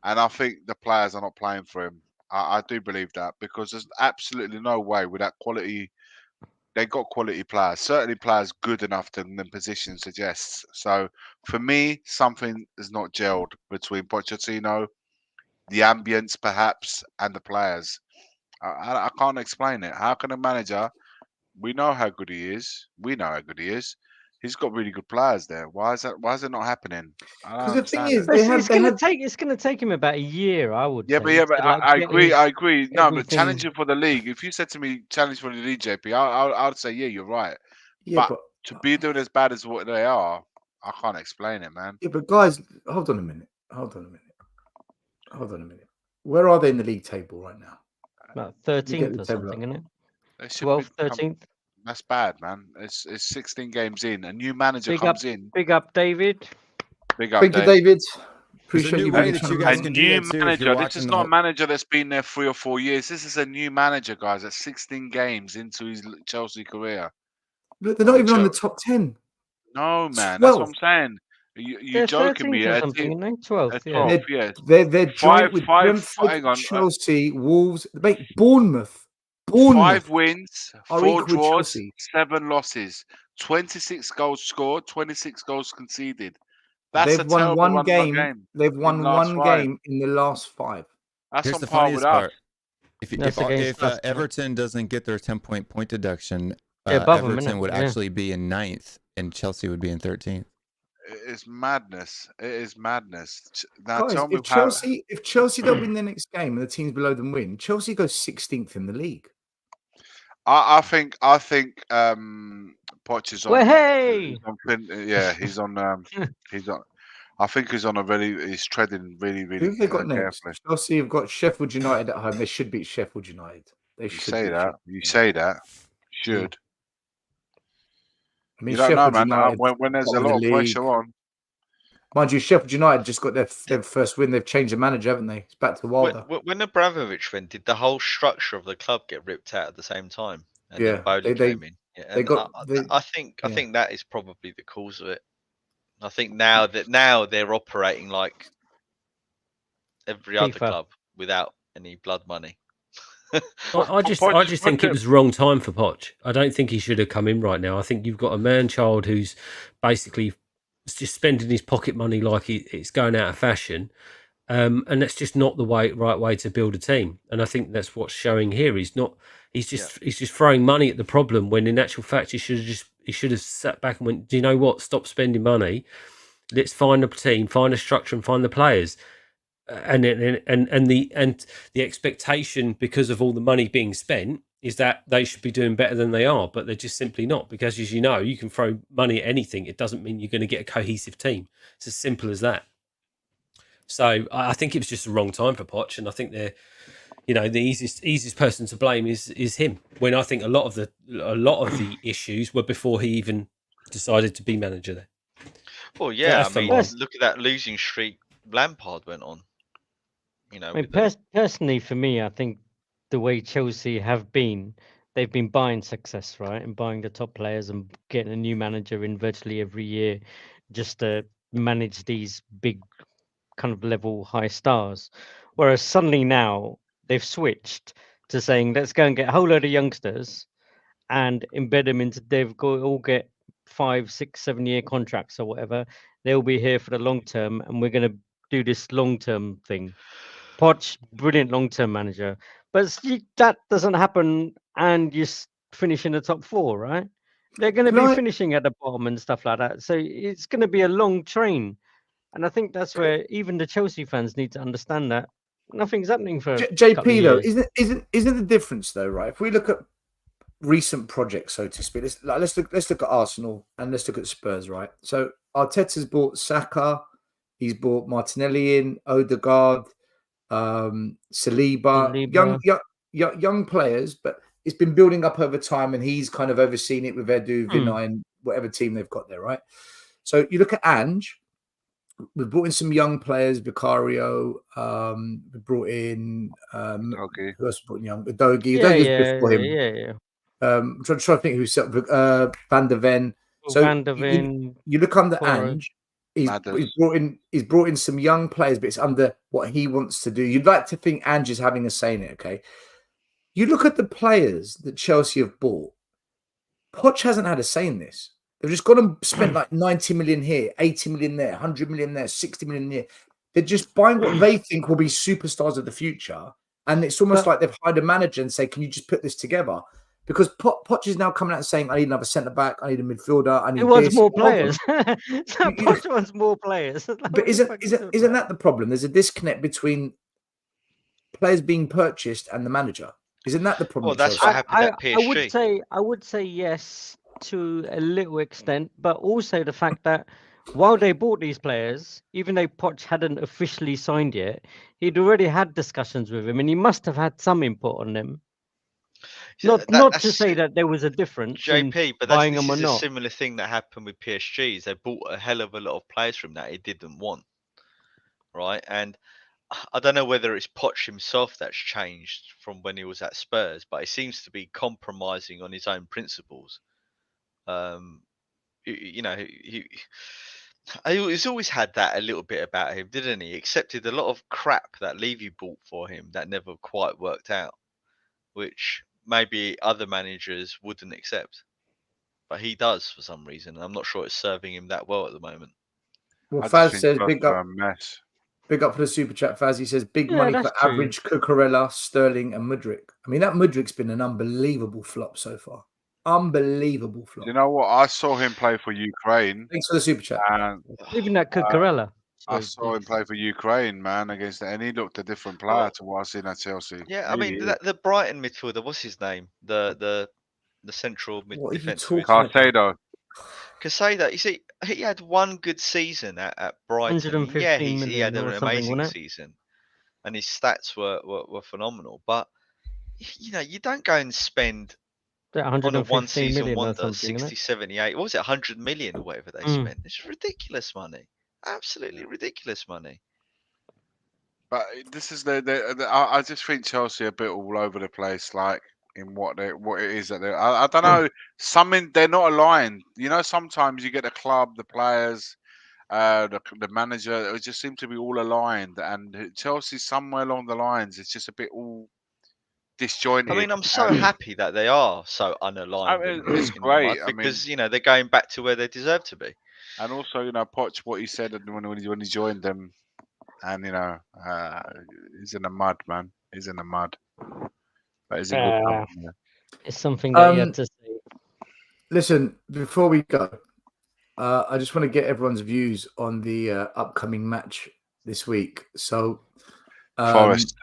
and I think the players are not playing for him. I do believe that because there's absolutely no way with that quality. They got quality players, certainly players good enough than the position suggests. So for me, something is not gelled between Pochettino, the ambience perhaps, and the players. I can't explain it. How can a manager? We know how good he is. We know how good he is. He's got really good players there. Why is it not happening? I don't Because the thing understand is, it. It's gonna take him about a year, I would Yeah, say. but to, like, I get agree. his I agree. No, but everything- challenging for the league. If you said to me, challenge for the league, JP, I would say, yeah, you're right. Yeah, But to be doing as bad as what they are, I can't explain it, man. Yeah, but guys, hold on a minute. Where are they in the league table right now? about You get 13th the or table something, up. isn't it? They should 12th, be 13th. That's bad, man. It's 16 games in. A new manager Big comes up, in. big up, David. Big up, Thank you, Dave. David. There's a Appreciate new you. way really that trying you to guys make- can do New that too. If you're manager. This watching is the not a whole... manager that's been there 3 or 4 years. This is a new manager, guys. That's 16 games into his Chelsea career. Look, they're not even on the top 10. No, man. That's what I'm 12th. saying. You're They're joking 13th me. or A something, team, isn't they? 12th, a yeah. 12th, yeah. They're joint with Hang Brentford, on. Chelsea, Wolves. Mate, Bournemouth 5 wins, are 4 equal with draws, Chelsea. 7 losses, 26 goals scored, 26 goals conceded. That's They've a won terrible one run game. They've won in the last one 5. game in the last 5. That's Here's on the par funniest with us. part. That's against If us, Everton doesn't get their 10-point deduction, They're above 'em, Everton innit? would Yeah. actually be in 9th and Chelsea would be in 13th. It's madness. It is madness. Now Guys, tell me if Chelsea don't win their next game and the teams below them win, Chelsea goes 16th in the league. I think Poch is Well, on. hey! He's on. He's on. I think he's on a really. He's treading really, really Who have they got next? carefully. Chelsea have got Sheffield United at home. They should beat Sheffield United. They You should say beat that. Sheffield You United. say that. Should. I mean, You don't know, Sheffield man. United, When there's a bottom of lot the of league. pressure on. Mind you, Sheffield United just got their first win. They've changed the manager, haven't they? It's back to Wilder. When Abramovich went, did the whole structure of the club get ripped out at the same time? And then Bowley came in. Yeah, and I think that is probably the cause of it. I think now they're operating like every other club without any blood money. I just think it was the wrong time for Poch. I don't think he should have come in right now. I think you've got a man-child who's basically just spending his pocket money like it's going out of fashion, and that's just not the right way to build a team. And I think that's what's showing here. He's just throwing money at the problem when in actual fact he should have sat back and went, do you know what? Stop spending money. Let's find a team, find a structure, and find the players. And the expectation because of all the money being spent is that they should be doing better than they are, but they're just simply not. Because as you know, you can throw money at anything. It doesn't mean you're going to get a cohesive team. It's as simple as that. So I think it was just the wrong time for Poch, and I think the easiest person to blame is him. When I think a lot of the issues were before he even decided to be manager there. Well, yeah, I mean, look at that losing streak Lampard went on. I mean, personally, for me, I think the way Chelsea have been, they've been buying success, right? And buying the top players and getting a new manager in virtually every year just to manage these big kind of level high stars. Whereas suddenly now they've switched to saying, let's go and get a whole load of youngsters and embed them into, all get 5, 6, 7 year contracts or whatever. They'll be here for the long term and we're going to do this long term thing. Poch, brilliant long-term manager, but that doesn't happen, and you finish in the top 4, right? They're going to be finishing at the bottom and stuff like that. So it's going to be a long train, and I think that's where even the Chelsea fans need to understand that nothing's happening for JP though. Isn't the difference though, right? If we look at recent projects, so to speak, let's look at Arsenal and let's look at Spurs, right? So Arteta's bought Saka, he's bought Martinelli in, Odegaard. Saliba, young players, but it's been building up over time, and he's kind of overseen it with Edu, Vinay, and whatever team they've got there, right? So you look at Ange. We've brought in some young players, Vicario. We brought in Udogie. Who else brought in young? Udogie. Udogie's before him. Yeah. I'm trying to think who's Van der Ven. So Van der Ven. You look under Ange. He's brought in some young players, but it's under what he wants to do. You'd like to think Ange is having a say in it, okay? You look at the players that Chelsea have bought. Poch hasn't had a say in this. They've just gone and spent like 90 million here, 80 million there, 100 million there, 60 million here. They're just buying what they think will be superstars of the future. And it's almost like they've hired a manager and say, can you just put this together? Because Poch is now coming out and saying, I need another centre-back, I need a midfielder, I need more players. Poch wants more players. But isn't that the problem? There's a disconnect between players being purchased and the manager. Isn't that the problem? Well, that's what happened at PSG. I would say yes to a little extent, but also the fact that while they bought these players, even though Poch hadn't officially signed yet, he'd already had discussions with him, and he must have had some input on them. Not to say that there was a difference, JP, but buying them or not. A similar thing that happened with PSG. They bought a hell of a lot of players from that he didn't want, right? And I don't know whether it's Poch himself that's changed from when he was at Spurs, but he seems to be compromising on his own principles. He's always had that a little bit about him, didn't he? He accepted a lot of crap that Levy bought for him that never quite worked out, which maybe other managers wouldn't accept, but he does for some reason. I'm not sure it's serving him that well at the moment. Well, Faz says big up for the super chat. Faz, he says big money for average Cucurella, Sterling, and Mudryk. I mean, that Mudryk's been an unbelievable flop so far. Unbelievable flop. You know what? I saw him play for Ukraine. Thanks for the super chat. Even that Cucurella. I saw him play for Ukraine, man, and he looked a different player to what I've seen at Chelsea. Yeah, I mean, the Brighton midfielder, what's his name? The the central What are you defensive talking Caicedo. Casado, you see, he had one good season at Brighton. Yeah, 115 he had million an or something, amazing wasn't it? season, and his stats were phenomenal. But you don't go and spend That on a 115 one-season million or wonder something, isn't 60, it? 78. What was it? 100 million or whatever they Mm. spent. It's ridiculous money. Absolutely ridiculous money. But this is I just think Chelsea are a bit all over the place, like in what it is that they're. I don't know. They're not aligned. You know, sometimes you get the club, the players, the manager. It just seems to be all aligned, and Chelsea somewhere along the lines, it's just a bit all disjointed. I mean, I'm so happy that they are so unaligned it's in the great. mud I mean, because they're going back to where they deserve to be. and also, Poch, what he said when he joined them, and he's in the mud, man. He's in the mud. But he's in good company. It's something that you had to see. Listen, before we go, I just want to get everyone's views on the upcoming match this week. So, Forest.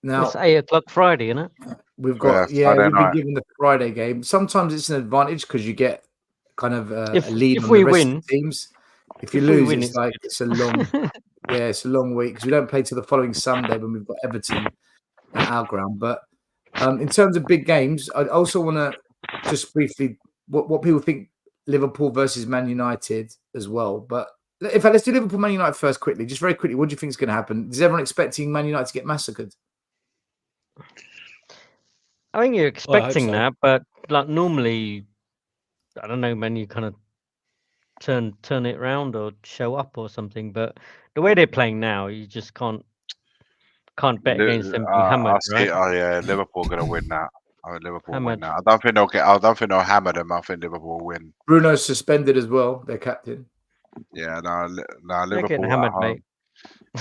Now it's 8 o'clock Friday, isn't it? We've got Friday we've been night. given the Friday game. Sometimes it's an advantage because you get kind of a lead If on we the rest win, of the teams. If you if we lose, win, it's it's like good. it's a long, it's a long week because we don't play till the following Sunday when we've got Everton at our ground. But in terms of big games, I also want to just briefly what people think Liverpool versus Man United as well. But in fact, let's do Liverpool Man United first quickly, just very quickly. What do you think is going to happen? Is everyone expecting Man United to get massacred? I think you're expecting so. that, but like normally, I don't know, man, you kind of turn it around or show up or something. But the way they're playing now, you just can't bet against them being hammered, right? Oh yeah, Liverpool are going to win that. I mean, Liverpool will win Hammered. that. I don't think they'll get. I don't think they'll hammer them. I think Liverpool will win. Bruno's suspended as well, their captain. Yeah, They're Liverpool getting at hammered, home. mate.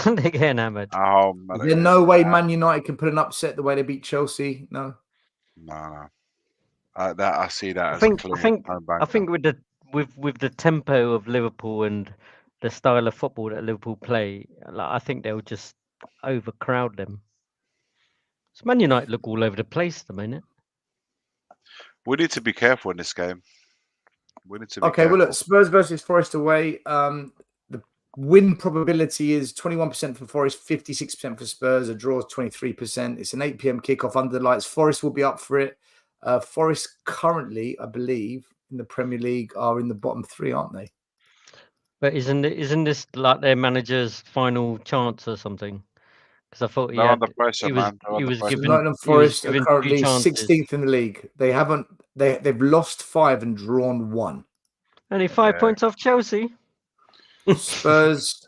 They're getting hammered. At home. Is there no way Man United can put an upset the way they beat Chelsea? No. No. I see that I as think a clear home banker. I think with the tempo of Liverpool and the style of football that Liverpool play, like, I think they'll just overcrowd them. So Man United look all over the place at the minute. We need to be careful in this game. We need to be Okay, careful. well, look, Spurs versus Forest away. The win probability is 21% for Forest, 56% for Spurs. A draw is 23%. It's an 8 p.m. kickoff under the lights. Forest will be up for it. Forest currently, I believe, in the Premier League are in the bottom three, aren't they? But isn't this like their manager's final chance or something? Because I thought They're under pressure, man. he was given Nottingham he was Forest are given 2 currently chances. 16th in the league. They've lost 5 and drawn 1. Only 5 points off Chelsea. Spurs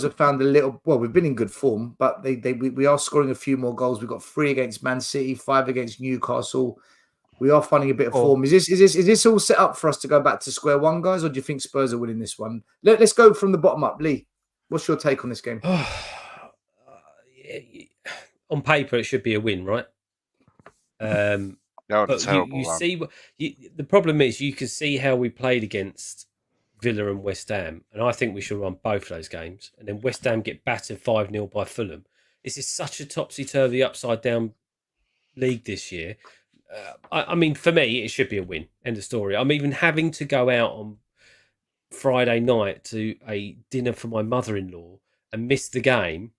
have found a little. Well, we've been in good form, but we are scoring a few more goals. We've got 3 against Man City, 5 against Newcastle. We are finding a bit of form. Is this all set up for us to go back to square one, guys, or do you think Spurs are winning this one? Let's go from the bottom up. Lee, what's your take on this game? On paper, it should be a win, right? But you see, the problem is you can see how we played against Villa and West Ham, and I think we should run both of those games. And then West Ham get battered 5-0 by Fulham. This is such a topsy-turvy, upside-down league this year. I mean, for me, it should be a win. End of story. I'm even having to go out on Friday night to a dinner for my mother-in-law and miss the game.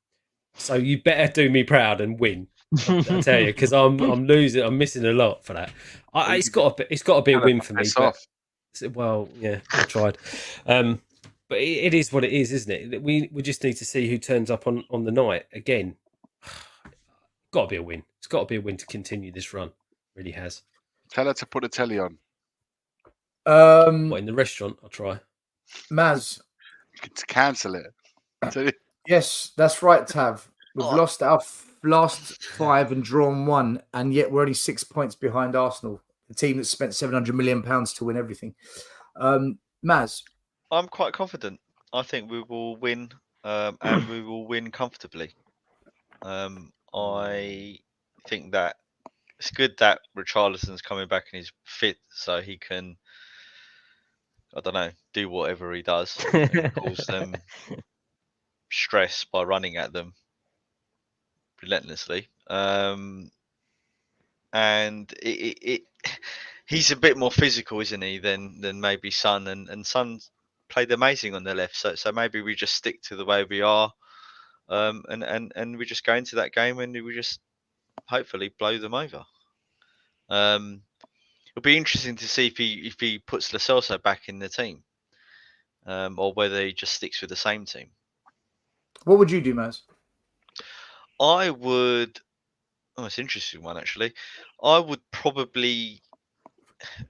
So you better do me proud and win. I tell you, because I'm losing. I'm missing a lot for that. It's got to be a win for me. But, well, yeah, I tried. But it is what it is, isn't it? We just need to see who turns up on the night again. Got to be a win. It's got to be a win to continue this run. It really has. Tell her to put a telly on. What, in the restaurant? I'll try. Maz, to cancel it. Yes, that's right, Tav. We've lost our last 5 and drawn 1, and yet we're only 6 points behind Arsenal, the team that spent £700 million to win everything. Maz? I'm quite confident. I think we will win, and we will win comfortably. I think that it's good that Richarlison's coming back and he's fit, so he can, I don't know, do whatever he does and cause them stress by running at them relentlessly. And and he's a bit more physical, isn't he, than maybe Son, and Son played amazing on the left. So maybe we just stick to the way we are, and we just go into that game and we just hopefully blow them over. It'll be interesting to see if he puts Lo Celso back in the team, or whether he just sticks with the same team. What would you do, Maz? I would. Oh, it's an interesting one, actually. I would probably,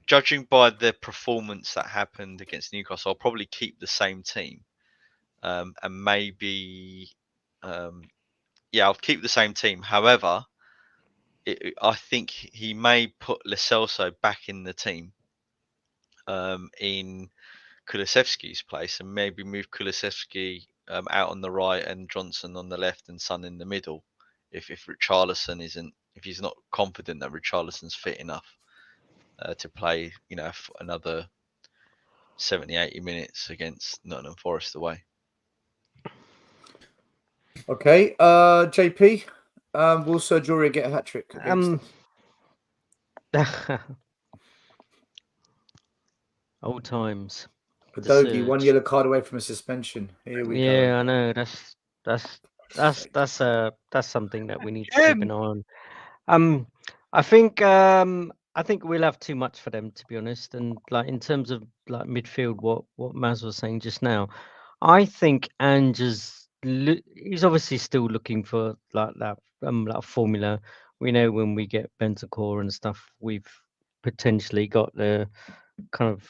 judging by the performance that happened against Newcastle, I'll probably keep the same team, and maybe, I'll keep the same team. However, I think he may put Lo Celso back in the team, in Kulusevski's place, and maybe move Kulusevski out on the right and Johnson on the left and Son in the middle. If Richarlison isn't, if he's not confident that Richarlison's fit enough to play, another 70-80 minutes against Nottingham Forest away. Okay, JP, will Sergio get a hat trick? Old times. Udogie, 1 yellow card away from a suspension. Here we go. Yeah, I know. That's something that we need to keep an eye on. I think we'll have too much for them, to be honest. And like in terms of like midfield, what Maz was saying just now, I think Ange's he's obviously still looking for like that formula. We know when we get Bentancur and stuff, we've potentially got the kind of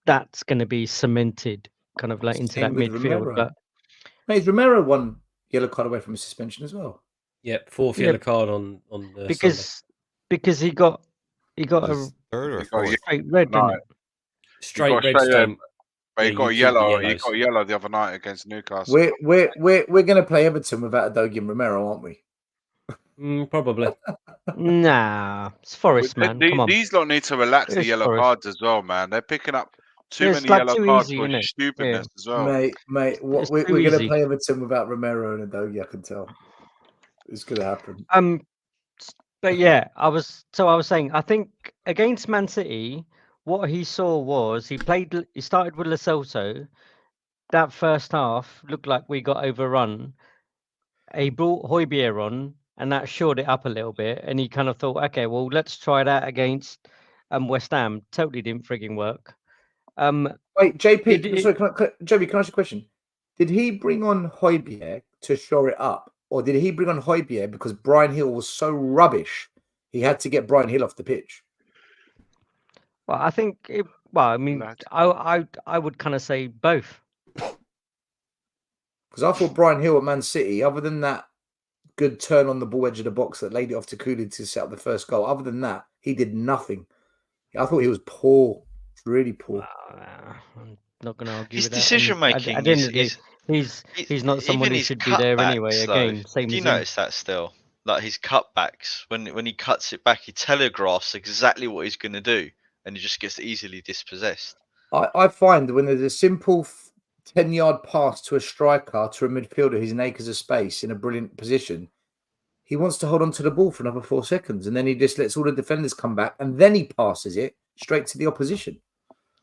that's going to be cemented kind of like into that midfield. Romero. But is Romero 1 yellow card away from a suspension as well? Yep, 4th yellow card on the because he got a 3rd or 4th? straight red, didn't it? Straight red stamp. But he got a yellow. He got a yellow the other night against Newcastle. We're going to play Everton without Udogie and Romero, aren't we? Probably. Nah, it's Forest, man. Come on. These lot need to relax the yellow cards as well, man. They're picking up too many yellow cards for stupidness as well. Mate, we're going to play Everton without Romero and Udogie. I can tell it's going to happen. But yeah, I was saying, I think against Man City, what he saw was he started with Lo Celso. That first half looked like we got overrun. He brought Højbjerg on, and that shored it up a little bit. And he kind of thought, okay, well, let's try that against West Ham. Totally didn't frigging work. Wait, JP, sorry, JP, can I ask you a question? Did he bring on Højbjerg to shore it up? Or did he bring on Højbjerg because Bryan Hill was so rubbish, he had to get Bryan Hill off the pitch? Well, I think, I would kind of say both. Because I thought Bryan Hill at Man City, other than that good turn on the ball edge of the box that laid it off to Cooley to set up the first goal, other than that, he did nothing. I thought he was poor, really poor. I'm not going to argue his with that. His decision making he's not someone who should be there anyway. Again, same. Do you notice that still? Like his cutbacks, when he cuts it back, he telegraphs exactly what he's going to do, and he just gets easily dispossessed. I find that when there's a simple 10-yard pass to a striker, to a midfielder who's in acres of space in a brilliant position, he wants to hold on to the ball for another 4 seconds, and then he just lets all the defenders come back, and then he passes it straight to the opposition.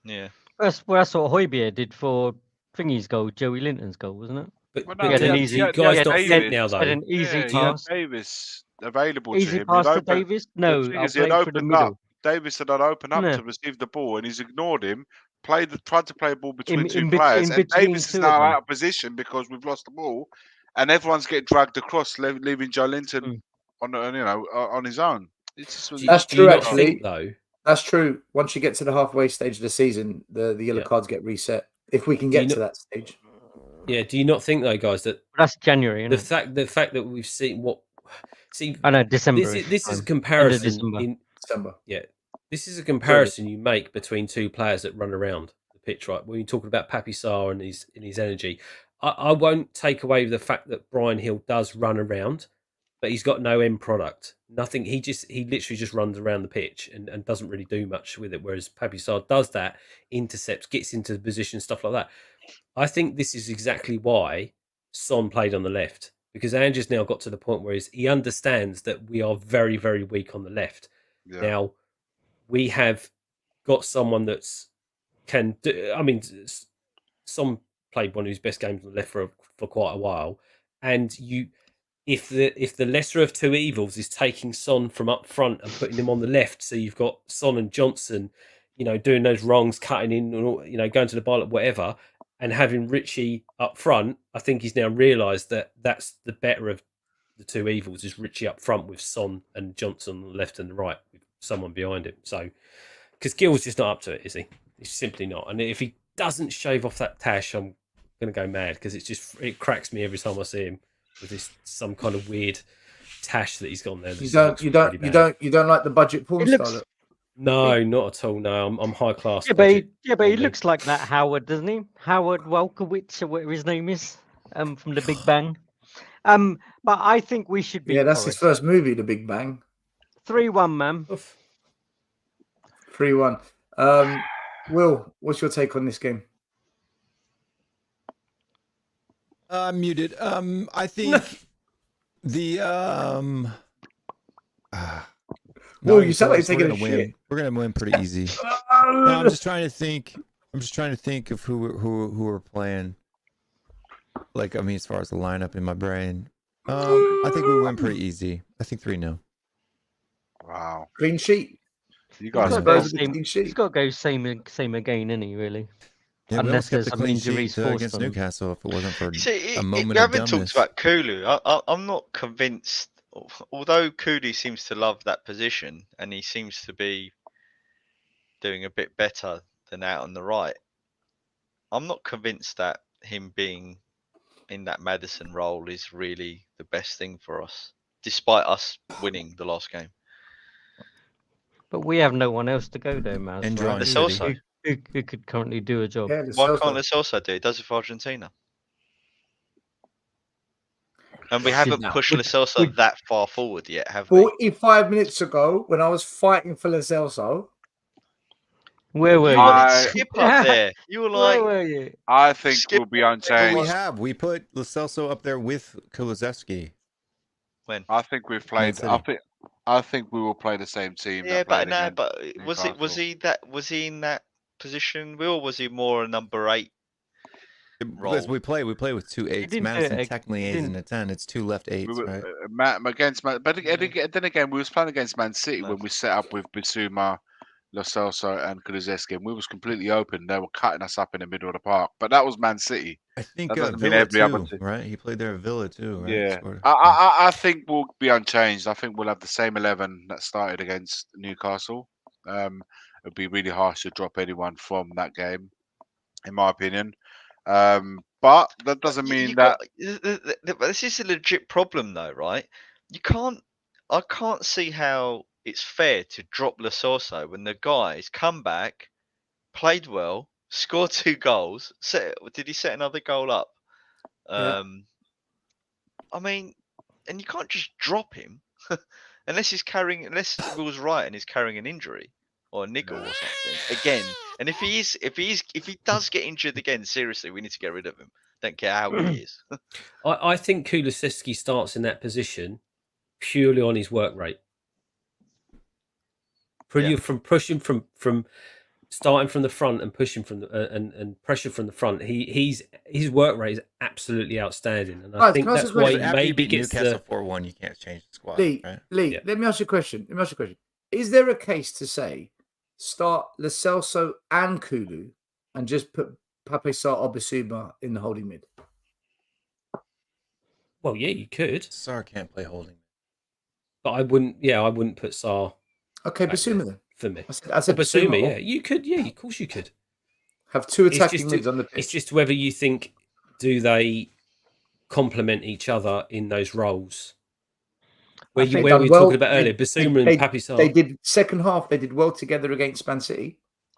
Yeah. That's what Højbjerg did for Thingy's goal, Joey Linton's goal, wasn't it? But he had an easy guys don't think now though. An easy pass. Davies available easy to him. Pass to Davies? No, I'll play for the middle. Davies had opened up to receive the ball, and he's ignored him. Tried to play a ball between two players, and Davies is now out of position because we've lost the ball, and everyone's getting dragged across, leaving Joe Linton on his own. It's just That's true, actually. Though that's true. Once you get to the halfway stage of the season, the yellow cards get reset. If we can get to that stage. Yeah. Do you not think though, guys, that that's January? The fact that we've seen I know December. This is a comparison in December. Yeah. This is a comparison you make between two players that run around the pitch, right? When you're talking about Papi Sarr and his energy, I won't take away the fact that Bryan Hill does run around, but he's got no end product. Nothing. He literally just runs around the pitch and doesn't really do much with it. Whereas Papi Sarr does that, intercepts, gets into the position, stuff like that. I think this is exactly why Son played on the left, because Ange's now got to the point where he understands that we are very, very weak on the left. Yeah. Now, we have got someone that's can do. I mean, Son played one of his best games on the left for quite a while, and if the lesser of two evils is taking Son from up front and putting him on the left, so you've got Son and Johnson, doing those wrongs, cutting in, going to the ball, whatever, and having Richie up front. I think he's now realised that that's the better of the two evils is Richie up front with Son and Johnson on the left and the right with someone behind him. So, because Gill's just not up to it, is he? He's simply not. And if he doesn't shave off that tash, I'm going to go mad because it cracks me every time I see him with this some kind of weird tash that he's got there. You don't like the budget porn star? No, not at all. No, I'm high class. Yeah, but he looks like that Howard, doesn't he? Howard Welkowitz, or whatever his name is, from The Big Bang. But I think we should be. Yeah, that's his first movie, The Big Bang. 3-1, man. 3-1. Will, what's your take on this game? Muted. I think the Well, you sound like you're taking a win. shit. We're gonna win pretty easy. No, I'm just trying to think. I'm just trying to think of who we're playing. Like, I mean, as far as the lineup in my brain, I think we win pretty easy. I think 3-0. Wow. Clean sheet. You guys He's got to go same again, isn't he? Really? Yeah, Unless we almost there's kept the some clean injuries sheet forced against on him. Newcastle if it wasn't for a We moment of haven't dumbness. talked about Kulu. I'm not convinced. Although Kulu seems to love that position and he seems to be doing a bit better than out on the right, I'm not convinced that him being in that Maddison role is really the best thing for us, despite us winning the last game. But we have no one else to go there, man. And Lo Celso. Who could currently do a job? Yeah, Why can't Lo Celso do it? He does it for Argentina. And we haven't pushed Lo Celso that far forward yet, have we? 45 minutes ago, when I was fighting for Lo Celso, where were you? Skip up there. You were like, where were you? I think we'll be unchanged. We put Lo Celso up there with Kulusevski. When? I think we've played. I think we will play the same team. Yeah, that but was he in that position, Will? Was he more a number 8? Because we play with 2 8s. Madison technically is in a 10. It's 2 left 8s, right? But then again, we was playing against Man City when we set up with Basuma, Lo Celso, and Kulusevski, and we was completely open. They were cutting us up in the middle of the park. But that was Man City. I think that doesn't mean Villa every other too, team. right? He played there at Villa too, right? Yeah, I think we'll be unchanged. I think we'll have the same 11 that started against Newcastle. It'd be really harsh to drop anyone from that game, in my opinion. But that doesn't mean that this is a legit problem, though, right? I can't see how it's fair to drop Lo Celso when the guys come back, played well, scored 2 goals. Did he set another goal up? Yeah. I mean, and you can't just drop him unless Will's right and he's carrying an injury or a niggle or something again. And if he does get injured again, seriously, we need to get rid of him. Don't care how good he is. I think Kulusevski starts in that position purely on his work rate. From pushing from starting from the front and pushing from and pressure from the front, his work rate is absolutely outstanding, and I think that's why he maybe gets Newcastle 4-1. You can't change the squad. Lee, right? Lee, let me ask you a question. Is there a case to say start Lo Celso and Kulu and just put Pape Sar or Basuma in the holding mid? Well, yeah, you could. Sar can't play holding, but I wouldn't. Yeah, I wouldn't put Sar. Okay, Basuma then. For me, I said Basuma. Yeah, you could. Yeah, of course you could. Have 2 attacking mids on the pitch. It's just whether you think do they complement each other in those roles. Where we were talking about earlier, Basuma and Pape Sar. They did second half. They did well together against Man City.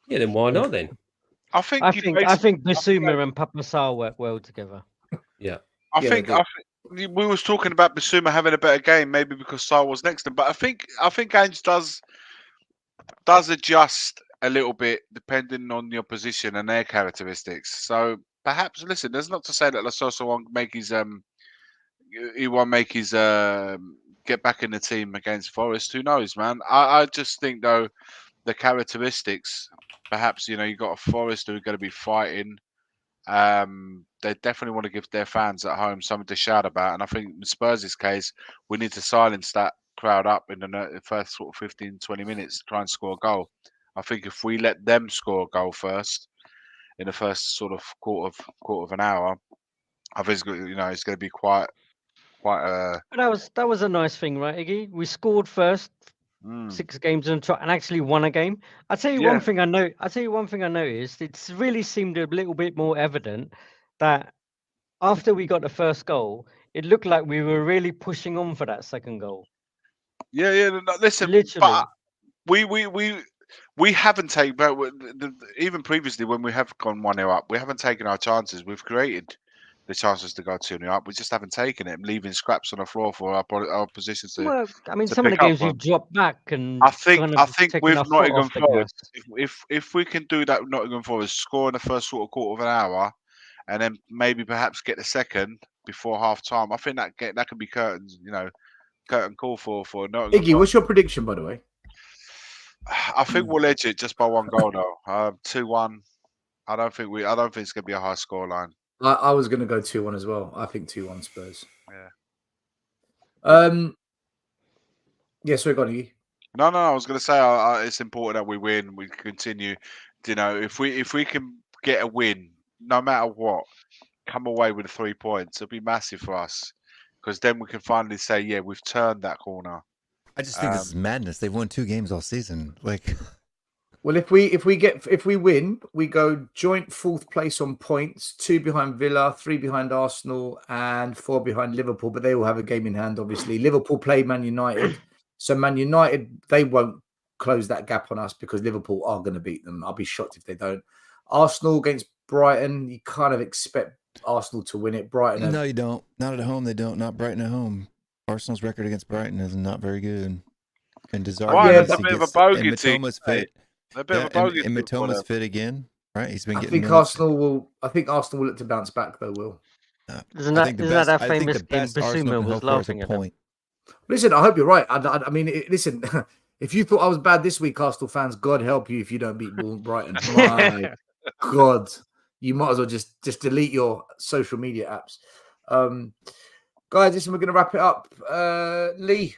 Yeah, then why not then? I think Basuma and Pape Sar work well together. Yeah. I think we was talking about Basuma having a better game, maybe because Sar was next to him. But I think Ange does adjust a little bit depending on your position and their characteristics. So perhaps, listen, there's not to say that Lo Celso won't make his get back in the team against Forest. Who knows, man? I just think though the characteristics, perhaps you got a Forest who are going to be fighting. They definitely want to give their fans at home something to shout about, and I think in Spurs' case, we need to silence that crowd up in the first sort of 15, 20 minutes to try and score a goal. I think if we let them score a goal first in the first sort of quarter of an hour, I think it's going to be quite a. That was a nice thing, right, Iggy? We scored first 6 games and actually won a game. I'll tell you one thing I know. I'll tell you one thing I noticed. It's really seemed a little bit more evident that after we got the first goal, it looked like we were really pushing on for that second goal. Yeah. No, listen, literally. But we haven't taken. But even previously, when we have gone 1-0 up, we haven't taken our chances. We've created the chances to go 2-0 up. We just haven't taken it, leaving scraps on the floor for our positions to. Well, I mean, some of the games we've dropped back and I think with Nottingham Forest, if we can do that, Nottingham Forest score in the first sort of quarter of an hour, and then maybe perhaps get the second before half time. I think that could be curtain call for Nottingham. Iggy, what's your prediction, by the way? I think we'll edge it just by 1 goal though. 2-1. I don't think it's going to be a high score line. I was going to go 2-1 as well. I think 2-1 Spurs. Yeah. Yeah, sorry, go on, Iggy. No. I was going to say it's important that we win. We continue. If we can get a win, no matter what, come away with 3 points, it'll be massive for us. Because then we can finally say, yeah, we've turned that corner. I just think this is madness. They've won 2 games all season. Well, if we win, we go joint 4th place on points, 2 behind Villa, 3 behind Arsenal, and 4 behind Liverpool. But they all have a game in hand, obviously. Liverpool play Man United, so Man United, they won't close that gap on us because Liverpool are going to beat them. I'll be shocked if they don't. Arsenal against Brighton, you kind of expect Arsenal to win it. Brighton, no, you don't. Not at home. They don't. Not Brighton at home. Arsenal's record against Brighton is not very good. And that's a bit of a bogey team. Fit. A bit of a bogey. And Mitoma's fit again, right? He's been. I think Arsenal will look to bounce back, though. Will. Isn't that famous game Basuma was laughing at? Listen, I hope you're right. I mean, listen. If you thought I was bad this week, Arsenal fans, God help you if you don't beat Brighton. My God, you might as well just delete your social media apps. Guys, listen, we're going to wrap it up. Lee,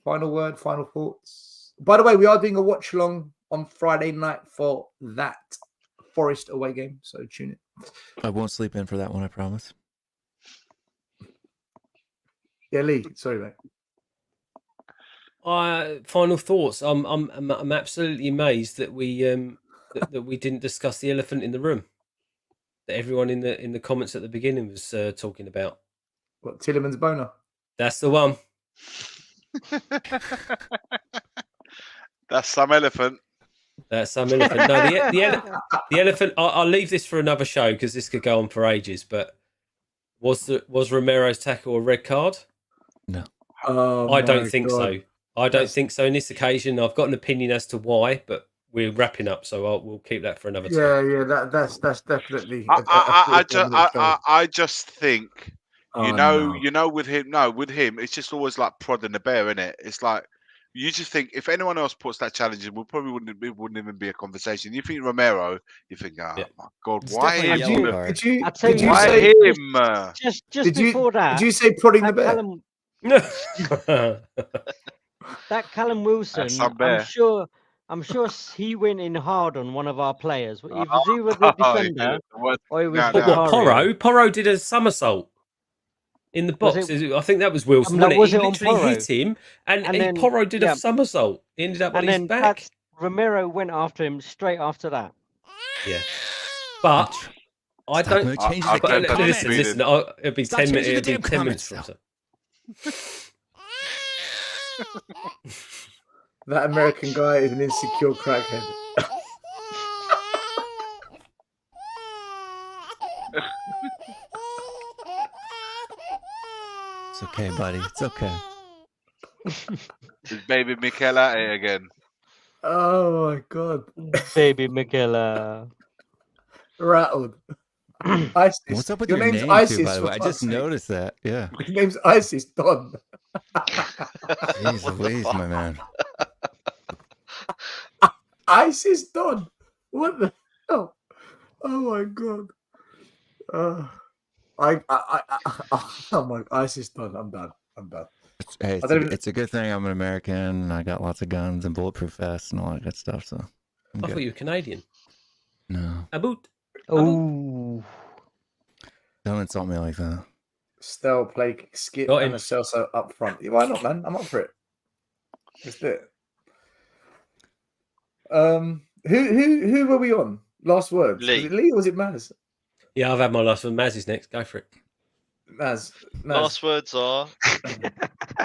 final word, final thoughts. By the way, we are doing a watch along on Friday night for that Forest away game, so tune in. I won't sleep in for that one, I promise. Yeah, Lee, sorry, mate. Final thoughts. I'm absolutely amazed that we that we didn't discuss the elephant in the room that everyone in the comments at the beginning was talking about. What, Tillerman's boner? That's the one. That's some elephant. That's some elephant. No, the elephant. I'll leave this for another show because this could go on for ages. But was Romero's tackle a red card? No, I don't think so. I don't think so. In this occasion, I've got an opinion as to why, but we're wrapping up, so we'll keep that for another time. Yeah. That's definitely. I just think you know with him, it's just always like prodding the bear, isn't it? It's like you just think if anyone else puts that challenge in, it wouldn't even be a conversation. You think Romero, you think, my God, it's why him? Why him? Just before that, did you say prodding the bear? That Callum Wilson, I'm sure he went in hard on one of our players. It was either the defender or it was Porro did a somersault in the box. I think that was Wilson. He literally hit him, and Porro did a somersault. He ended up on his back. Romero went after him straight after that. Yeah, but I don't. Listen. It'll be 10 minutes. It'll be 10 minutes from. That American guy is an insecure crackhead. It's okay, buddy. It's okay. Is baby Mikel at it again? Oh my God, baby Mikel rattled. ISIS. What's up with your your name's name ISIS? too, by the way? I just noticed that. Yeah, your name's ISIS, Don. Jeez Louise, my man. Ice is done. What the hell? Oh my god. Oh my, ice is done. I'm done. Hey, it's a good thing I'm an American and I got lots of guns and bulletproof vests and all that good stuff. So I thought you were Canadian. No. A boot. Oh. Don't insult me like that. Stell, play Skip, and a Celso up front. Why not, man? I'm up for it. Let's do it. Who were we on? Last words. Lee. Was it Lee or was it Maz? Yeah, I've had my last one. Maz is next. Go for it. Maz. Last words are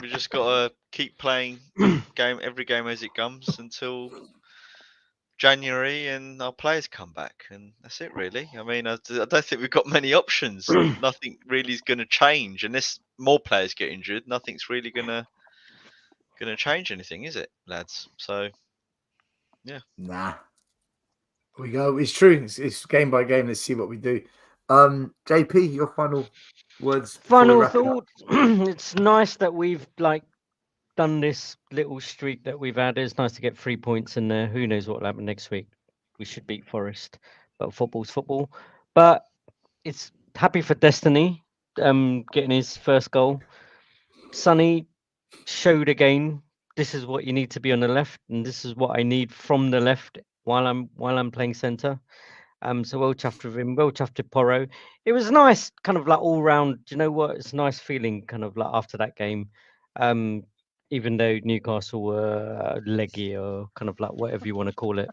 we just got to keep playing every game as it comes until January and our players come back, and that's it really. I mean, I don't think we've got many options. Nothing really is going to change unless more players get injured. Nothing's really going to change anything, is it, lads? So yeah. Nah. We go. It's true. It's game by game. Let's see what we do. JP, your final words. Final thought. It's nice that we've done this little streak that we've had. It's nice to get 3 points in there. Who knows what will happen next week? We should beat Forest, but football's football. But it's happy for Destiny getting his first goal. Sonny showed again. This is what you need to be on the left, and this is what I need from the left while I'm playing centre. So well chuffed with him. Well chuffed with Porro. It was nice, kind of all round. Do you know what? It's a nice feeling, kind of after that game. Even though Newcastle were leggy or kind of whatever you want to call it.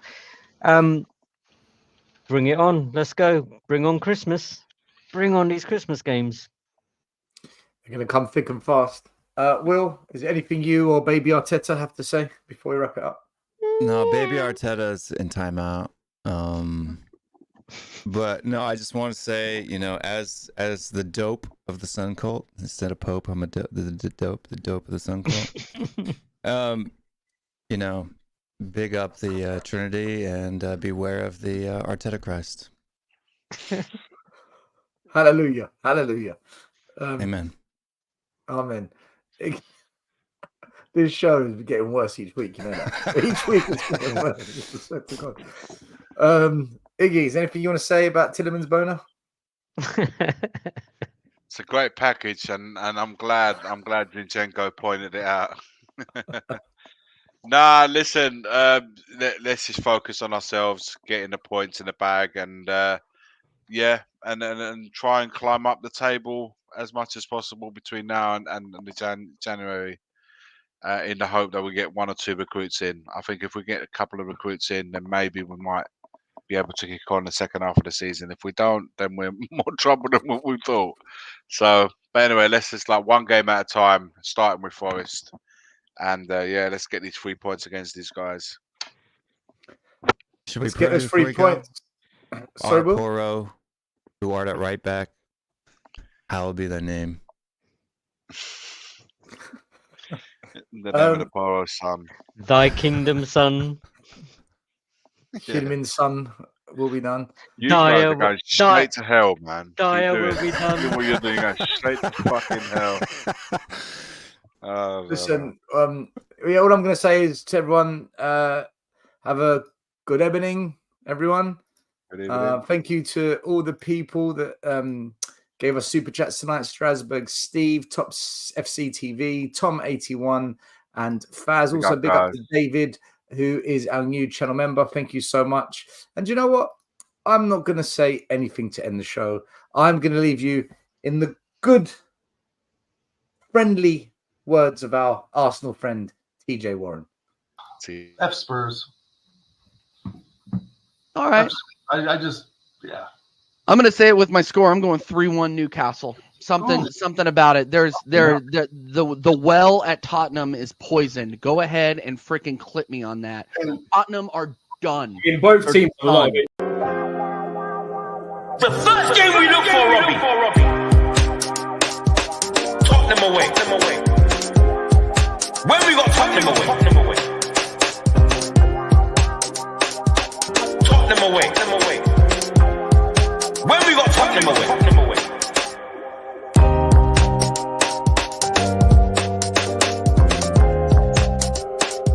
Bring it on. Let's go. Bring on Christmas. Bring on these Christmas games. They're going to come thick and fast. Will, is there anything you or Baby Arteta have to say before we wrap it up? No, Baby Arteta's in timeout. But no, I just want to say, as the dope of the Sun Cult, instead of Pope, I'm the dope of the Sun Cult. Big up the Trinity and beware of the Arteta Christ. Hallelujah. Amen. Amen. This show is getting worse each week, you know that. Each week it's getting worse. Iggy, is there anything you want to say about Tielemans Boner? It's a great package, and I'm glad Zinchenko pointed it out. Nah, listen, let's just focus on ourselves, getting the points in the bag, and and try and climb up the table as much as possible between now and the January, in the hope that we get 1 or 2 recruits in. I think if we get a couple of recruits in, then maybe we might be able to kick on the second half of the season. If we don't, then we're more trouble than what we thought. So, but anyway, let's just one game at a time, starting with Forest. And let's get these 3 points against these guys. Should let's get those 3 points. Sorry, Will? Porro, who are at right back. How will be their name? The name of the Porro's son. Thy kingdom, son. Heung-min son will be done. You guys are going straight to hell, man. Dyer will be done. Do what you're doing, going straight to fucking hell. Listen, all I'm going to say is to everyone, have a good evening, everyone. Good evening. Thank you to all the people that gave us super chats tonight. Strasbourg, Steve, Tops FC TV, Tom81, and Faz. Also, big up to David, who is our new channel member. Thank you so much. And you know what? I'm not going to say anything to end the show. I'm going to leave you in the good, friendly words of our Arsenal friend, TJ Warren. F Spurs. All right. I just, yeah. I'm going to say it with my score. I'm going 3-1 Newcastle. Something about it. The well at Tottenham is poisoned. Go ahead and freaking clip me on that. Tottenham are done. In both teams, a lot of it. The first game we look for, Robbie. Tottenham away. When we got Tottenham away. Tottenham away. When we got Tottenham away.